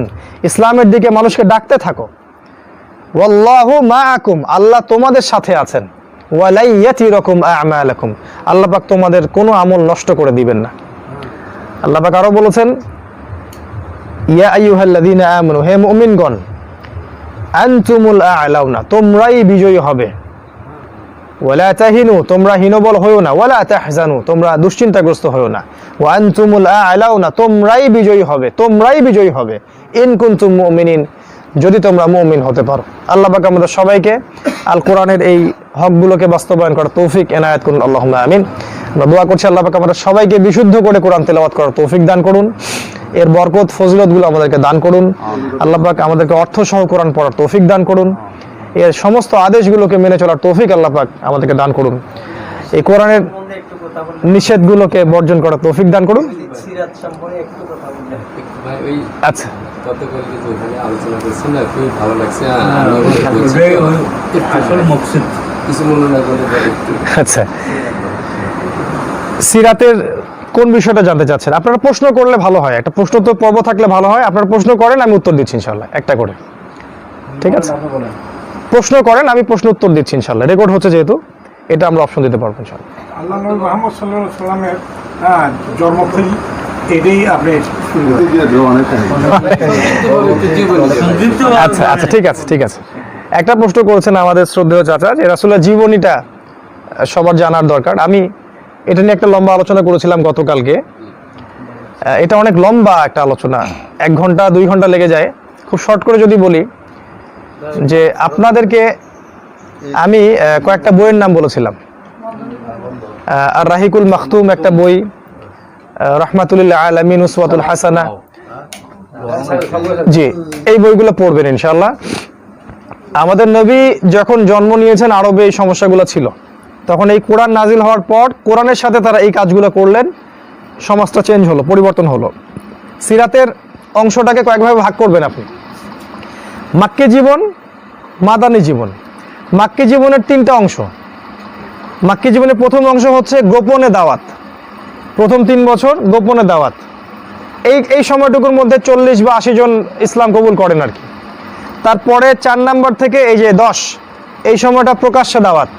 ইসলামের দিকে মানুষকে ডাকতে থাকো, ওয়াল্লাহু মাআকুম, আল্লাহ তোমাদের সাথে আছেন, ওয়া লা ইয়াতিরাকুম আ'মালাকুম, আল্লাহ পাক তোমাদের কোনো আমল নষ্ট করে দিবেন না। আল্লাহ পাক আরো বলেছেন, ইয়া আইয়ুহাল্লাযীনা আমানু, হে মুমিনগণ, আনতুমুল আ'লাউনা, তোমরাই বিজয়ী হবে, ওয়া লা তাহিনু, তোমরা হীনবল হয়ো না, ওয়া লা তাহজানু, তোমরা দুশ্চিন্তাগ্রস্ত হয়ো না, ওয়া আনতুমুল আ'লাউনা, তোমরাই বিজয়ী হবে, তোমরাই বিজয়ী হবে, ইন কুনতুম মুমিনিন, যদি তোমরা মুমিন হতে পারো। আল্লাহ পাক আমাদের সবাইকে আল কোরআনের এই হকগুলোকে বাস্তবায়ন করার তৌফিক এনায়েত করুন, আল্লাহুম্মা আমিন। আমরা দোয়া করছি আল্লাহ পাক আমাদের সবাইকে বিশুদ্ধ করে কোরআন তেলাওয়াত করার তৌফিক দান করুন, এর বরকত ফজিলতগুলো আমাদেরকে দান করুন। আল্লাহ পাক আমাদেরকে অর্থ সহ কোরআন পড়ার তৌফিক দান করুন, এর সমস্ত আদেশগুলোকে মেনে চলার তৌফিক আল্লাহ পাক আমাদেরকে দান করুন, এই কোরআনের নিষেধগুলোকে বর্জন করার তৌফিক দান করুন। আচ্ছা, আলোচনা করছেন না, খুবই ভালো লাগছে। আচ্ছা, সিরাতের কোন বিষয়টা জানতে চাচ্ছেন? আপনারা প্রশ্ন করলে ভালো হয়, একটা প্রশ্ন তো পর্ব থাকলে ভালো হয়। আপনারা প্রশ্ন করেন, আমি উত্তর দিচ্ছি ইনশাআল্লাহ একটা করে, ঠিক আছে? প্রশ্ন করেন, আমি প্রশ্ন উত্তর দিচ্ছি ইনশাআল্লাহ। রেকর্ড হচ্ছে যেহেতু, এটা আমরা অপশন দিতে পারবো ইনশাআল্লাহ। আল্লাহ নবী মুহাম্মদ সাল্লাল্লাহু আলাইহি সাল্লামের জন্ম থেকে এটাই আপনি আচ্ছা আচ্ছা, ঠিক আছে ঠিক আছে। একটা প্রশ্ন করেছেন আমাদের শ্রদ্ধেয় চাচা, যে রাসূলের জীবনীটা সবার জানার দরকার। আমি এটা নিয়ে একটা লম্বা আলোচনা করেছিলাম গতকালকে। এটা অনেক লম্বা একটা আলোচনা, 1 ঘন্টা 2 ঘন্টা লেগে যায়। খুব শর্ট করে যদি বলি, যে আপনাদেরকে আমি কয়েকটা বইয়ের নাম বলেছিলাম। আর রাহিকুল মাখতুম একটা বই, রহমাতুল্লিল আলামিন উসওয়াতুল হাসানা, জি এই বইগুলো পড়বেন ইনশাআল্লাহ। আমাদের নবী যখন জন্ম নিয়েছেন আরবে এই সমস্যাগুলো ছিল, তখন এই কোরআন নাজিল হওয়ার পর কোরআনের সাথে তারা এই কাজগুলো করলেন, সমাজটা চেঞ্জ হলো, পরিবর্তন হলো। সিরাতের অংশটাকে কয়েকভাবে ভাগ করবেন আপনি। মাক্কি জীবন, মাদানী জীবন। মাক্কি জীবনের 3টা অংশ। মাক্কি জীবনের প্রথম অংশ হচ্ছে গোপনে দাওয়াত, প্রথম 3 বছর গোপনে দাওয়াত। এই সময়টুকুর মধ্যে 40 বা 80 জন ইসলাম কবুল করেন আর কি। তারপরে 4 নাম্বার থেকে এই যে 10, এই সময়টা প্রকাশ্যে দাওয়াত।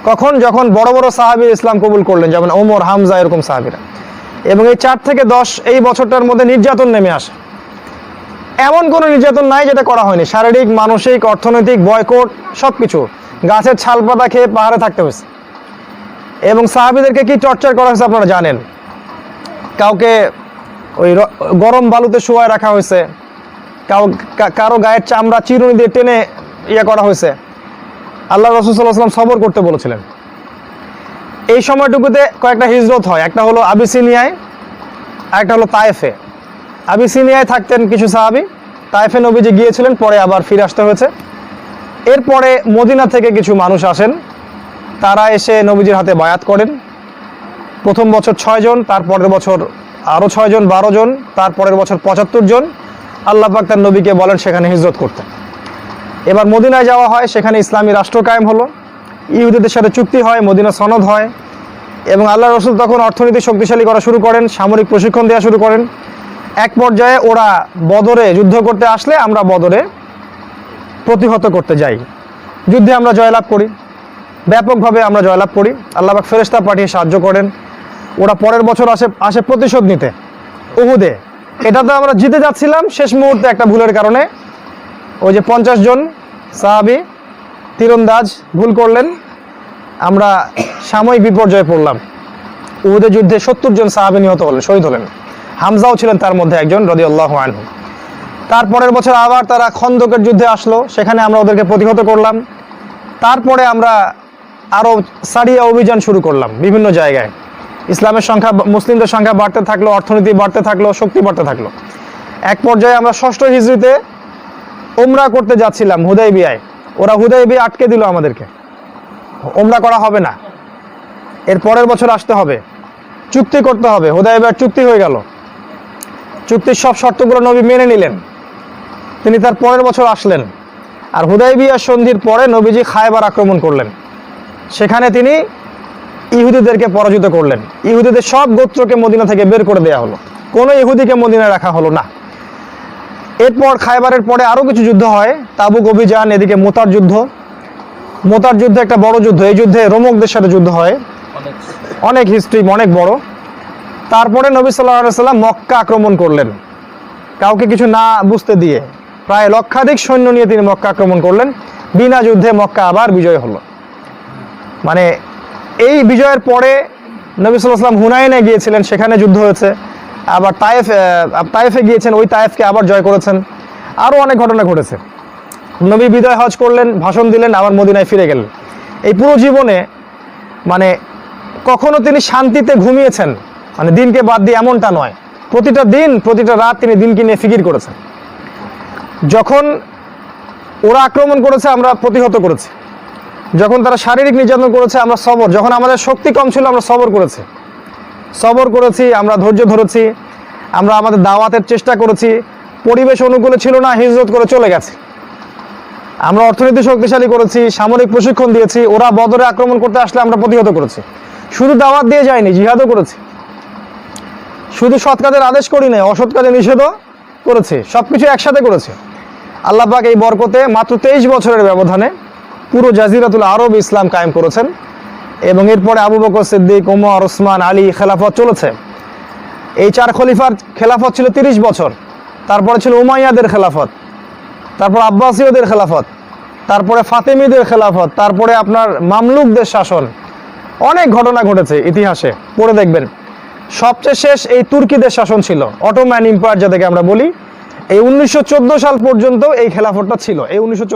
কখন? যখন বড় বড় সাহাবী ইসলাম কবুল করলেন, যেমন ওমর, হামজা, এরকম সাহাবীরা। এবং এই 4 থেকে 10 এই বছরটার মধ্যে নির্যাতন নেমে আসে। এমন কোনো নির্যাতন নাই যেটা করা হয়নি, শারীরিক, মানসিক, অর্থনৈতিক, বয়কট, সব কিছু। গাছের ছাল পাতা খেয়ে পাহাড়ে থাকতে হয়েছে। এবং সাহাবীদেরকে কি টর্চার করা হয়েছে আপনারা জানেন। কাউকে ওই গরম বালুতে শোয়ায় রাখা হয়েছে, কারো গায়ের চামড়া চিরুনি দিয়ে টেনে করা হয়েছে। আল্লাহ রাসূল সাল্লাল্লাহু আলাইহি ওয়াসাল্লাম সবর করতে বলেছিলেন। এই সময়টুকুতে কয়েকটা হিজরত হয়, একটা হলো আবিসিনিয়ায়, একটা হলো তায়েফে। আবিসিনিয়ায় থাকতেন কিছু সাহাবী, তায়েফে নবীজি গিয়েছিলেন, পরে আবার ফিরে আসতে হয়েছে। এরপরে মদিনা থেকে কিছু মানুষ আসেন, তারা এসে নবীজির হাতে বায়াত করেন। প্রথম বছর 6 জন, তারপরের বছর আরও 6 জন, 12 জন, তারপরের বছর 75 জন। আল্লাহ পাক তার নবীকে বলেন সেখানে হিজরত করতে। এবার মদিনায় যাওয়া হয়, সেখানে ইসলামী রাষ্ট্র কায়েম হলো, ইহুদিদের সাথে চুক্তি হয়, মদিনা সনদ হয়। এবং আল্লাহ রসুল তখন অর্থনীতি শক্তিশালী করা শুরু করেন, সামরিক প্রশিক্ষণ দেওয়া শুরু করেন। এক পর্যায়ে ওরা বদরে যুদ্ধ করতে আসলে আমরা বদরে প্রতিহত করতে যাই, যুদ্ধে আমরা জয়লাভ করি, ব্যাপকভাবে আমরা জয়লাভ করি। আল্লাহ পাক ফেরেশতা পাঠিয়ে সাহায্য করেন। ওরা পরের বছর আসে প্রতিশোধ নিতে উহুদে। এটা তো আমরা জিতে যাচ্ছিলাম, শেষ মুহূর্তে একটা ভুলের কারণে ওই যে 50 জন সাহাবী তীরন্দাজ ভুল করলেন, আমরা সাময়িক বিপর্যয়ে পড়লাম। উহুদের যুদ্ধে 70 জন সাহাবী নিহত হলেন, শহীদ হলেন। হামজাও ছিলেন তার মধ্যে একজন, রাদিয়াল্লাহু আনহু। তারপরের বছর আবার তারা খন্দকের যুদ্ধে আসলো, সেখানে আমরা ওদেরকে প্রতিহত করলাম। তারপরে আমরা আরও সারিয়া অভিযান শুরু করলাম বিভিন্ন জায়গায়। ইসলামের সংখ্যা, মুসলিমদের সংখ্যা বাড়তে থাকলো, অর্থনীতি বাড়তে থাকলো, শক্তি বাড়তে থাকলো। এক পর্যায়ে আমরা 6ষ্ঠ হিজরিতে উমরা করতে যাচ্ছিলাম হুদাইবিয়ায়। ওরা হুদাইবিয়া আটকে দিল আমাদেরকে, উমরা করা হবে না, এর পরের বছর আসতে হবে, চুক্তি করতে হবে। হুদাইবিয়ার চুক্তি হয়ে গেল, চুক্তির সব শর্তগুলো নবী মেনে নিলেন। তিনি তার পরের বছর আসলেন। আর হুদাইবিয়া সন্ধির পরে নবীজি খায়বার আক্রমণ করলেন, সেখানে তিনি ইহুদিদেরকে পরাজিত করলেন। ইহুদিদের সব গোত্রকে মদিনা থেকে বের করে দেওয়া হলো, কোনো ইহুদিকে মদিনায় রাখা হলো না। এরপর খায়বারের পরে আরও কিছু যুদ্ধ হয়, তাবুক অভিযান, এদিকে মোতার যুদ্ধ। মোতার যুদ্ধ একটা বড় যুদ্ধ, এই যুদ্ধে রোমকদের সাথে যুদ্ধ হয়, অনেক হিস্ট্রি, অনেক বড়। তারপরে নবী সাল্লাল্লাহু আলাইহি ওয়াসাল্লাম মক্কা আক্রমণ করলেন, কাউকে কিছু না বুঝতে দিয়ে প্রায় লক্ষাধিক সৈন্য নিয়ে তিনি মক্কা আক্রমণ করলেন। বিনা যুদ্ধে মক্কা আবার বিজয় হলো। মানে এই বিজয়ের পরে নবী সাল্লাল্লাহু আলাইহি ওয়াসাল্লাম হুনাইনে গিয়েছিলেন, সেখানে যুদ্ধ হয়েছে। আবার তায়েফে গিয়েছেন, ওই তায়েফকে আবার জয় করেছেন। আরও অনেক ঘটনা ঘটেছে। নবী বিদায় হজ করলেন, ভাষণ দিলেন, আবার মদিনায় ফিরে গেলেন। এই পুরো জীবনে মানে কখনো তিনি শান্তিতে ঘুমিয়েছেন, মানে দিনকে বাদ দিয়ে এমনটা নয়। প্রতিটা দিন, প্রতিটা রাত তিনি দিনকে নিয়ে ফিকির করেছেন। যখন ওরা আক্রমণ করেছে আমরা প্রতিহত করেছি, যখন তারা শারীরিক নির্যাতন করেছে আমরা সবর, যখন আমাদের শক্তি কম ছিল আমরা সবর করেছি, আমরা ধৈর্য ধরেছি, আমরা আমাদের দাওয়াতের চেষ্টা করেছি। পরিবেশ অনুকূলে ছিল না, হিজরত করে চলে গেছে। আমরা অর্থনীতি শক্তিশালী করেছি, সামরিক প্রশিক্ষণ দিয়েছি। ওরা বদরে আক্রমণ করতে আসলে আমরা প্রতিহত করেছি। শুধু দাওয়াত দিয়ে যায়নি, জিহাদও করেছি। শুধু সৎ কাজের আদেশ করি নাই, অসৎ কাজে নিষেধও করেছি, সব কিছু একসাথে করেছি। আল্লাহ পাক এই বরকতে মাত্র 23 বছরের ব্যবধানে পুরো জাজিরাতুল আরব ইসলাম কায়েম করেছেন। এবং এরপরে আবু বকর সিদ্দিক, ওমর, ওসমান, আলী খেলাফত চলেছে। এই 4 খলিফার খেলাফত ছিল 30 বছর। তারপরে ছিল উমাইয়াদের খেলাফত, তারপর আব্বাসীয়দের খেলাফত, তারপরে ফাতেমিদের খেলাফত, তারপরে আপনার মামলুকদের শাসন। অনেক ঘটনা ঘটেছে ইতিহাসে, পড়ে দেখবেন। সবচেয়ে শেষ এই তুর্কিদের শাসন ছিল, অটোম্যান এম্পায়ার যাদেরকে আমরা বলি। এই 1914 সাল পর্যন্ত এই খেলাফতটা ছিল। এই 1914